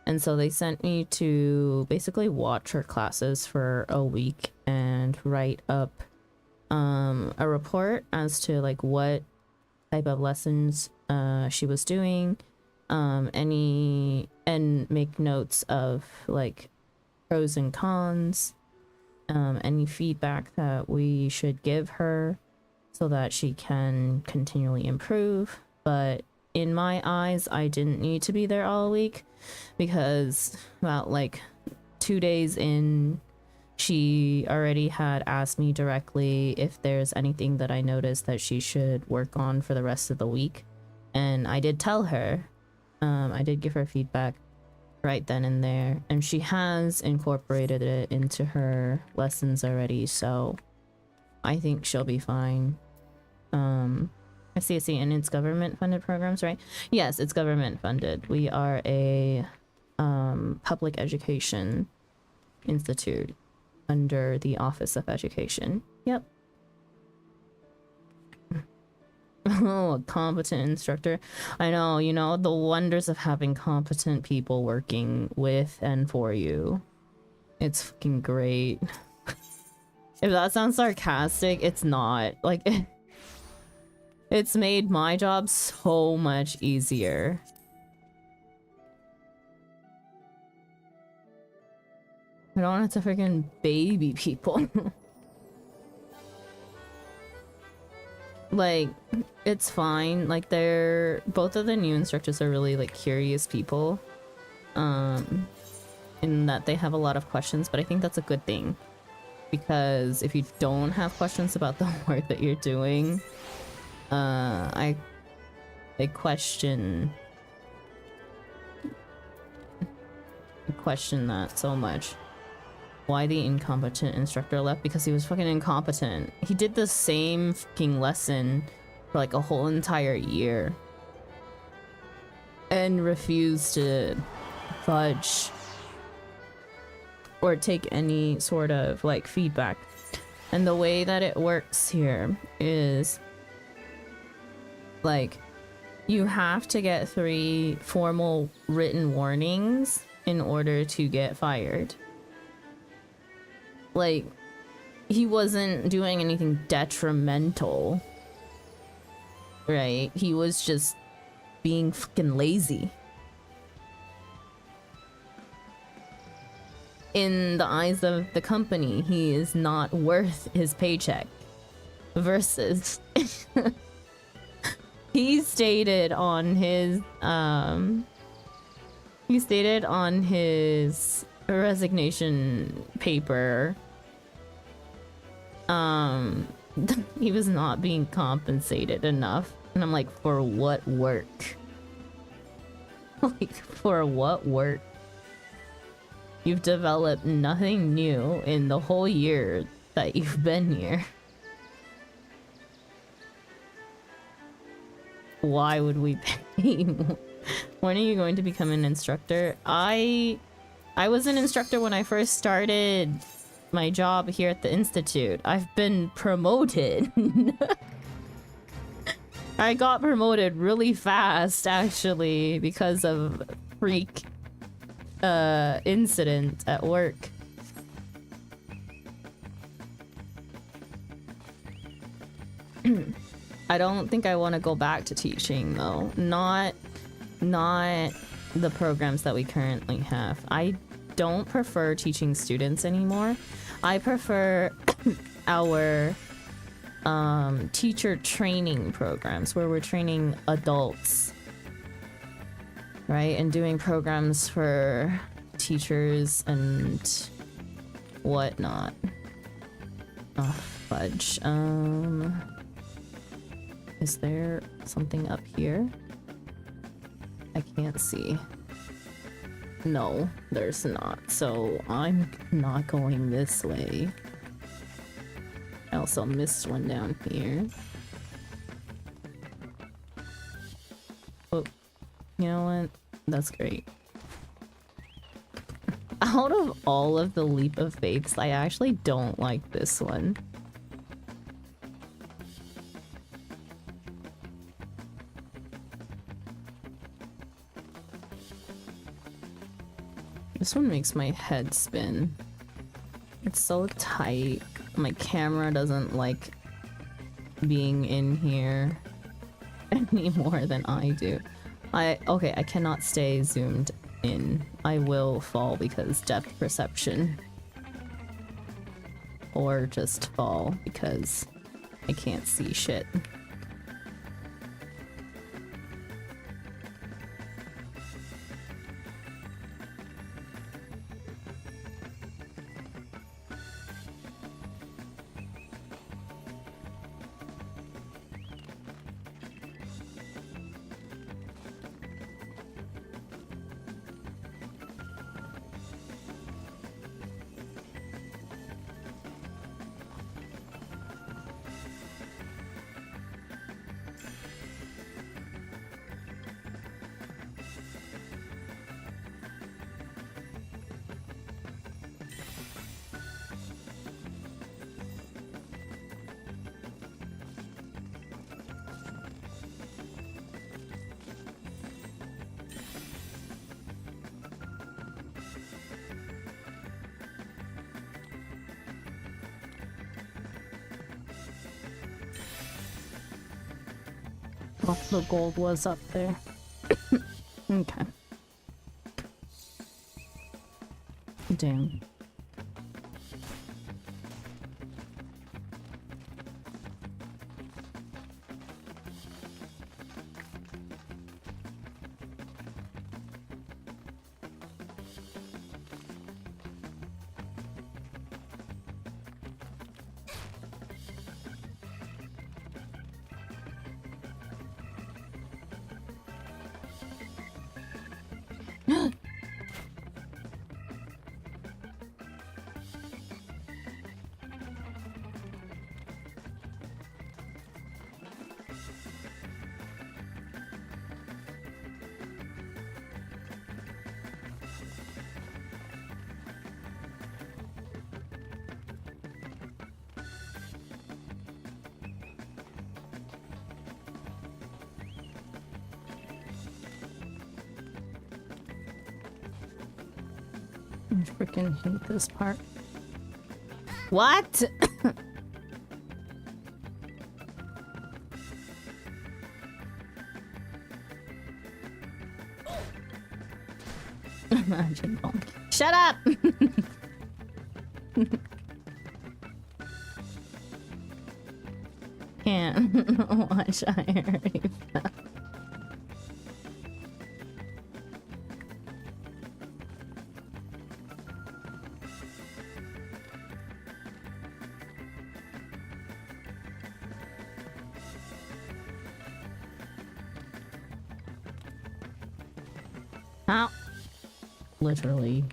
And so they sent me to basically watch her classes for a week and write up a report as to like what type of lessons she was doing, and make notes of like pros and cons, any feedback that we should give her so that she can continually improve. But in my eyes, I didn't need to be there all week, because about like 2 days in, she already had asked me directly if there's anything that I noticed that she should work on for the rest of the week. And I did tell her, I did give her feedback right then and there, and she has incorporated it into her lessons already, so I think she'll be fine. I see, and it's government funded programs, right? Yes, it's government funded. We are a public education institute under the Office of Education. Yep. Oh, a competent instructor. I know, you know, the wonders of having competent people working with and for you. It's fucking great. If that sounds sarcastic, it's not. Like, it's made my job so much easier. I don't have to freaking baby people. Like, it's fine. Like, both of the new instructors are really, like, curious people. In that they have a lot of questions, but I think that's a good thing. Because if you don't have questions about the work that you're doing, I question that so much. Why the incompetent instructor left? Because he was fucking incompetent. He did the same fucking lesson for like a whole entire year and refused to fudge or take any sort of like feedback. And the way that it works here is like you have to get 3 formal written warnings in order to get fired. Like, he wasn't doing anything detrimental, right? He was just being fucking lazy. In the eyes of the company, he is not worth his paycheck. Versus, he stated on his resignation paper, he was not being compensated enough. And I'm like, for what work? Like, for what work? You've developed nothing new in the whole year that you've been here. Why would we pay more? When are you going to become an instructor? I was an instructor when I first started my job here at the Institute. I've been promoted. I got promoted really fast, actually, because of freak incident at work. I don't think I want to go back to teaching, though. Not the programs that we currently have. I don't prefer teaching students anymore. I prefer our teacher training programs where we're training adults, right? And doing programs for teachers and whatnot. Oh, fudge. Is there something up here? I can't see. No, there's not. So I'm not going this way. I also missed one down here. Oh, you know what? That's great. Out of all of the leap of faiths, I actually don't like this one. This one makes my head spin. It's so tight. My camera doesn't like being in here any more than I do. Okay, I cannot stay zoomed in. I will fall because depth perception. Or just fall because I can't see shit. Oh, the gold was up there. Okay. Damn. I freaking hate this part. What? Imagine. Shut up! Can't watch. I already fell. Ow. Literally.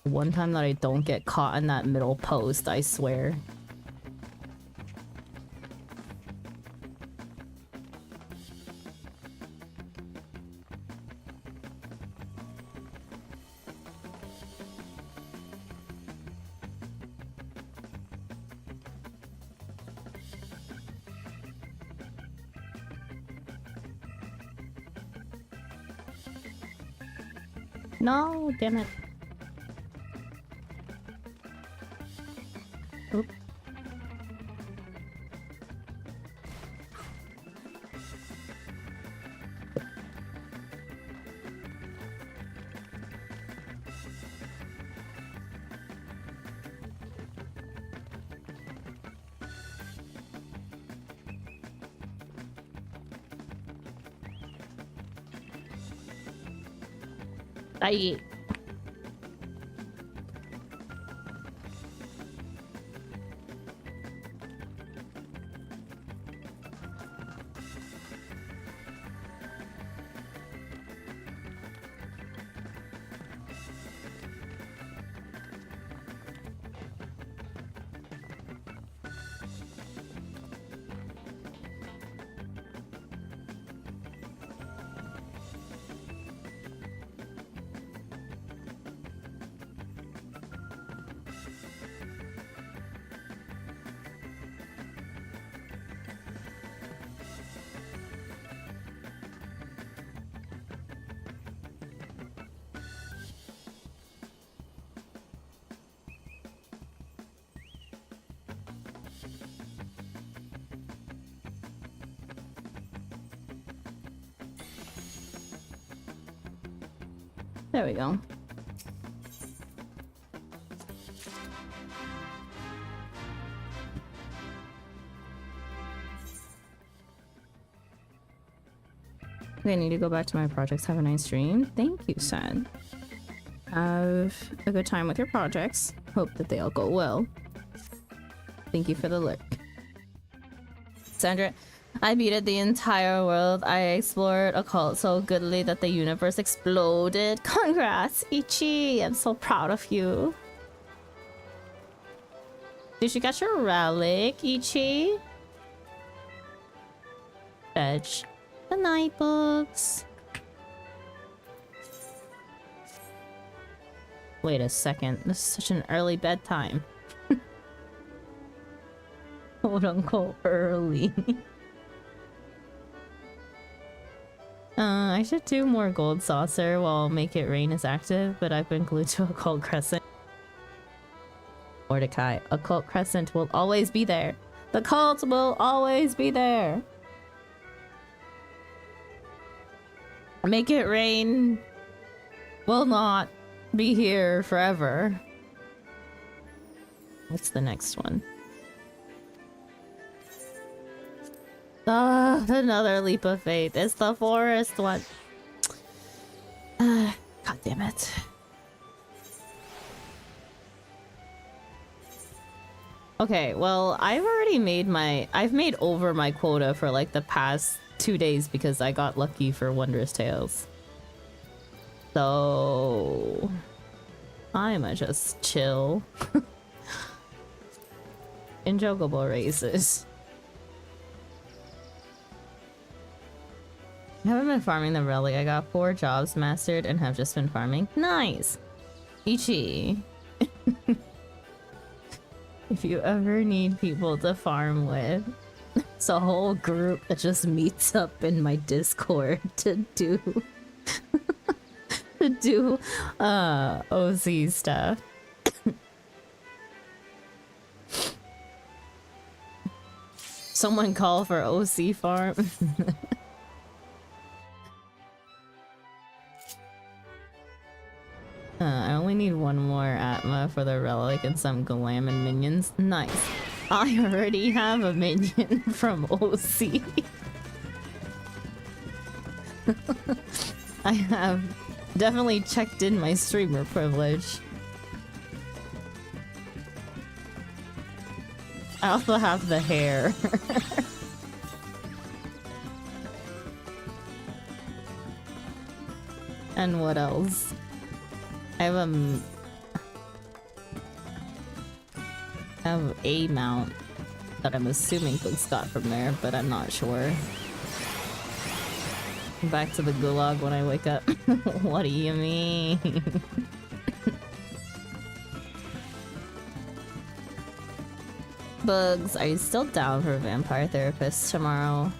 One time that I don't get caught in that middle post, I swear. No, damn it. Oop. I There we go. Okay, I need to go back to my projects. Have a nice stream. Thank you, Sad. Have a good time with your projects. Hope that they all go well. Thank you for the lurk. Sandra, I beated the entire world. I explored occult so goodly that the universe exploded. Congrats, Ichi! I'm so proud of you. Did you get your relic, Ichi? Fetch the night books. Wait a second. This is such an early bedtime. Quote unquote early. I should do more gold saucer while Make It Rain is active, but I've been glued to Occult Crescent. Mordecai, Occult Crescent will always be there. The cult will always be there. Make it rain will not be here forever. What's the next one? Another leap of faith. It's the forest one. God damn it. Okay, well, I've made over my quota for like the past 2 days because I got lucky for Wondrous Tales. So I'ma just chill. In Jogobo races. I haven't been farming the relic. I got 4 jobs mastered and have just been farming. Nice! Ichi. If you ever need people to farm with, it's a whole group that just meets up in my Discord to do OC stuff. Someone call for OC farm. I only need 1 more Atma for the relic and some Galaman minions. Nice. I already have a minion from OC. I have definitely checked in my streamer privilege. I also have the hair. And what else? I have a mount that I'm assuming Cooks got from there, but I'm not sure. Back to the gulag when I wake up. What do you mean? Bugs, are you still down for Vampire Therapist tomorrow?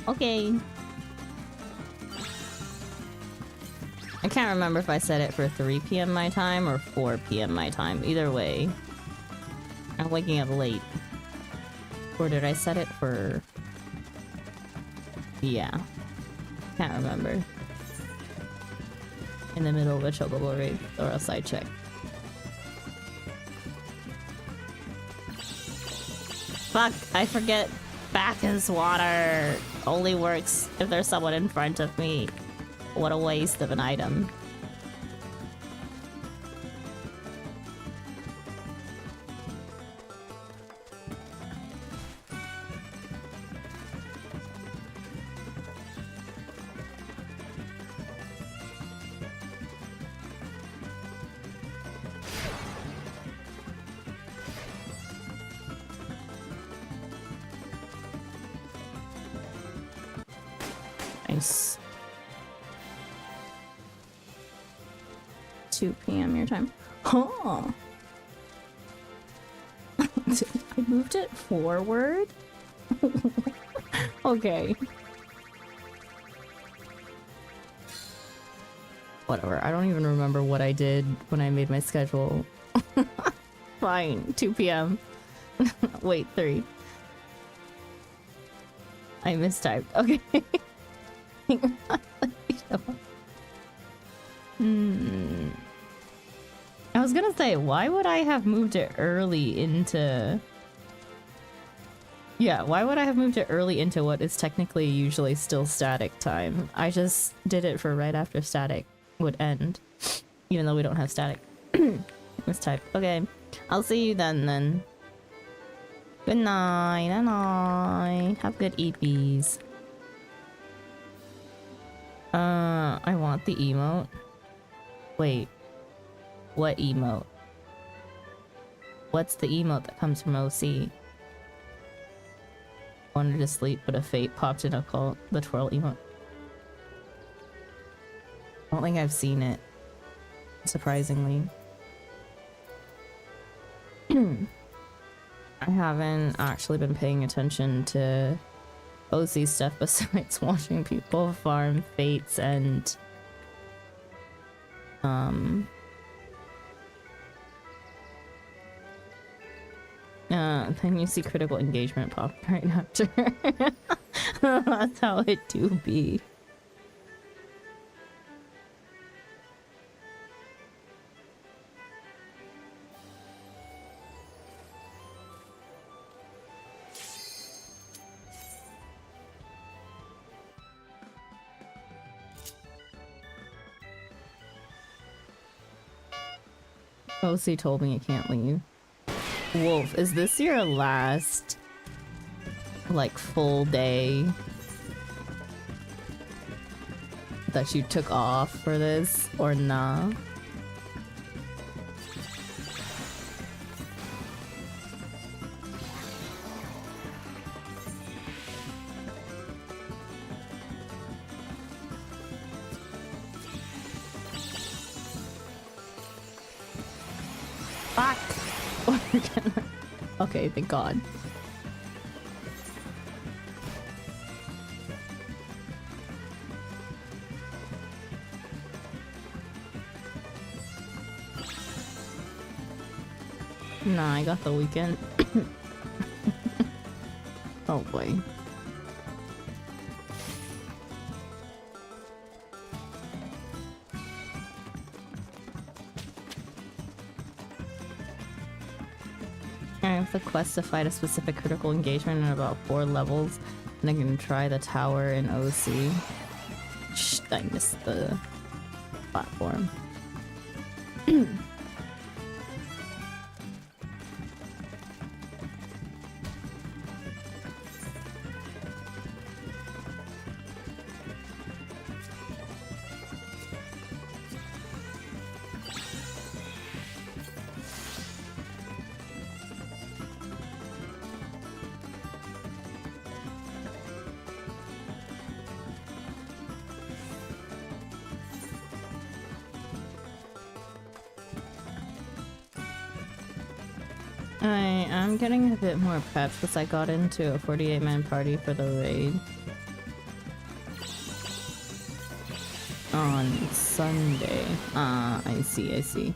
Okay. I can't remember if I set it for 3 p.m. my time or 4 p.m. my time. Either way. I'm waking up late. Or did I set it for... Yeah. Can't remember. In the middle of a chocobo raid, or else I check. Fuck, I forget back is water. Only works if there's someone in front of me. What a waste of an item. Nice. 2 p.m. your time. Huh. I moved it forward? Okay. Whatever. I don't even remember what I did when I made my schedule. Fine. 2 p.m. Wait, 3. I mistyped. Okay. I was gonna say, why would I have moved it early into... Yeah, why would I have moved it early into what is technically usually still static time? I just did it for right after static would end. Even though we don't have static. Mistype. Okay. I'll see you then. Good night. Night. Have good EPs. I want the emote. Wait. What emote? What's the emote that comes from OC? Wanted to sleep, but a fate popped in a cult. The twirl emote. I don't think I've seen it. Surprisingly. I haven't actually been paying attention to OC stuff besides watching people farm fates and Then you see critical engagement pop right after. That's how it do be. OC told me I can't leave. Wolf, is this your last, like, full day that you took off for this, or nah? Okay, thank God. Nah, I got the weekend. Oh boy. I have the quest to fight a specific critical engagement in about 4 levels, and I can try the tower in OC. Shh, I missed the platform. I'm getting a bit more prepped because I got into a 48-man party for the raid on Sunday. I see, I see.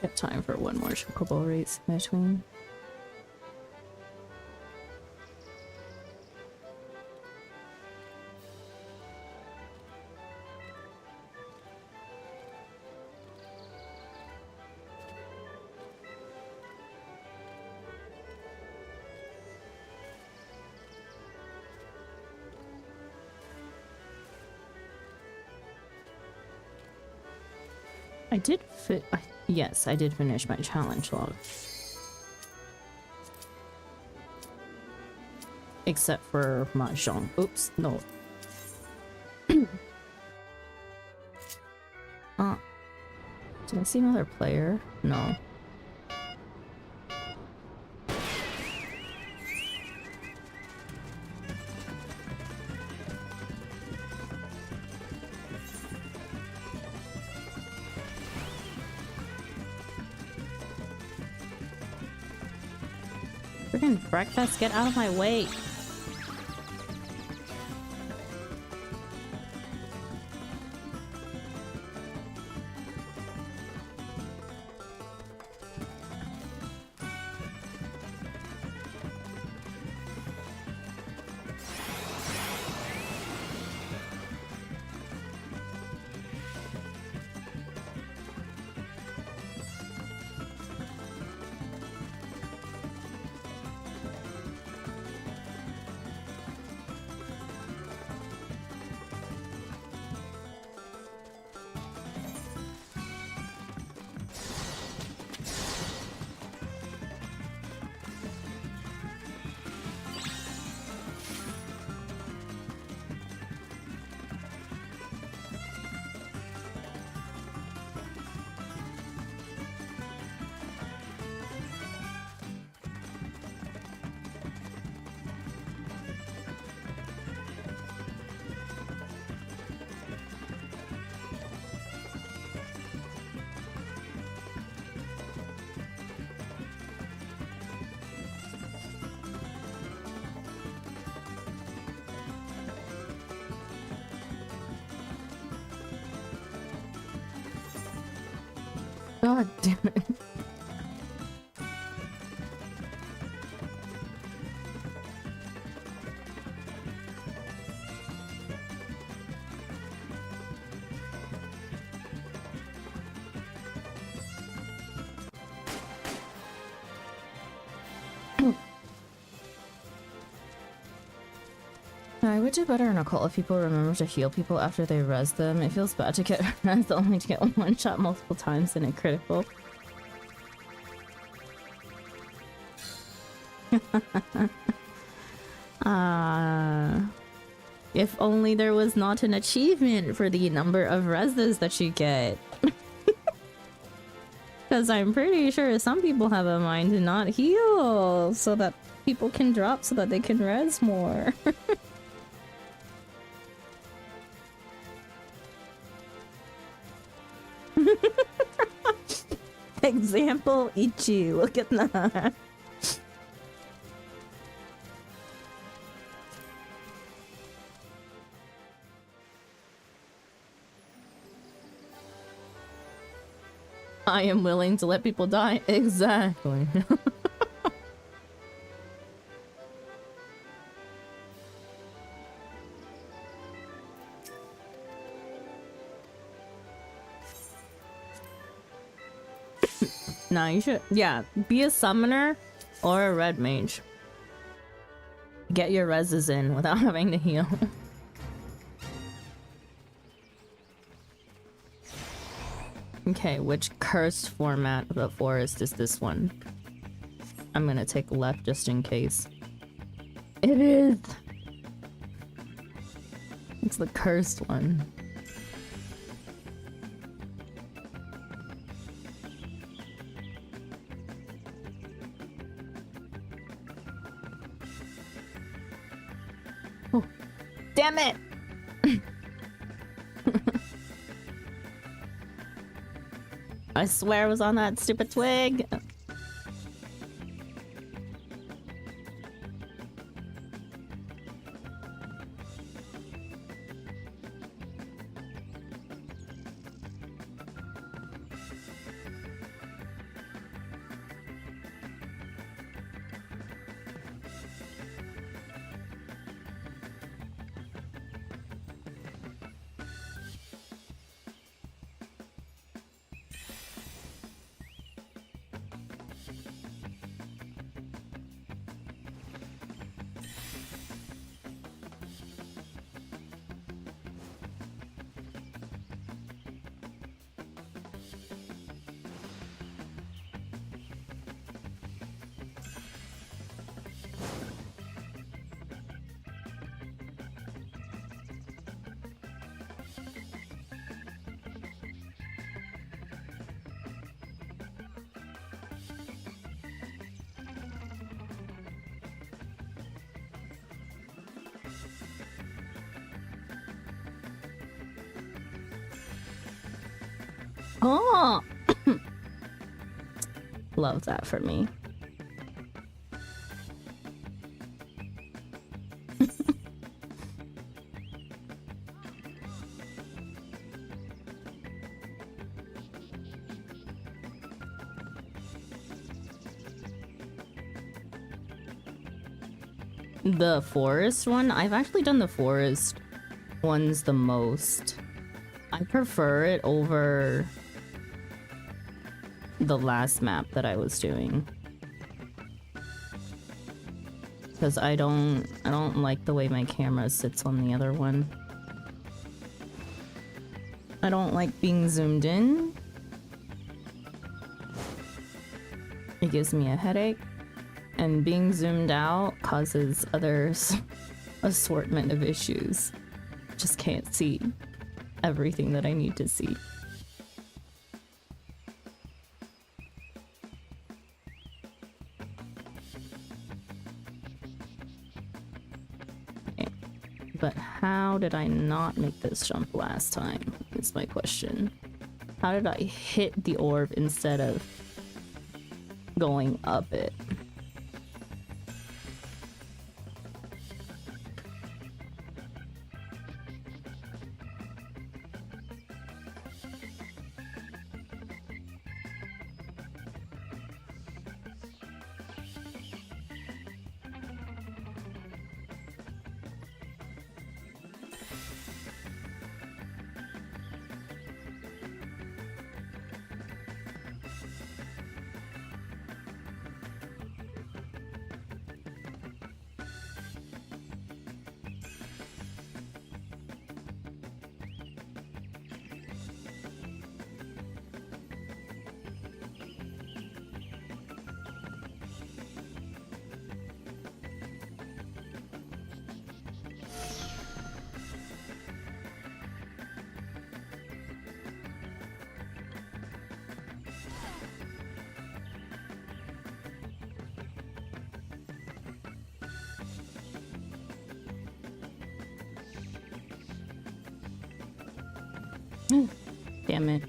Got time for one more chocobo race in between. I did yes, I did finish my challenge log. Except for Mahjong. Oops, no. Did I see another player? No. Freaking breakfast, get out of my way. God damn it. I would do better in a cult if people remember to heal people after they res them. It feels bad to get res only to get one shot multiple times in a critical. If only there was not an achievement for the number of reses that you get. Because I'm pretty sure some people have a mind to not heal so that people can drop so that they can res more. Example Ichi, look at that. I am willing to let people die. Exactly. Nah, you should, yeah, be a summoner or a red mage. Get your reses in without having to heal. Okay, which cursed format of the forest is this one? I'm gonna take left just in case. It is! It's the cursed one. Oh, damn it! I swear I was on that stupid twig. Oh! Love that for me. The forest one? I've actually done the forest ones the most. I prefer it over the last map that I was doing. Because I don't like the way my camera sits on the other one. I don't like being zoomed in. It gives me a headache. And being zoomed out causes others assortment of issues. Just can't see everything that I need to see. Okay. But how did I not make this jump last time? Is my question. How did I hit the orb instead of going up it? Damn it.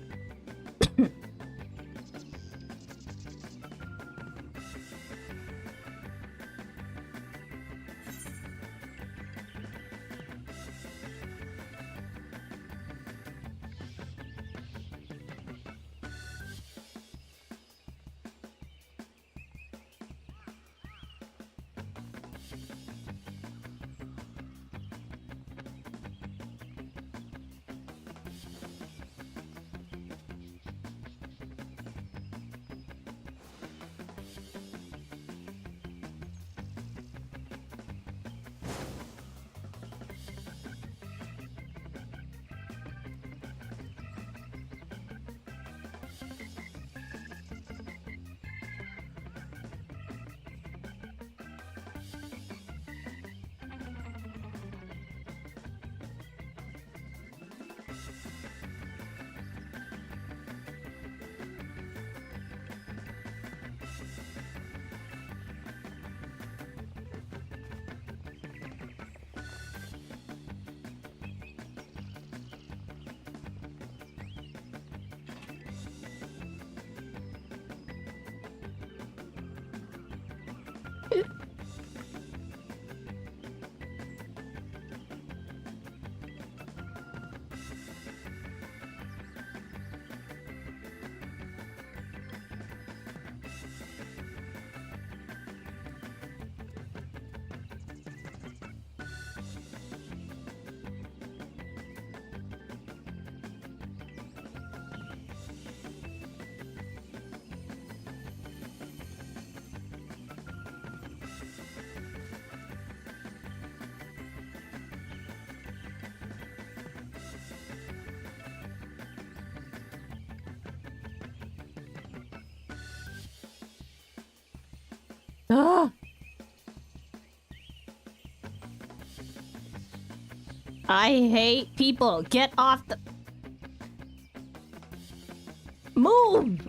Ah! I hate people. Get off the... Move!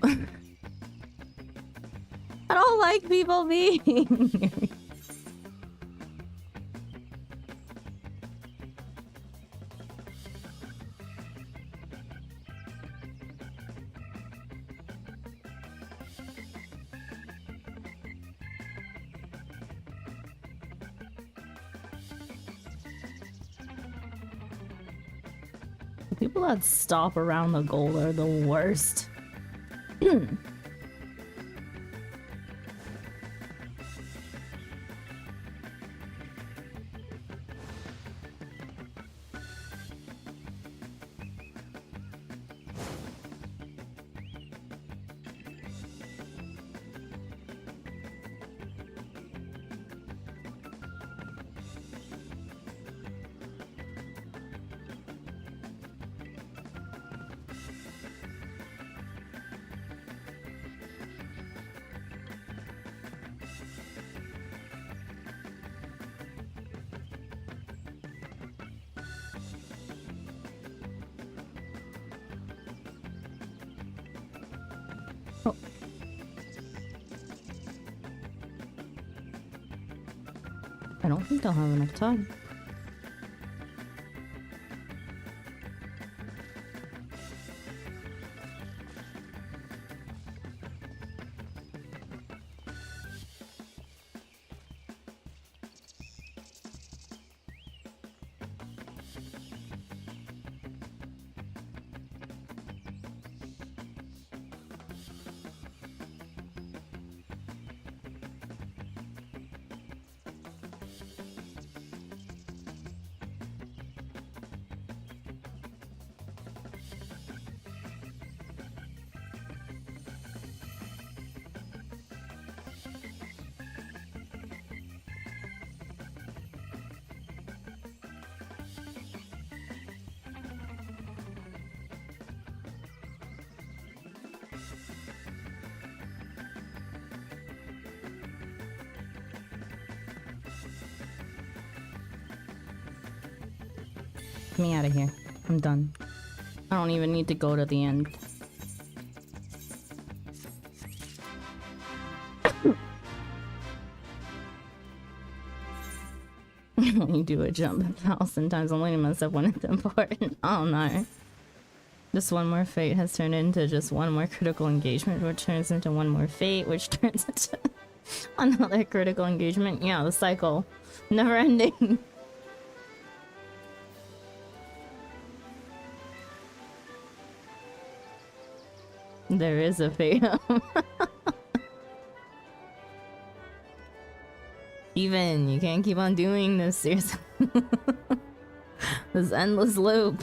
I don't like people being here. People that stop around the goal are the worst. I don't think they'll have enough time. Get me out of here. I'm done. I don't even need to go to the end. When you do a jump 1,000 times, I'm letting myself when it's important. I don't know. Just one more fate has turned into just one more critical engagement, which turns into one more fate, which turns into another critical engagement. Yeah, the cycle. Never ending. There is a fate. Even, you can't keep on doing this, seriously. This endless loop.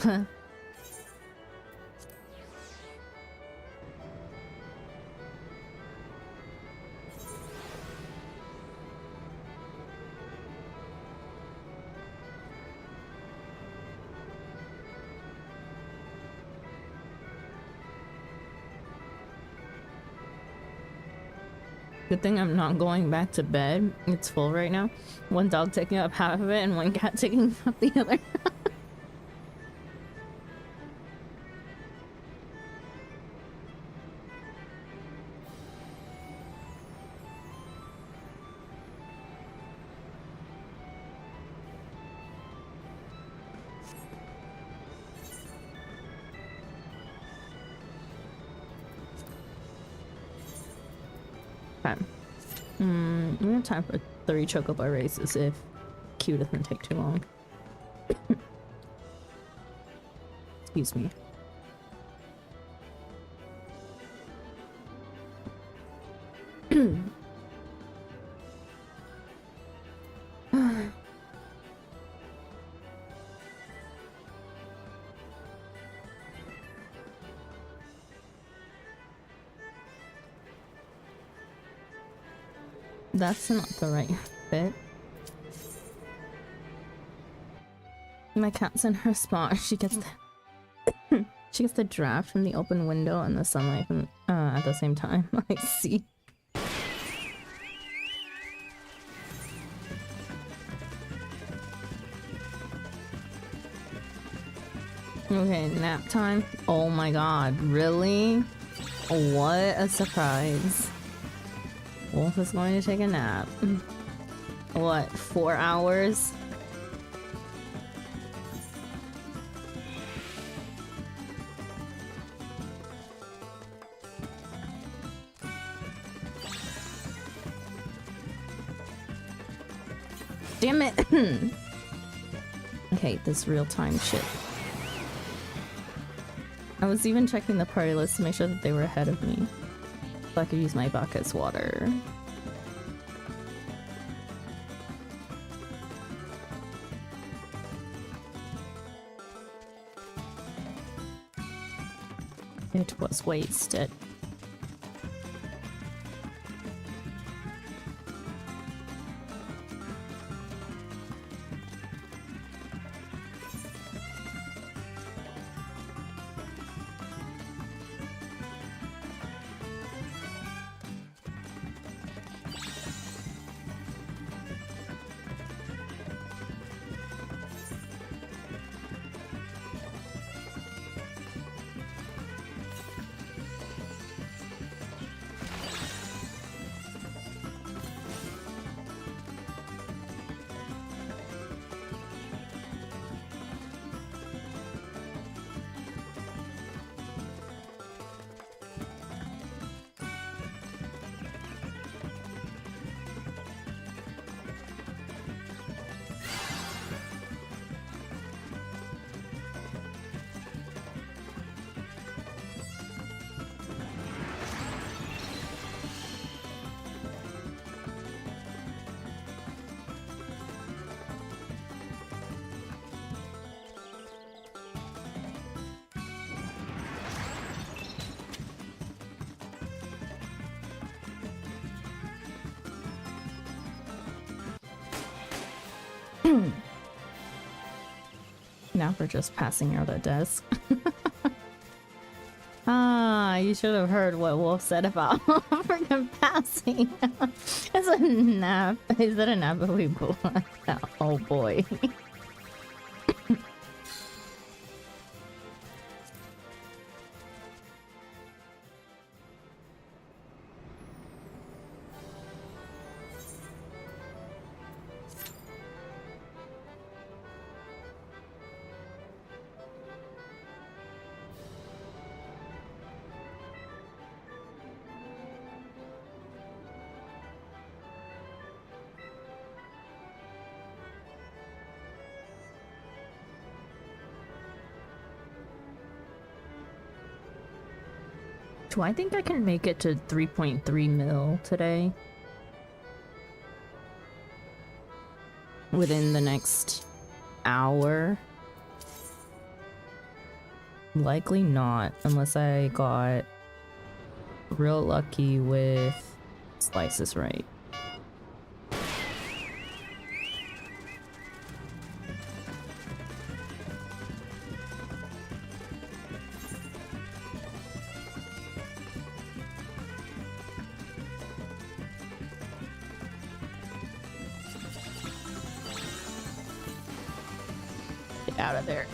Good thing I'm not going back to bed. It's full right now. One dog taking up half of it and one cat taking up the other. We have time for 3 chocobo races if Q doesn't take too long. Excuse me. That's not the right fit. My cat's in her spot. She gets the she gets the draft from the open window and the sunlight from, at the same time. I see. Okay, nap time. Oh my god, really? What a surprise. Wolf is going to take a nap. What, 4 hours? Damn it! I hate this real-time shit. I was even checking the party list to make sure that they were ahead of me, so I could use my bucket's water. It was wasted. Now for just passing out at desk. Ah, you should have heard what Wolf said about freaking passing. It's a nap. Is it a nap if we blacked out? Oh boy. Do I think I can make it to 3.3 mil today? Within the next hour? Likely not, unless I got real lucky with slices right. Get out of there.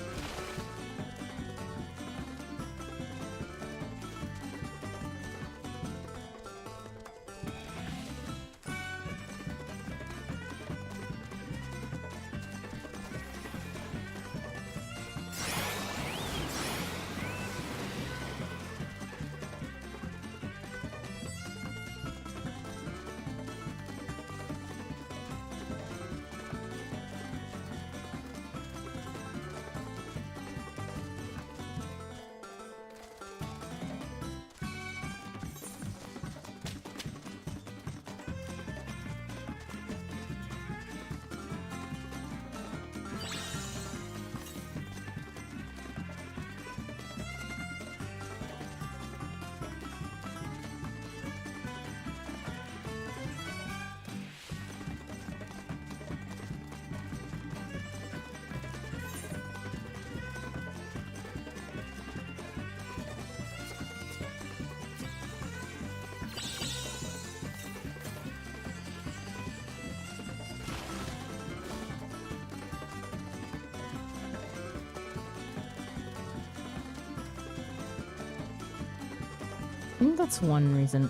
I think that's one reason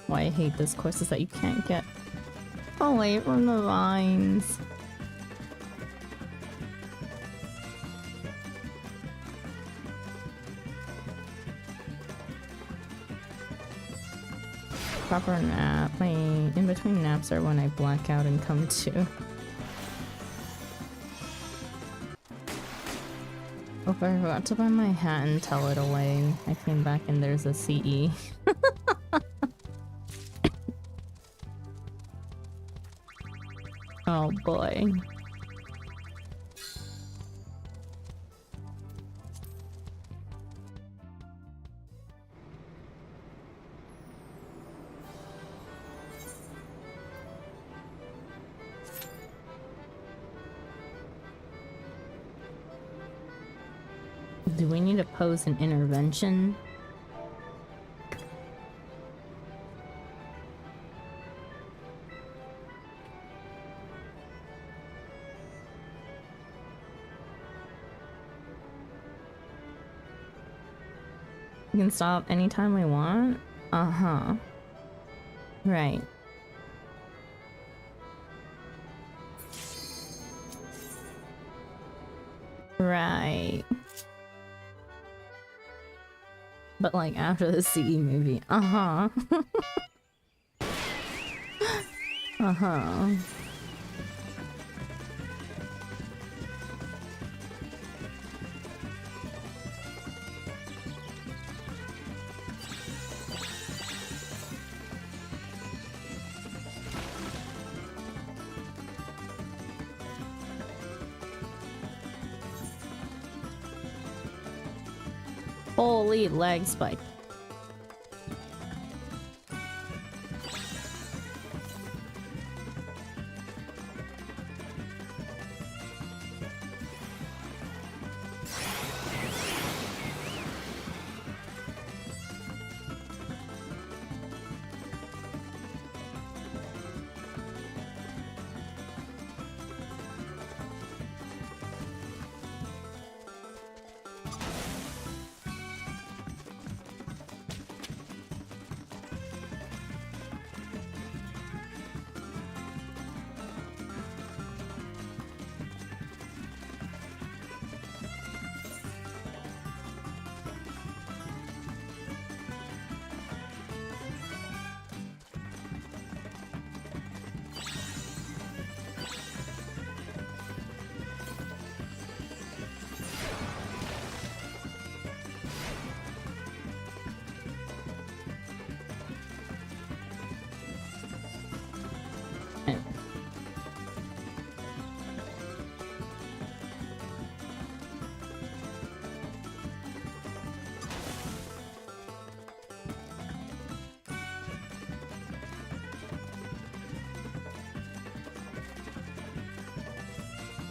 why I hate this course, is that you can't get away from the vines. Proper nap. My in-between naps are when I black out and come to. Oh, I forgot to buy my hat and tell it away. I came back and there's a CE. Oh boy. Do we need to pose an intervention? We can stop anytime we want? Uh-huh. Right. Right. But like after the CE movie. Uh-huh. Uh-huh. Holy leg spike.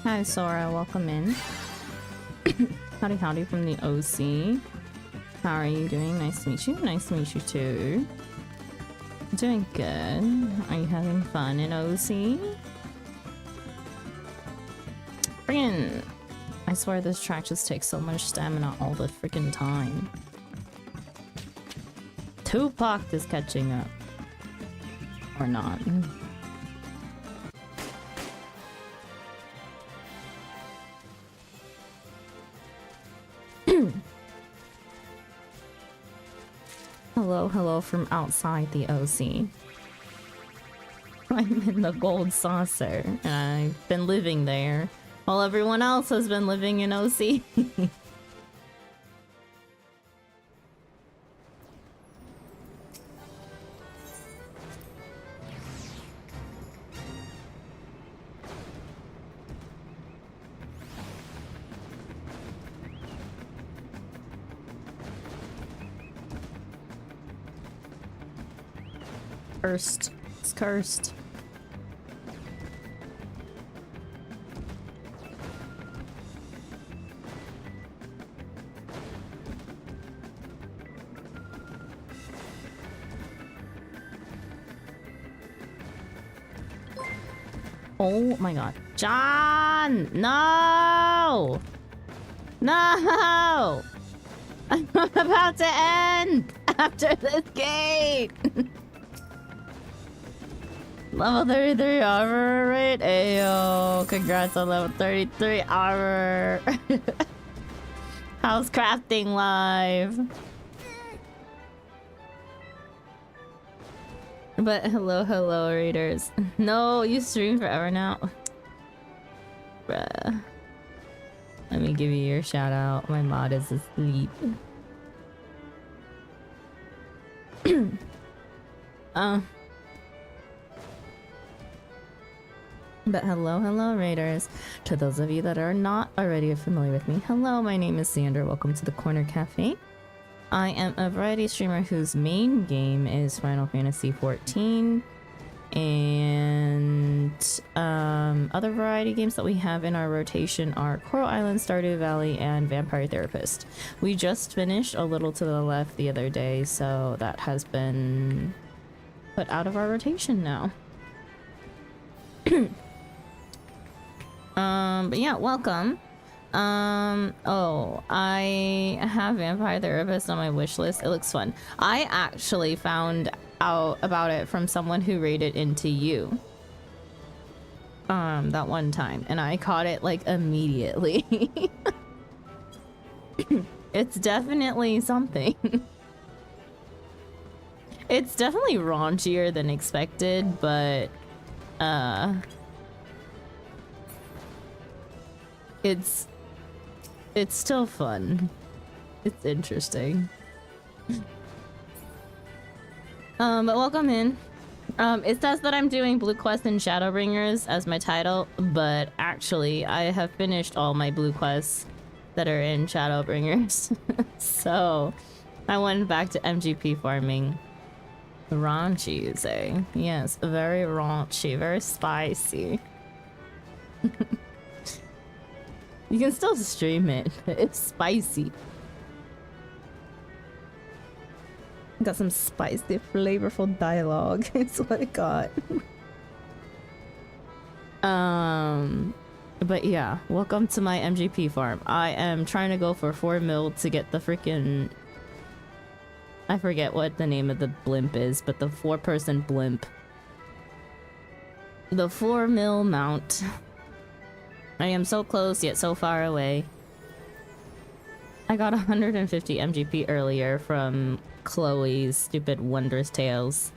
Hi, Sora. Welcome in. Howdy, howdy from the OC. How are you doing? Nice to meet you. Nice to meet you too. Doing good. Are you having fun in OC? Friggin'. I swear this track just takes so much stamina all the freaking time. Tupac is catching up. Or not. Hello, hello from outside the OC. I'm in the gold saucer, and I've been living there, while everyone else has been living in OC. Cursed. It's cursed. Oh my god. John! No! No! I'm about to end after this gate! Level 33 armor rate? Ayo, congrats on level 33 armor. How's crafting live? But hello readers. No, you stream forever now. Bruh. Let me give you your shout out. My mod is asleep. But hello raiders. To those of you that are not already familiar with me, hello, my name is Xander. Welcome to the Corner Cafe. I am a variety streamer whose main game is Final Fantasy XIV, and other variety games that we have in our rotation are Coral Island, Stardew Valley, and Vampire Therapist. We just finished A Little to the Left the other day, so that has been put out of our rotation now. But yeah, welcome. Oh, I have Vampire Therapist on my wish list. It looks fun. I actually found out about it from someone who raided into you. That one time, and I caught it like immediately. It's definitely something. It's definitely raunchier than expected, but it's still fun. It's interesting. But welcome in. It says that I'm doing Blue Quest and Shadowbringers as my title, but actually I have finished all my Blue Quests that are in Shadowbringers. So I went back to MGP farming. Raunchy, you say? Yes, very raunchy, very spicy. You can still stream it. It's spicy. Got some spicy, flavorful dialogue. It's what I got. But yeah, welcome to my MGP farm. I am trying to go for 4 mil to get the freaking... I forget what the name of the blimp is, but the 4-person blimp. The 4 mil mount. I am so close, yet so far away. I got 150 MGP earlier from Chloe's stupid Wondrous Tales.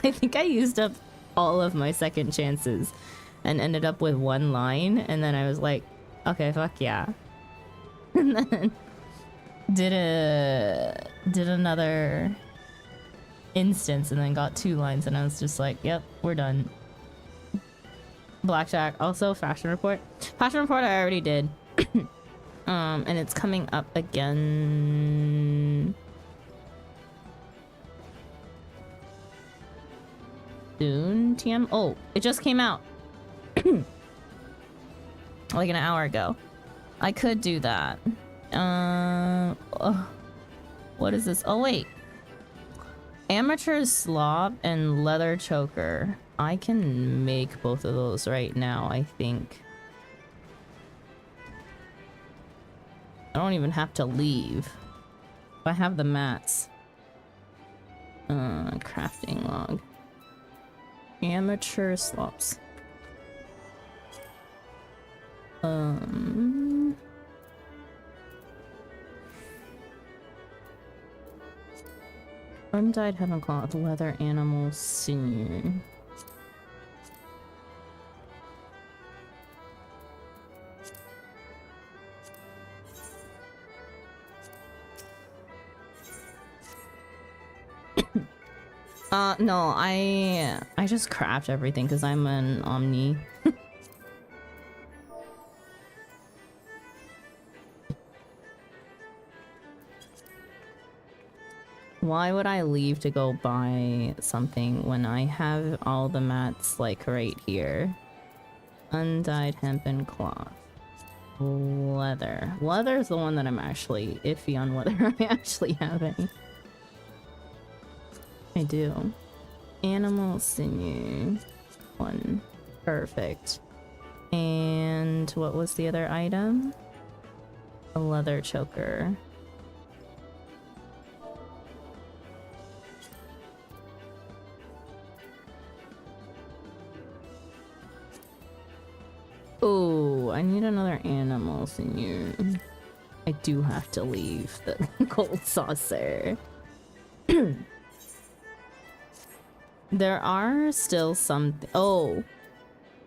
I think I used up all of my second chances and ended up with 1 line, and then I was like, okay, fuck yeah. And then did another instance and then got 2 lines, and I was just like, yep, we're done. Blackjack, also Fashion Report. Fashion Report I already did. And it's coming up again soon. TM. Oh, it just came out. Like an hour ago. I could do that. Oh, what is this? Oh, wait. Amateur slop and leather choker. I can make both of those right now, I think. I don't even have to leave. I have the mats. Crafting log. Amateur slops. Undyed heaven cloth, leather, animal, sinew. No, I just craft everything because I'm an omni. Why would I leave to go buy something when I have all the mats like right here? Undyed hempen cloth. Leather. Leather is the one that I'm actually iffy on whether I actually have any. I do. Animal sinew. One. Perfect. And what was the other item? A leather choker. Oh, I need another animal sinew. I do have to leave the gold saucer. There are still some... Oh.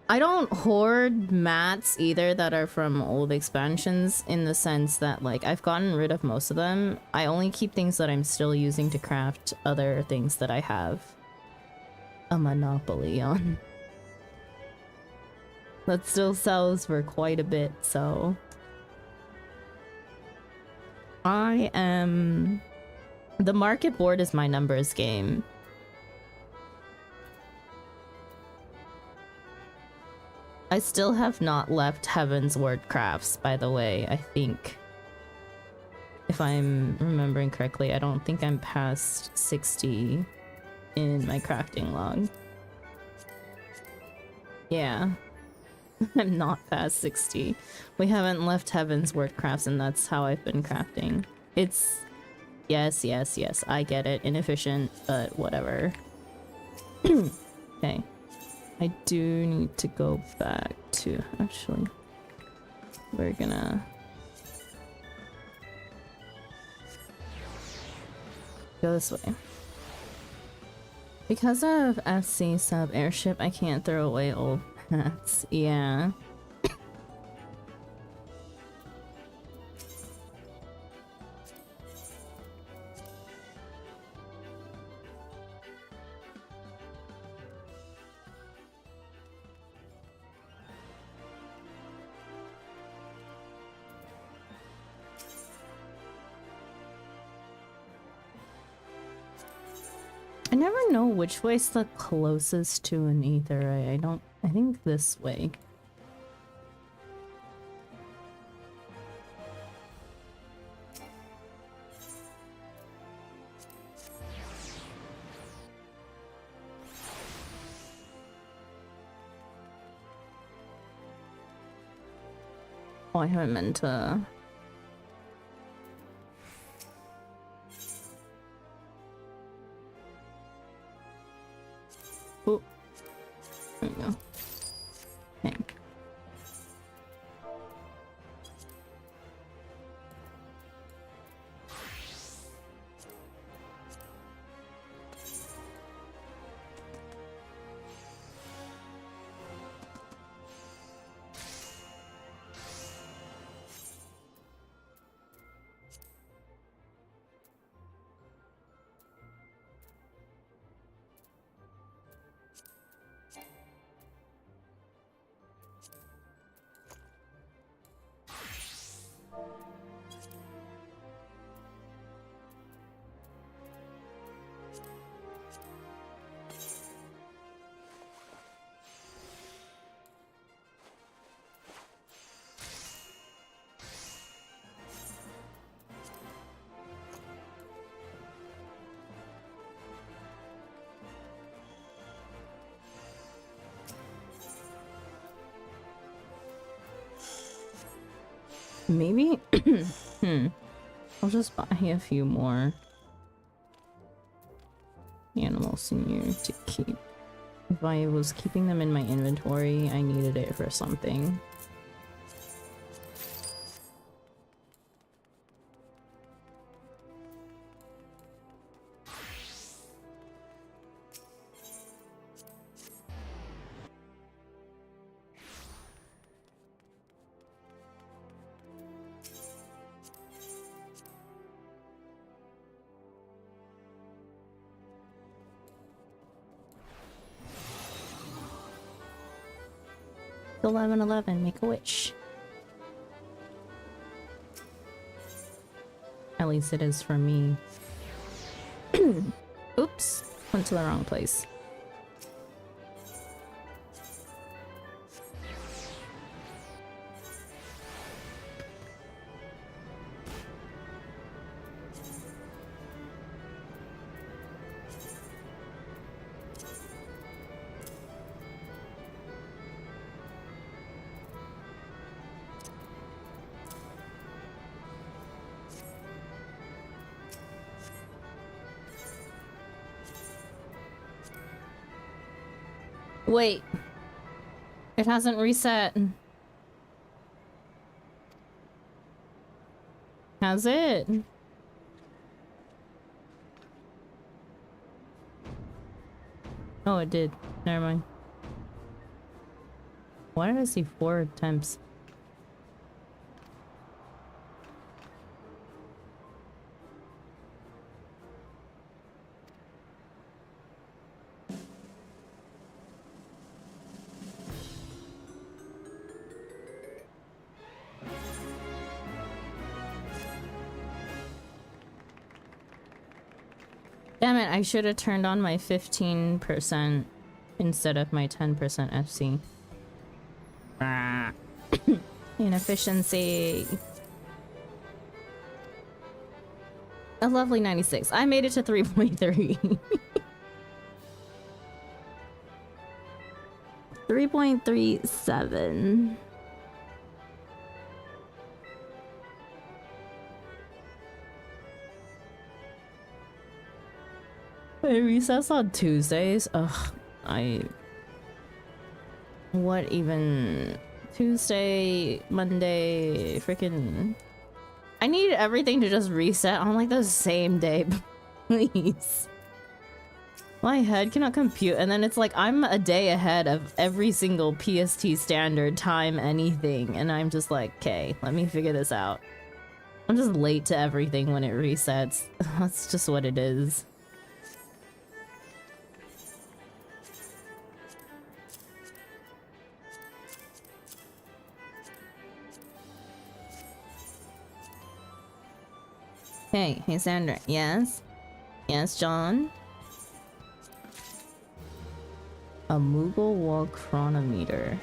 I don't hoard mats either that are from old expansions in the sense that, like, I've gotten rid of most of them. I only keep things that I'm still using to craft other things that I have a monopoly on. That still sells for quite a bit, so... I am... The market board is my numbers game. I still have not left Heaven's Word Crafts, by the way, I think. If I'm remembering correctly, I don't think I'm past 60 in my crafting log. Yeah. I'm not past 60. We haven't left Heaven's Word Crafts, and that's how I've been crafting. It's... Yes, yes, yes, I get it. Inefficient, but whatever. Okay. I do need to go back to... Actually, we're gonna... go this way. Because of FC sub airship, I can't throw away old mats. Yeah. I never know which way's the closest to an ether. I don't... I think this way. Oh, I haven't meant to... Oh. There we go. Okay. Maybe? I'll just buy a few more animal senior to keep. If I was keeping them in my inventory, I needed it for something. It's 11:11, make a wish. At least it is for me. Oops, went to the wrong place. Wait. It hasn't reset. Has it? Oh, it did. Never mind. Why did I see 4 attempts? Damn it, I should have turned on my 15% instead of my 10% FC. Inefficiency. A lovely 96. I made it to 3.3. 3.37. It resets on Tuesdays. Ugh, what even? Tuesday, Monday, freaking. I need everything to just reset on like the same day, please. My head cannot compute, and then it's like I'm a day ahead of every single PST standard time anything, and I'm just like, okay, let me figure this out. I'm just late to everything when it resets. That's just what it is. Hey Sandra. Yes? Yes, John? A Moogle wall chronometer.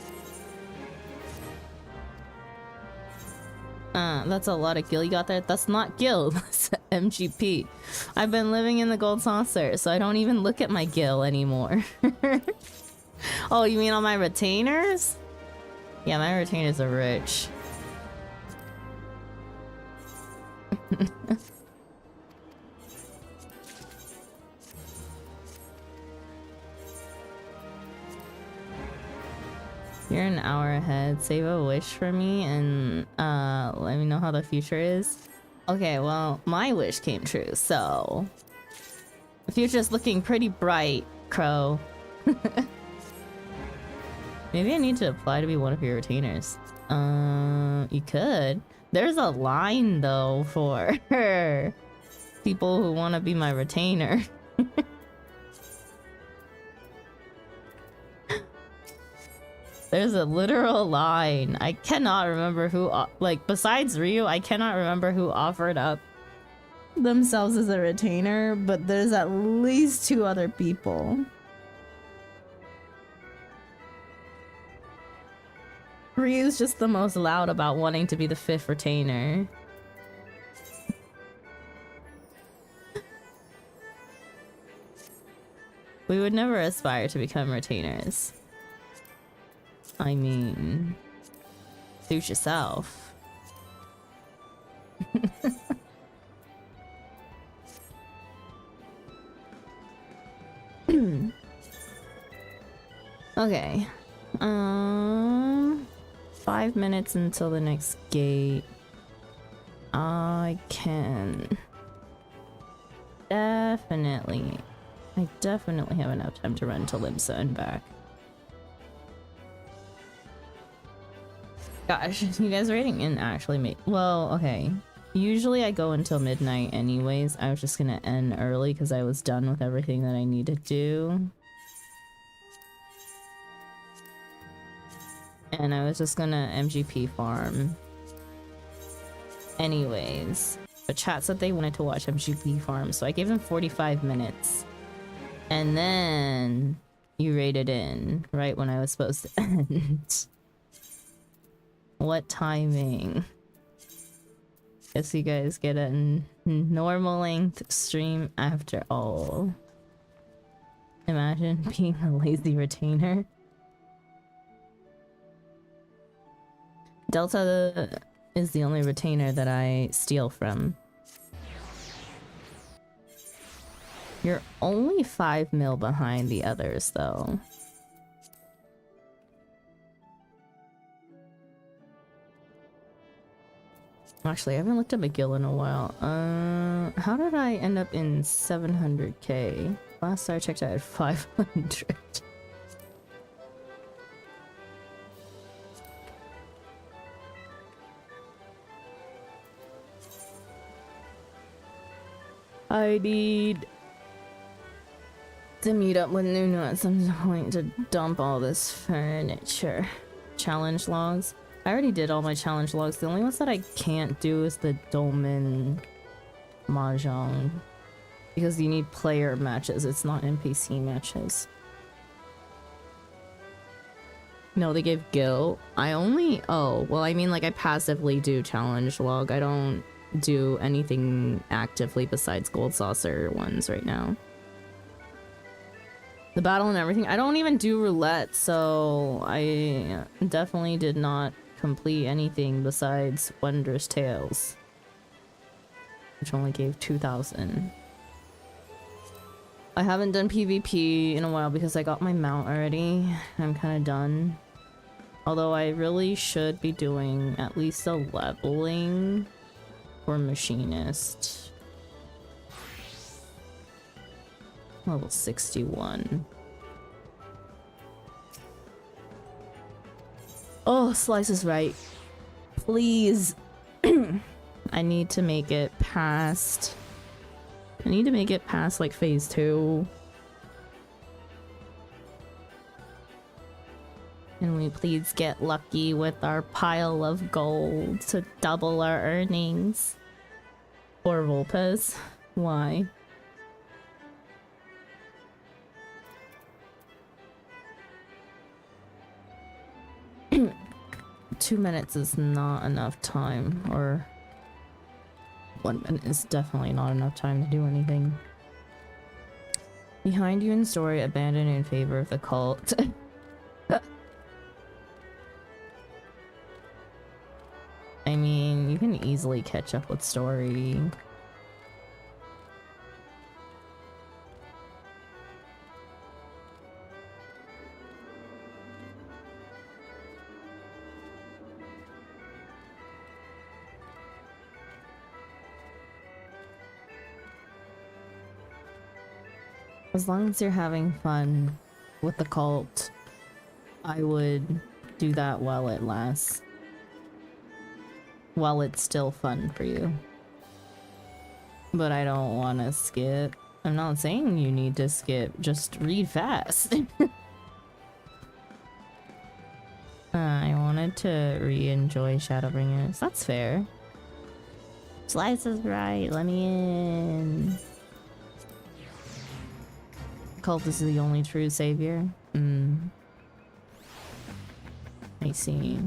That's a lot of gil you got there. That's not gil, that's MGP. I've been living in the gold saucer, so I don't even look at my gil anymore. Oh, you mean all my retainers? Yeah, my retainers are rich. You're an hour ahead. Save a wish for me and let me know how the future is. Okay, well, my wish came true, so the future's looking pretty bright, Crow. Maybe I need to apply to be one of your retainers. You could. There's a line though for people who want to be my retainer. There's a literal line. I cannot remember who, like, besides Ryu, I cannot remember who offered up themselves as a retainer, but there's at least 2 other people. Ryu's just the most loud about wanting to be the 5th retainer. We would never aspire to become retainers. I mean, suit yourself. Okay. 5 minutes until the next gate. I can definitely... I definitely have enough time to run to Limsa and back. Gosh, you guys rating in actually make... Well, okay. Usually I go until midnight anyways. I was just gonna end early because I was done with everything that I need to do. And I was just gonna MGP farm anyways. But chat said they wanted to watch MGP farm, so I gave them 45 minutes. And then you raided in right when I was supposed to end. What timing? Guess you guys get a normal length stream after all. Imagine being a lazy retainer. Delta is the only retainer that I steal from. You're only 5 mil behind the others, though. Actually, I haven't looked at McGill in a while. How did I end up in 700k? Last I checked, I had 500. I need to meet up with Nuno at some point to dump all this furniture. Challenge logs. I already did all my challenge logs. The only ones that I can't do is the Dolmen Mahjong. Because you need player matches, it's not NPC matches. No, they gave Gil. I only... Oh, well, I mean, like, I passively do challenge log. I don't do anything actively besides Gold Saucer ones right now. The battle and everything. I don't even do roulette, so I definitely did not complete anything besides Wondrous Tales, which only gave 2,000. I haven't done PvP in a while because I got my mount already. I'm kind of done. Although I really should be doing at least a leveling for Machinist. Level 61. Oh, Slice is right. Please. I need to make it past... I need to make it past, like, phase 2. Can we please get lucky with our pile of gold to double our earnings? Or Volpes? Why? Two minutes is not enough time, or 1 minute is definitely not enough time to do anything. Behind you in story, abandoned in favor of the cult. I mean, you can easily catch up with story. As long as you're having fun with the cult, I would do that while it lasts. While it's still fun for you. But I don't want to skip. I'm not saying you need to skip, just read fast. I wanted to re-enjoy Shadowbringers. That's fair. Slice is right, let me in. Cult is the only true savior. I see.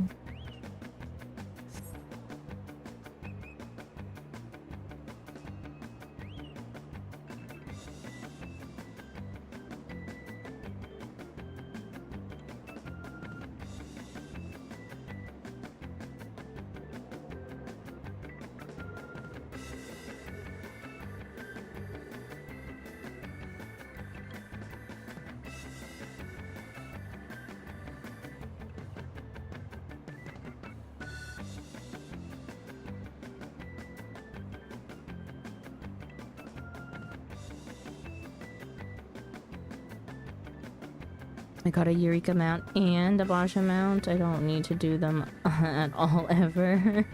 I got a Eureka mount and a Basha mount. I don't need to do them at all ever.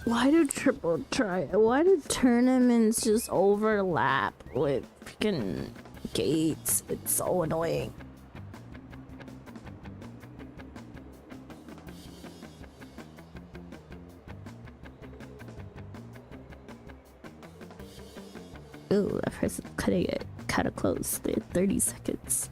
Why do tournaments just overlap with freaking gates? It's so annoying. Ooh, that person's cutting it kind of close. They're 30 seconds.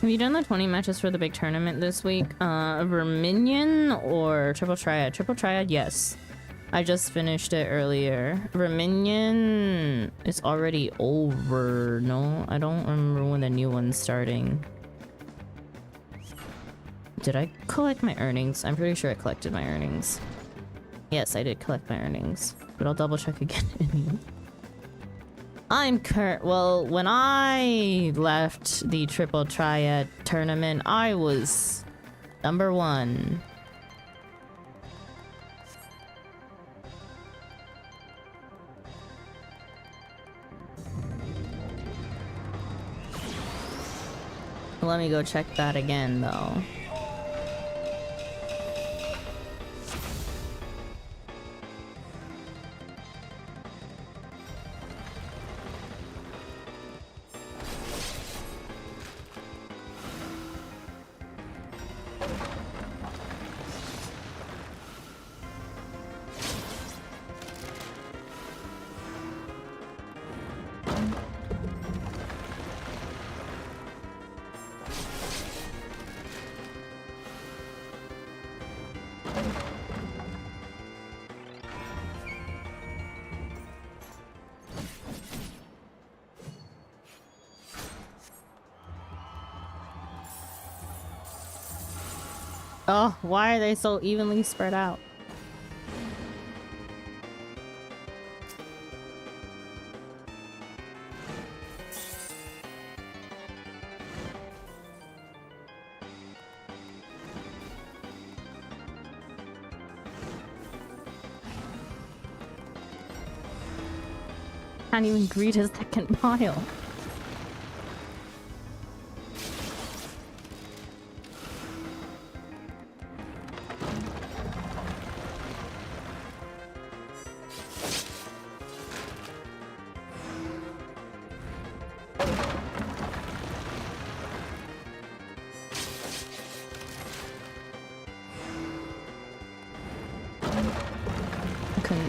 Have you done the 20 matches for the big tournament this week? Verminion or Triple Triad? Triple Triad, yes. I just finished it earlier. Verminion is already over. No, I don't remember when the new one's starting. Did I collect my earnings? I'm pretty sure I collected my earnings. Yes, I did collect my earnings, but I'll double check again anyway. Well, when I left the Triple Triad tournament, I was number 1. Let me go check that again, though. Oh, why are they so evenly spread out? Can't even greet his second pile.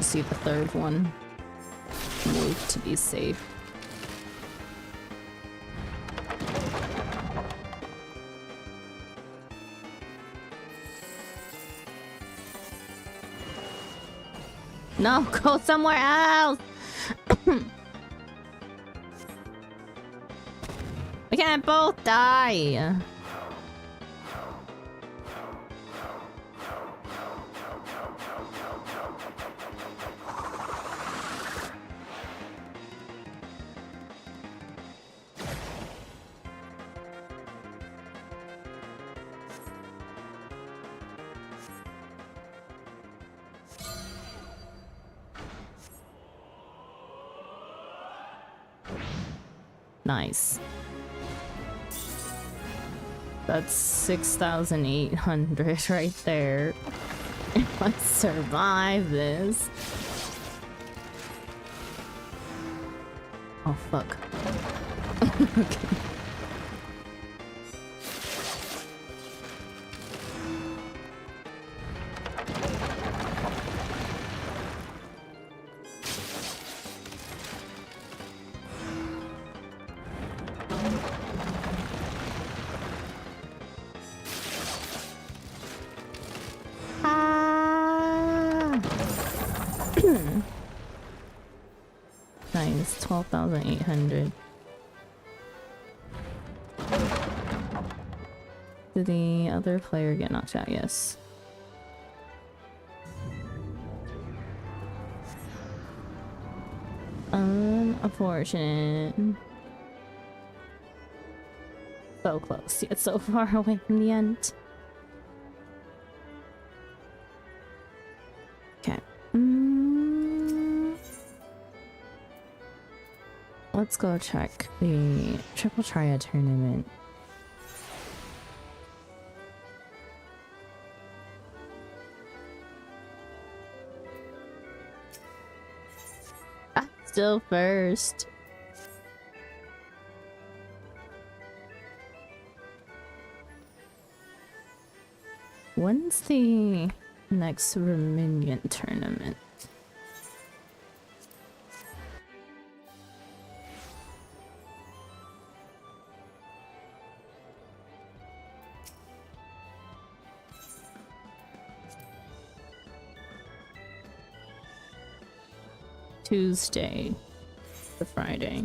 See the third one. Move to be safe. No, go somewhere else. We can't both die. Nice. That's 6,800 right there. If I survive this. Oh, fuck. Okay. Nice, 12,800. Did the other player get knocked out? Yes. Unfortunate. So close, yet so far away from the end. Okay. Let's go check the Triple Triad tournament. Still first. When's the next Reminion tournament? Tuesday, the Friday.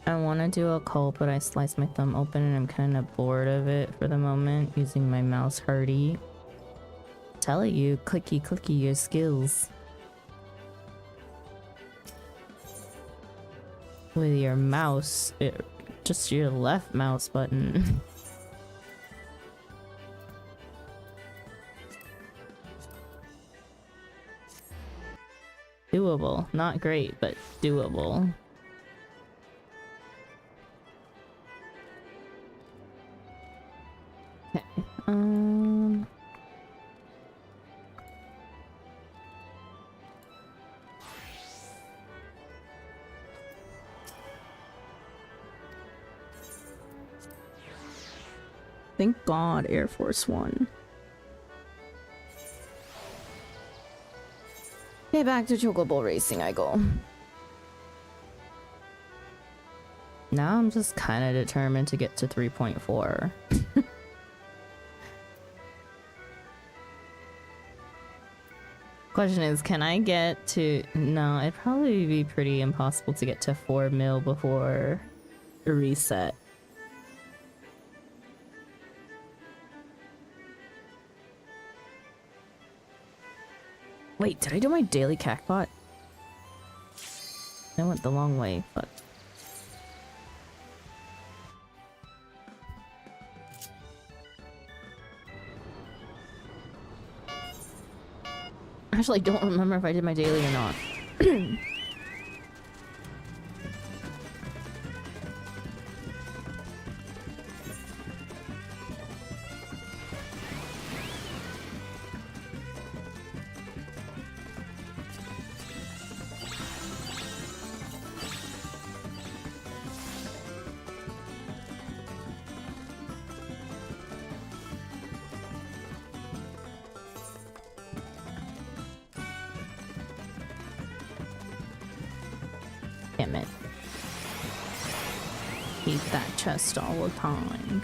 I want to do a cult, but I sliced my thumb open and I'm kind of bored of it for the moment, using my mouse hardy. Tell you, clicky clicky your skills. With your mouse, just your left mouse button. Doable. Not great, but doable. Okay. Thank God Air Force One. Okay, back to Chocobo racing I go. Now I'm just kind of determined to get to 3.4. Question is, can I get to... No, it'd probably be pretty impossible to get to 4 mil before a reset. Wait, did I do my daily cackpot? I went the long way, but... Actually, I don't remember if I did my daily or not. Damn it. Keep that chest all the time.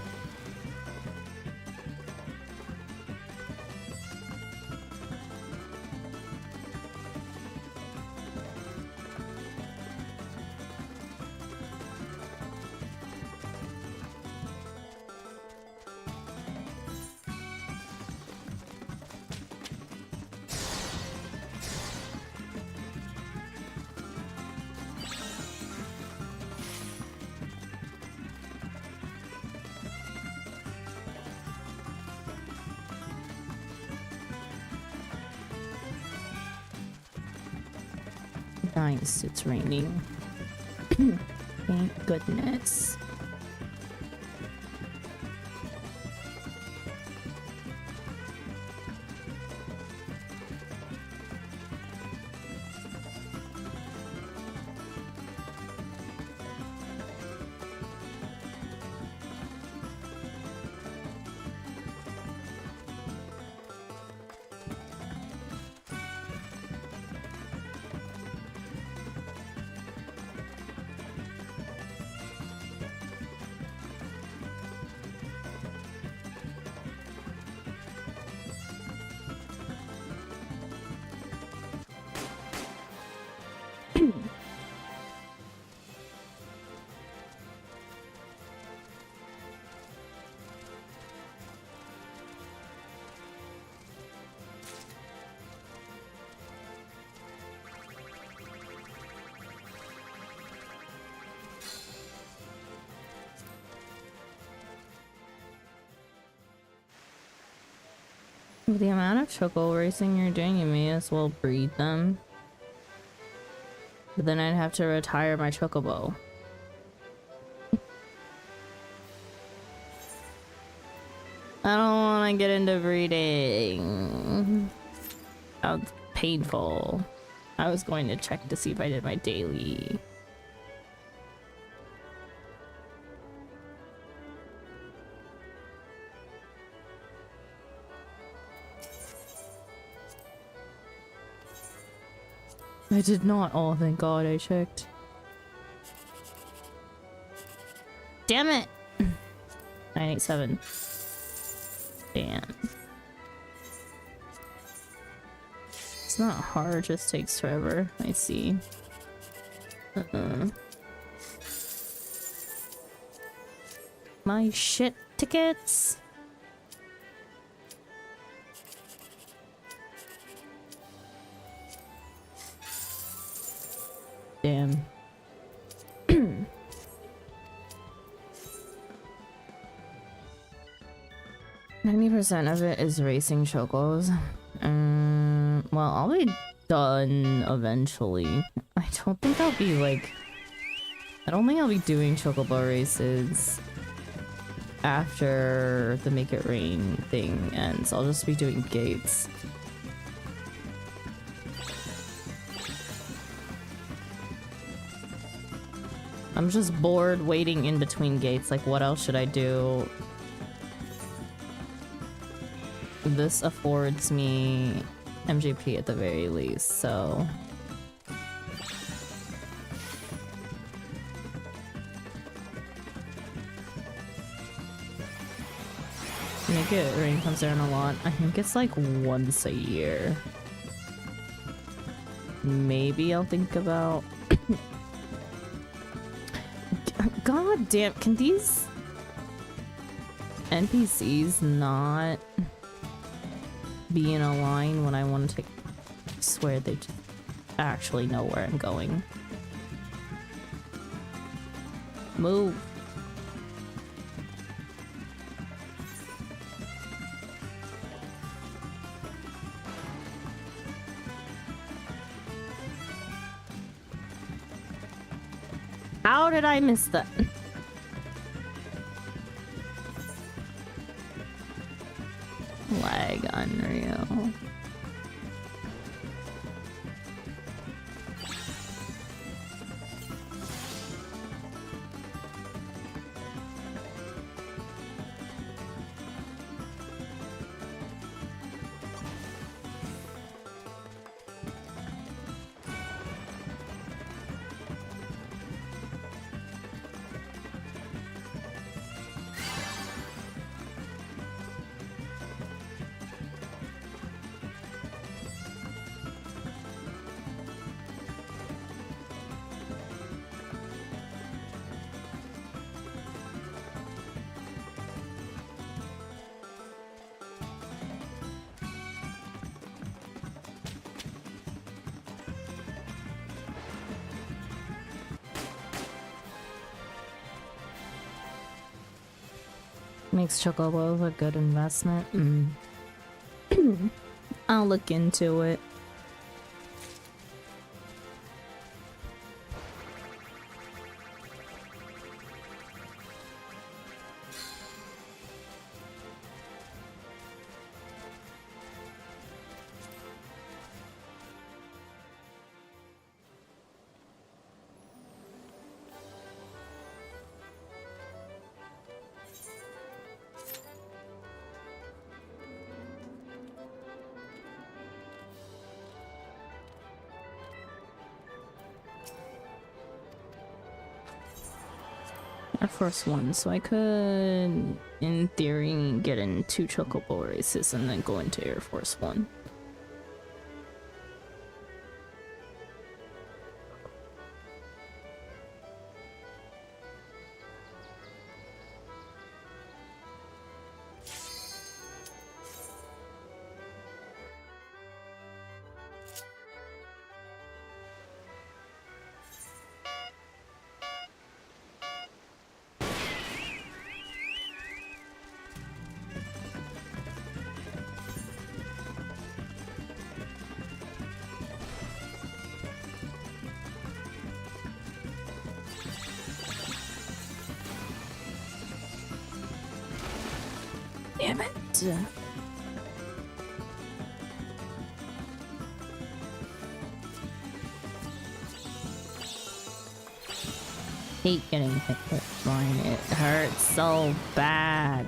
Nice, it's raining. Thank goodness. With the amount of choco racing you're doing, you may as well breed them. But then I'd have to retire my chocobo. I don't want to get into breeding. Sounds painful. I was going to check to see if I did my daily. I did not. Oh, thank God I checked. Damn it! 987. Damn. It's not hard, just takes forever. I see. My shit tickets! Damn. 90% of it is racing chocos. Well, I'll be done eventually. I don't think I'll be like... I don't think I'll be doing chocobo races after the Make It Rain thing ends. I'll just be doing gates. I'm just bored waiting in between gates. Like, what else should I do? This affords me MJP at the very least, so... Make It Rain comes around a lot. I think it's like once a year. Maybe I'll think about... God damn, can these NPCs not be in a line when I want to take... I swear they just actually know where I'm going. Move. How did I miss that? Lag unreal. Makes chocobos a good investment. I'll look into it. Air Force One, so I could, in theory, get in 2 chocobo races and then go into Air Force One. Damn it. Hate getting hit with flying. It hurts so bad.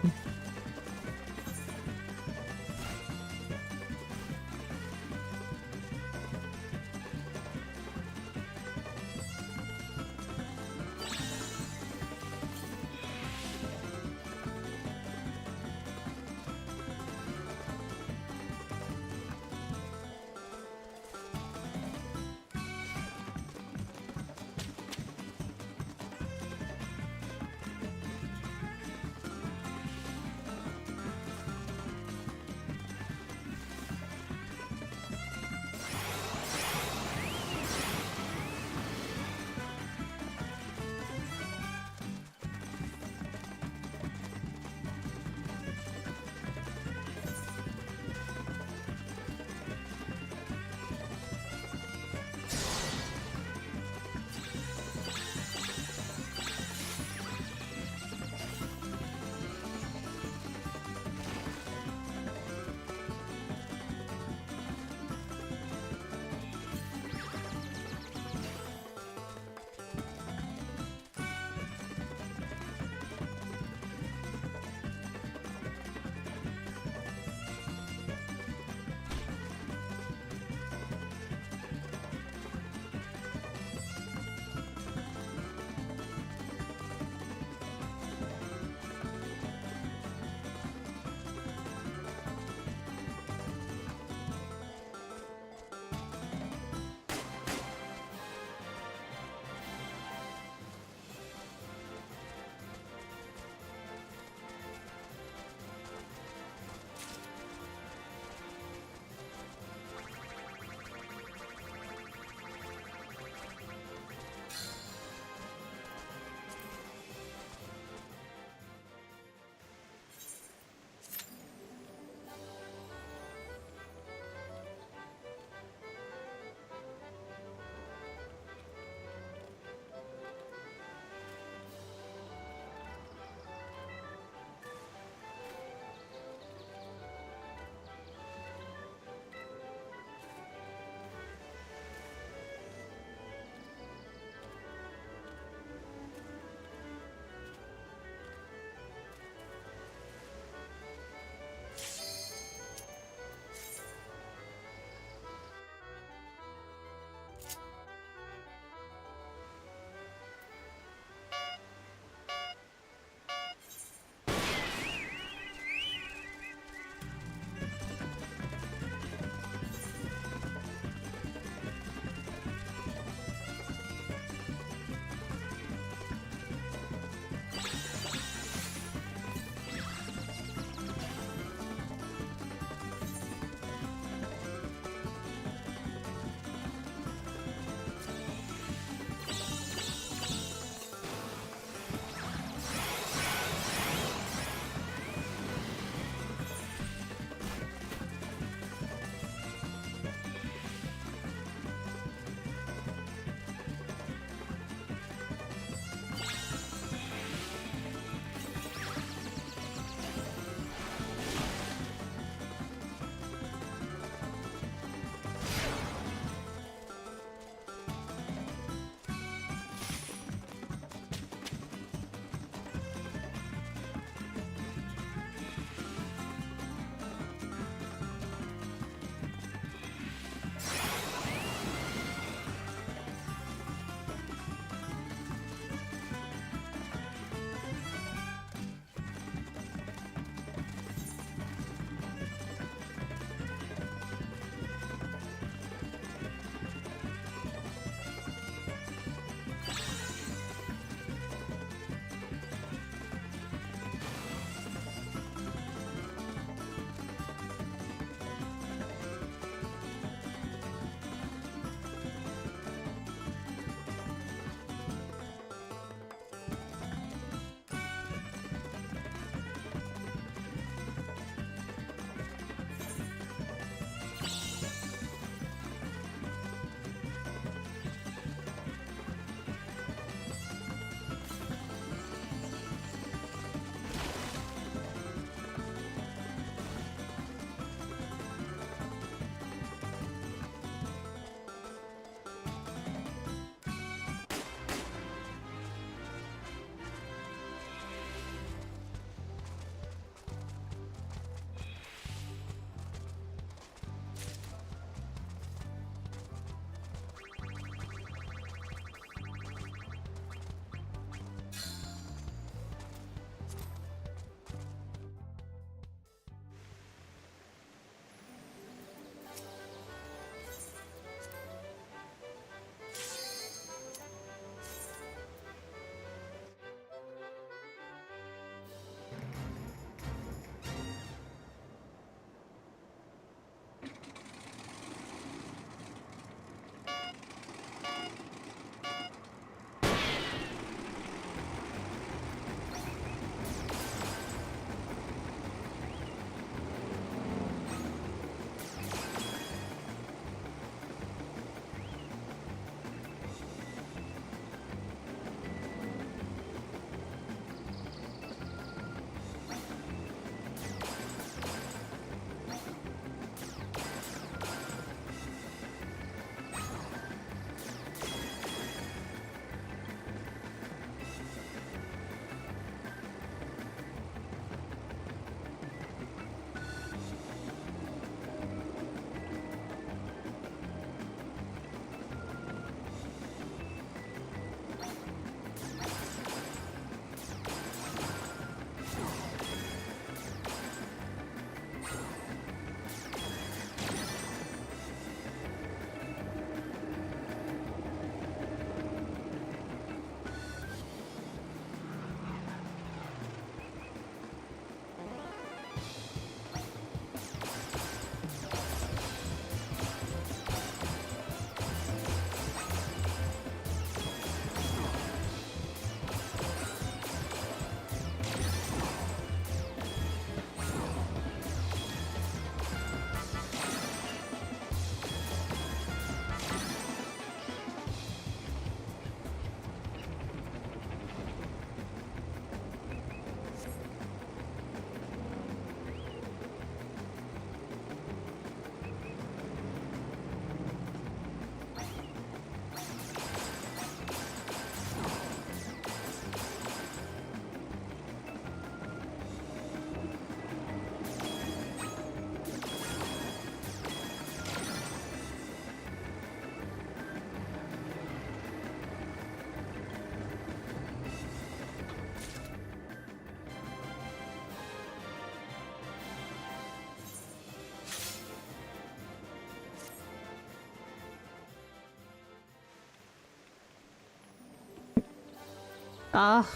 Ah,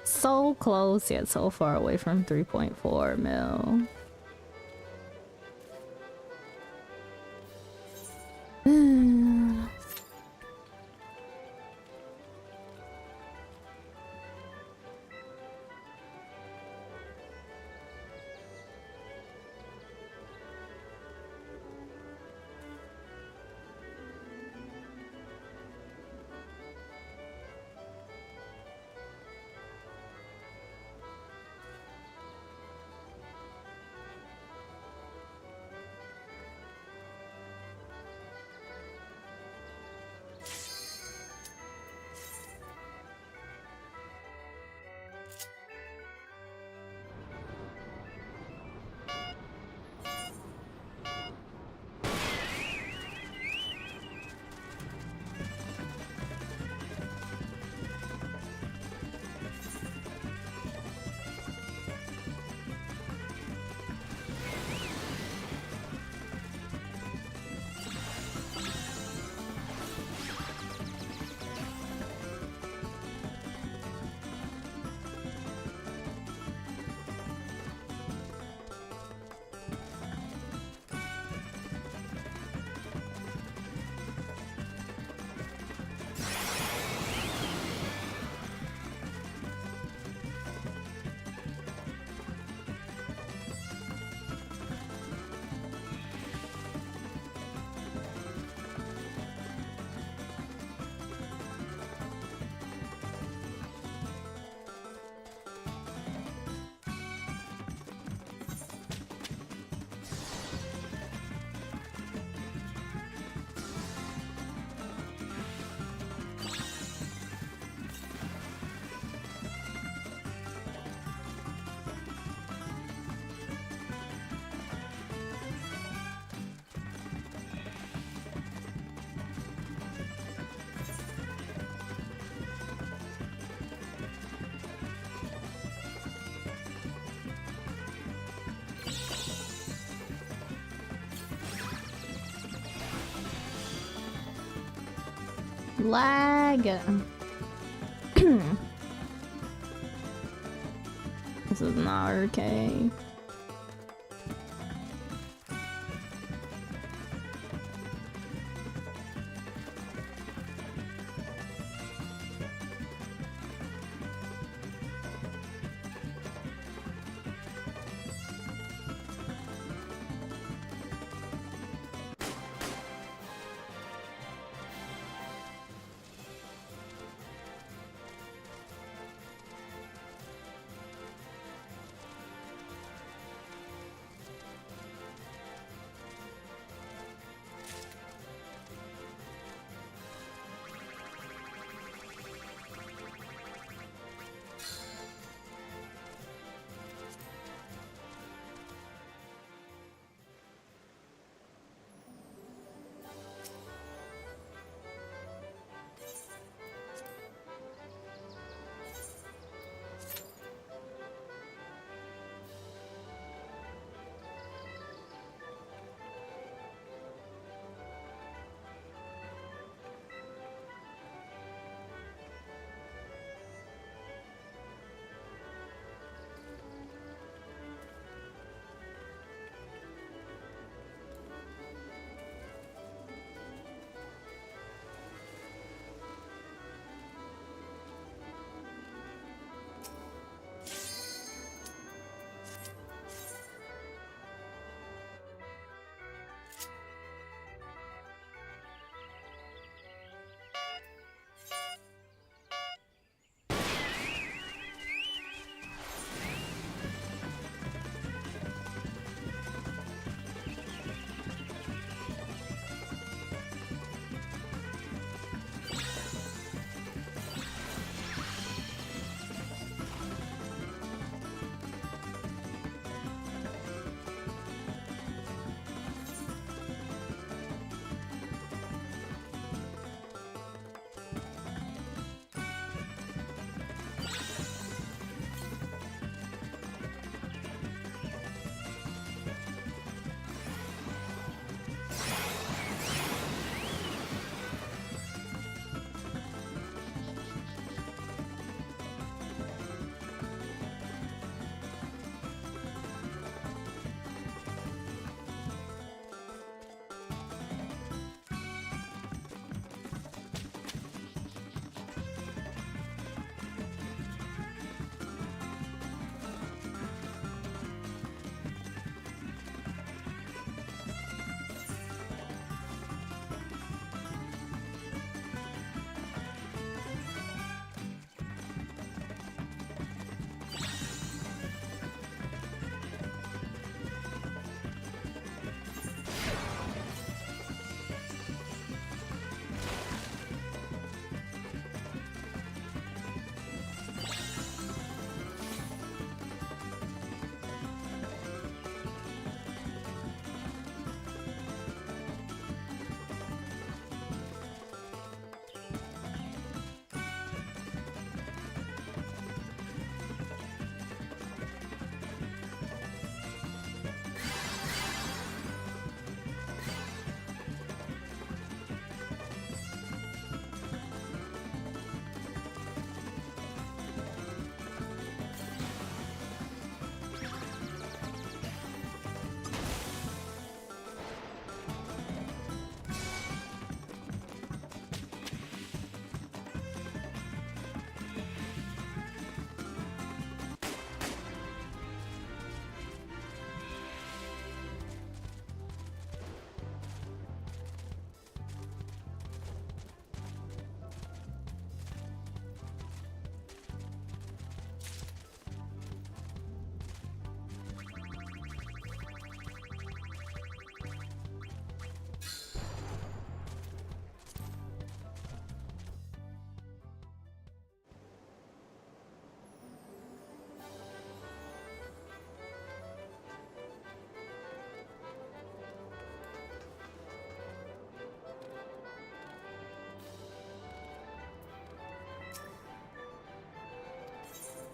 so close yet so far away from 3.4 mil. Lag. This is not okay.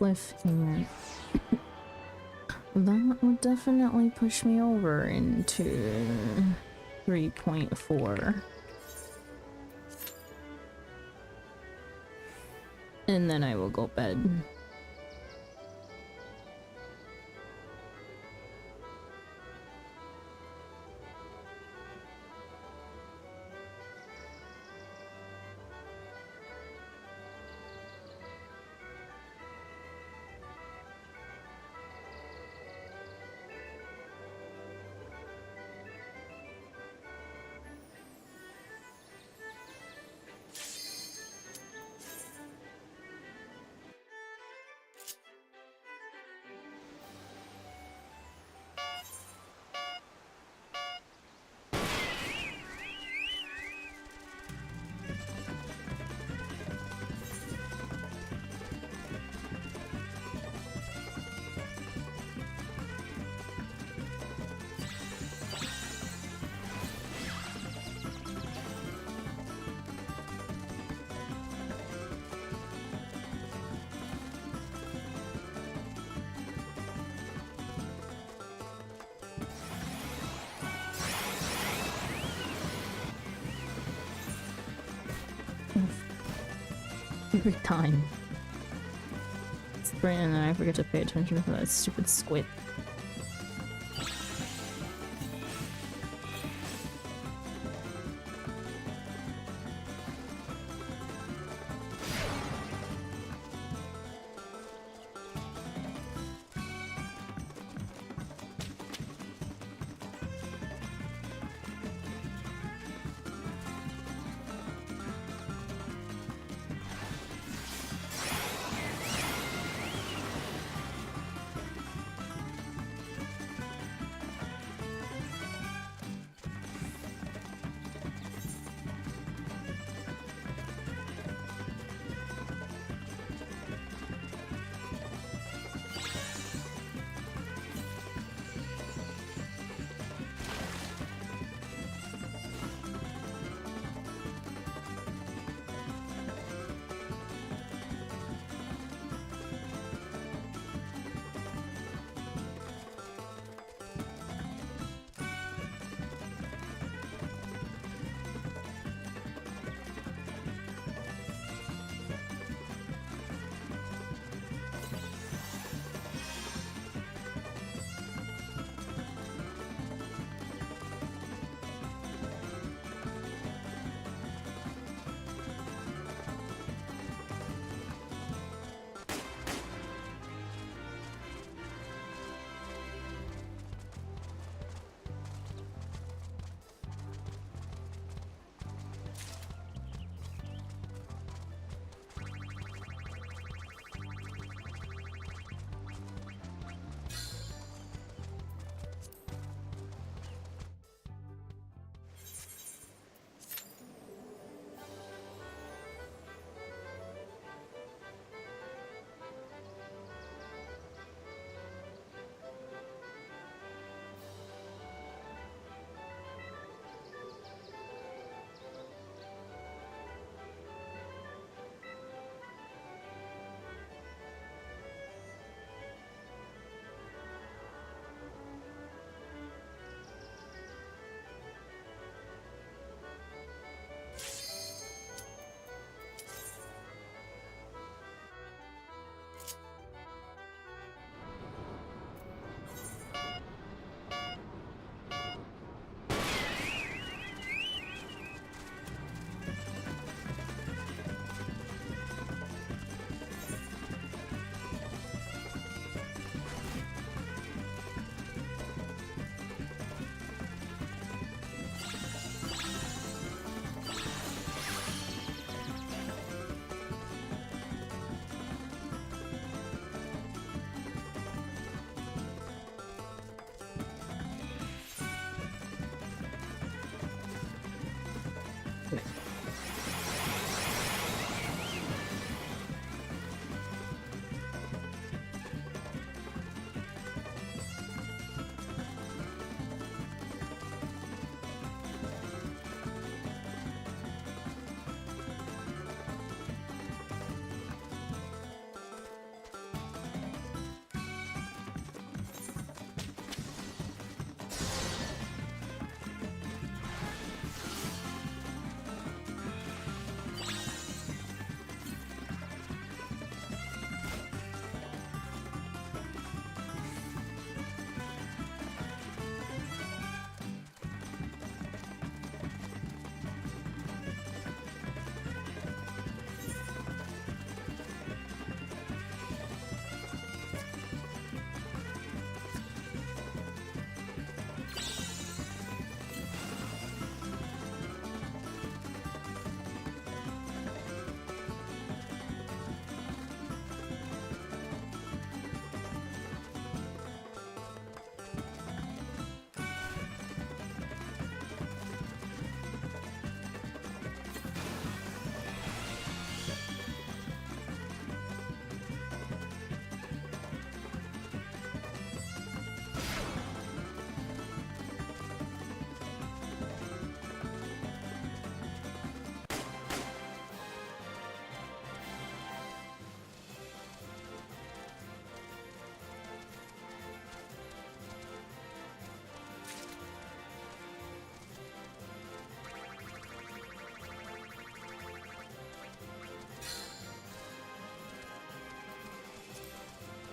cliffhanger. That would definitely push me over into 3.4. And then I will go bed. Every time. Sprint and then I forget to pay attention to that stupid squid.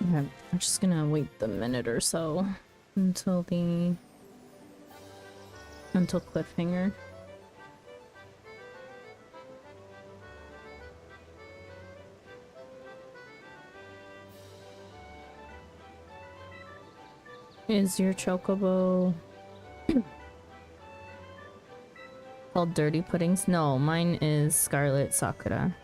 Okay, I'm just gonna wait the minute or so until cliffhanger. Is your chocobo called Dirty Puddings? No, mine is Scarlet Sakura.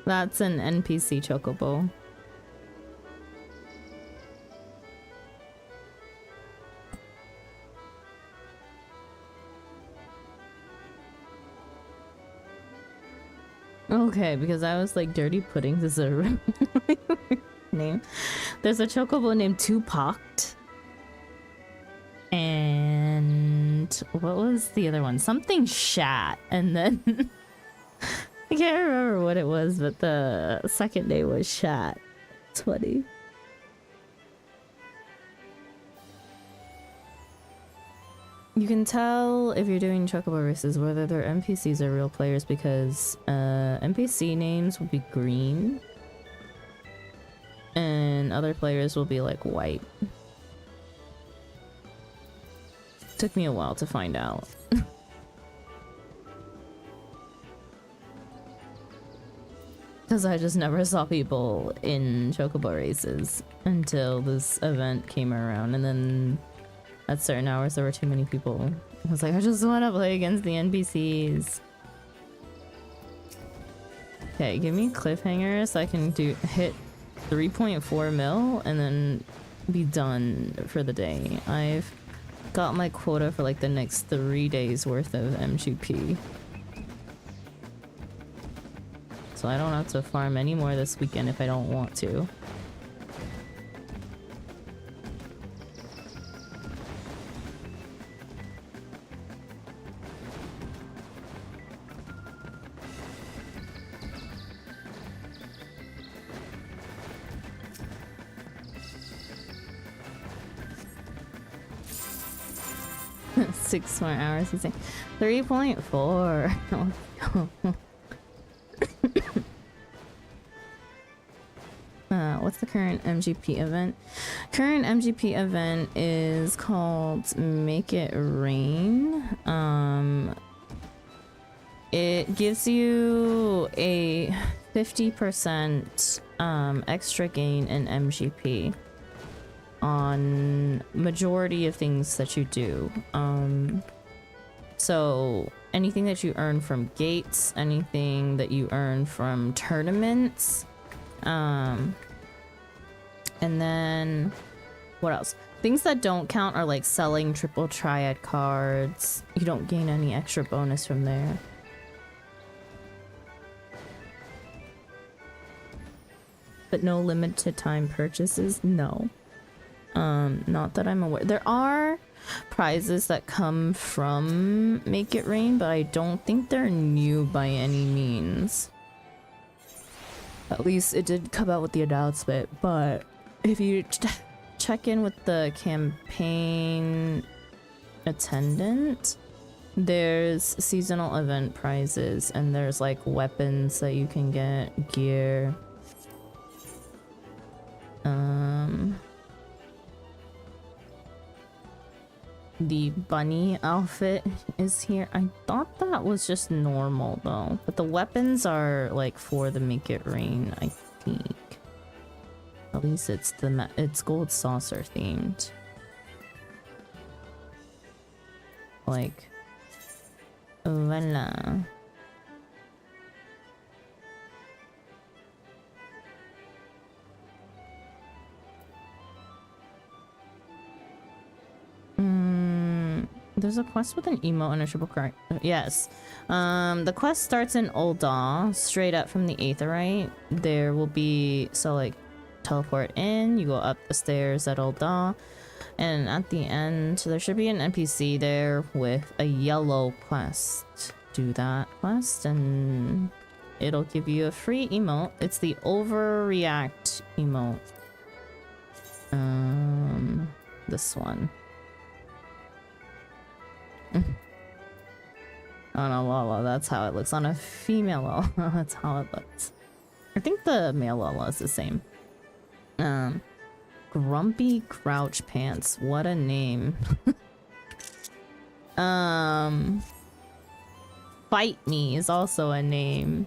That's an NPC chocobo. Okay, because I was like, Dirty Puddings is a name. There's a chocobo named Tupac. And what was the other one? Something Shat. And then I can't remember what it was, but the second name was Shat. It's funny. You can tell if you're doing chocobo races whether they're NPCs or real players because NPC names will be green and other players will be like white. Took me a while to find out. Because I just never saw people in chocobo races until this event came around, and then at certain hours there were too many people. I was like, I just want to play against the NPCs. Okay, give me cliffhangers so I can hit 3.4 mil and then be done for the day. I've got my quota for like the next 3 days worth of MGP. So I don't have to farm any more this weekend if I don't want to. Six more hours, he's saying. 3.4. What's the current MGP event? Current MGP event is called Make It Rain. It gives you a 50% extra gain in MGP on majority of things that you do. So anything that you earn from gates, anything that you earn from tournaments, and then what else? Things that don't count are like selling triple triad cards. You don't gain any extra bonus from there. But no limited time purchases? No. Not that I'm aware. There are prizes that come from Make It Rain, but I don't think they're new by any means. At least it did come out with the announcement, but if you check in with the campaign attendant, there's seasonal event prizes and there's like weapons that you can get, gear. The bunny outfit is here. I thought that was just normal though, but the weapons are like for the Make It Rain, I think. At least it's gold saucer themed. Like, voila. There's a quest with an emote and a triple card. Yes. The quest starts in Ul'dah, straight up from the Aetheryte. There will be, so like, teleport in, you go up the stairs at Ul'dah, and at the end, there should be an NPC there with a yellow quest. Do that quest, and it'll give you a free emote. It's the Overreact emote. This one. Oh no, Lala, that's how it looks on a female Lala. That's how it looks. I think the male Lala is the same. Grumpy Crouch Pants. What a name. Fight Me is also a name.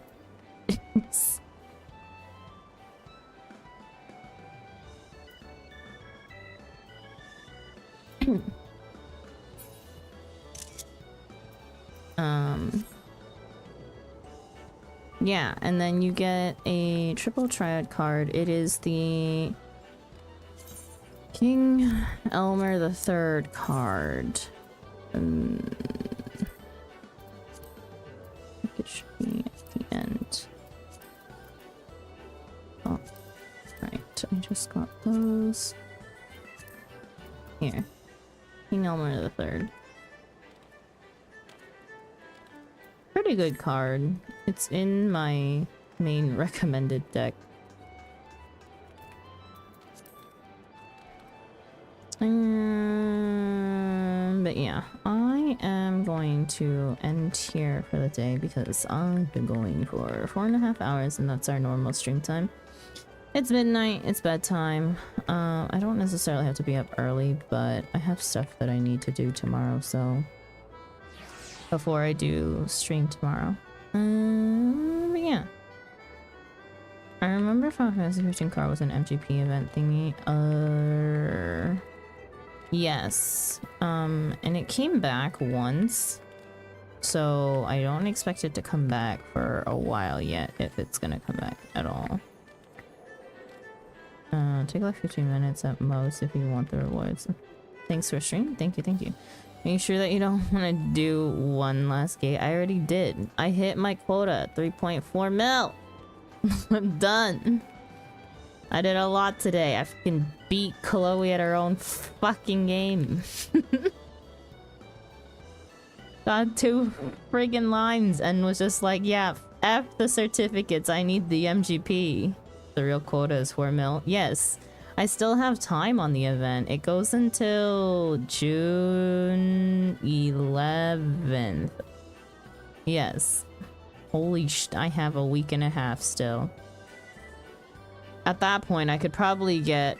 Yeah, and then you get a triple triad card. It is the King Elmer the Third card. I think it should be at the end. Oh, right. I just got those. Here. King Elmer the Third. Pretty good card. It's in my main recommended deck. But yeah, I am going to end here for the day because I've been going for 4.5 hours and that's our normal stream time. It's midnight, it's bedtime. I don't necessarily have to be up early, but I have stuff that I need to do tomorrow, so before I do stream tomorrow. But yeah. I remember Final Fantasy 15 card was an MGP event thingy. Yes. And it came back once. So I don't expect it to come back for a while yet, if it's gonna come back at all. Take like 15 minutes at most if you want the rewards. Thanks for streaming. Thank you, thank you. Are you sure that you don't want to do one last gate? I already did. I hit my quota, 3.4 mil. I'm done. I did a lot today. I fucking beat Chloe at her own fucking game. Got 2 friggin' lines and was just like, yeah, F the certificates. I need the MGP. The real quota is 4 mil. Yes. I still have time on the event. It goes until June 11th. Yes. Holy I have a week and a half still. At that point, I could probably get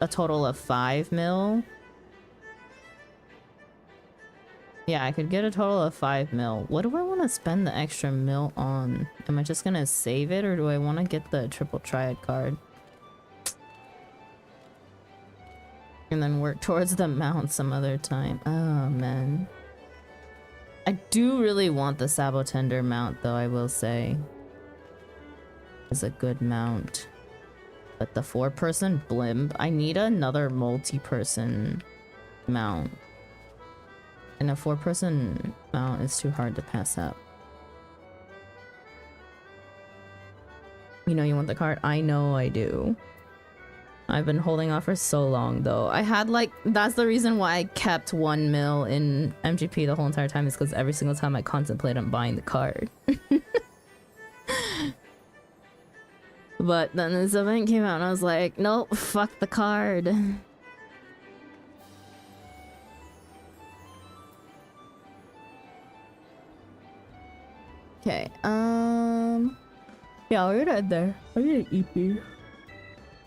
a total of 5 mil. Yeah, I could get a total of 5 mil. What do I want to spend the extra mil on? Am I just gonna save it, or do I want to get the triple triad card? And then work towards the mount some other time. Oh, man. I do really want the Sabotender mount, though, I will say. It's a good mount. But the 4-person blimp, I need another multi-person mount. And a 4-person mount is too hard to pass up. You know you want the card? I know I do. I've been holding off for so long, though. I had like, that's the reason why I kept 1 mil in MGP the whole entire time, is because every single time I contemplate on buying the card. But then this event came out and I was like, nope, fuck the card. Okay, yeah, we're not there. I'm gonna eat you.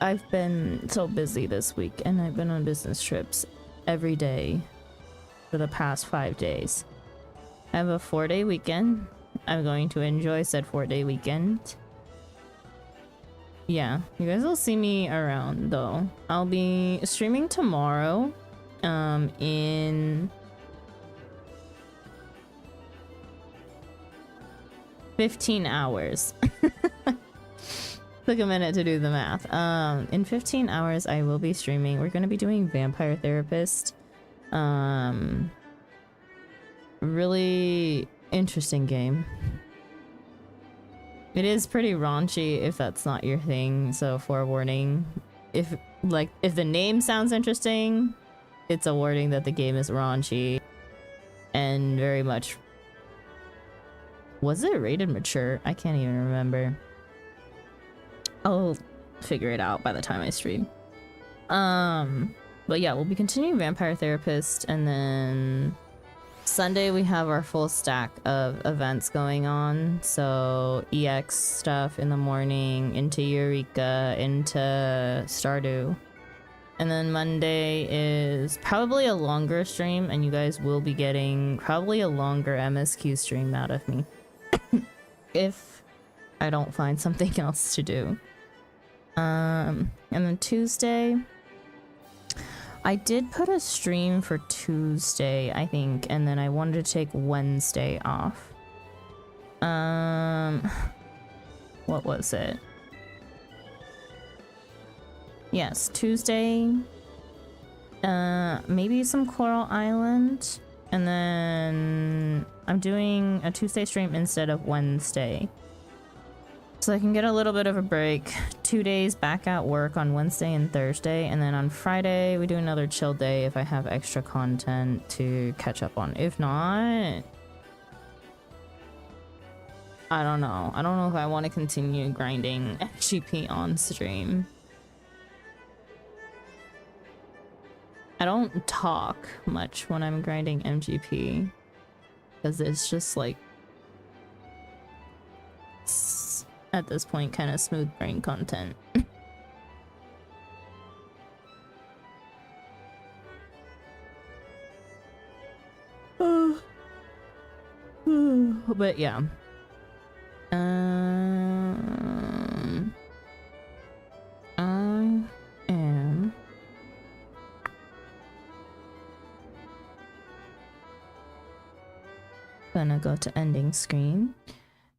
I've been so busy this week and I've been on business trips every day for the past 5 days. I have a 4-day weekend. I'm going to enjoy said 4-day weekend. Yeah, you guys will see me around though. I'll be streaming tomorrow in 15 hours. Took a minute to do the math. In 15 hours I will be streaming. We're gonna be doing Vampire Therapist. Really interesting game. It is pretty raunchy if that's not your thing, so forewarning. If the name sounds interesting, it's a warning that the game is raunchy and very much... Was it rated mature? I can't even remember. I'll figure it out by the time I stream. But yeah, we'll be continuing Vampire Therapist, and then Sunday we have our full stack of events going on. So EX stuff in the morning, into Eureka, into Stardew. And then Monday is probably a longer stream, and you guys will be getting probably a longer MSQ stream out of me. If I don't find something else to do. And then Tuesday, I did put a stream for Tuesday, I think, and then I wanted to take Wednesday off. What was it? Yes, Tuesday, maybe some Coral Island, and then I'm doing a Tuesday stream instead of Wednesday. So I can get a little bit of a break. 2 days back at work on Wednesday and Thursday, and then on Friday we do another chill day if I have extra content to catch up on. If not, I don't know. I don't know if I want to continue grinding XGP on stream. I don't talk much when I'm grinding MGP because it's just like at this point kind of smooth brain content. But yeah. I am gonna go to ending screen,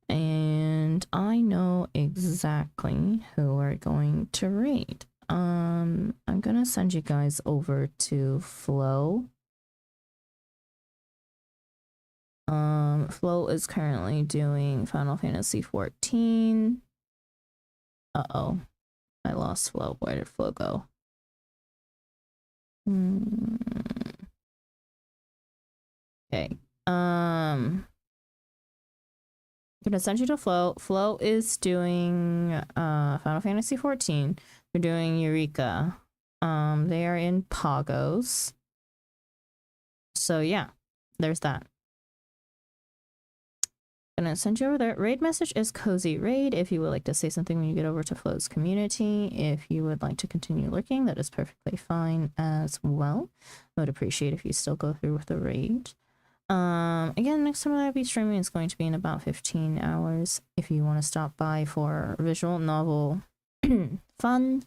and I know exactly who we're going to raid. I'm gonna send you guys over to Flo. Flo is currently doing Final Fantasy 14. Uh-oh, I lost Flo. Where did Flo go? Okay. I'm gonna send you to Flo. Flo is doing Final Fantasy 14. They're doing Eureka. They are in Pagos. So yeah, there's that. Gonna send you over there. Raid message is Cozy Raid. If you would like to say something when you get over to Flo's community, if you would like to continue lurking, that is perfectly fine as well. I would appreciate if you still go through with the raid. Again, next time I'll be streaming is going to be in about 15 hours. If you want to stop by for visual novel fun,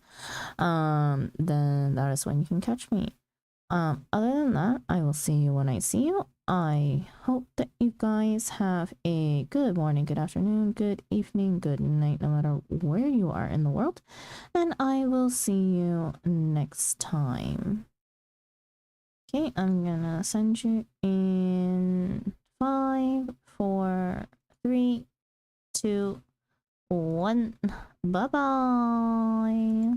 then that is when you can catch me. Other than that, I will see you when I see you. I hope that you guys have a good morning, good afternoon, good evening, good night, no matter where you are in the world. And I will see you next time. Okay, I'm gonna send you in 5, 4, 3, 2, 1. Bye-bye.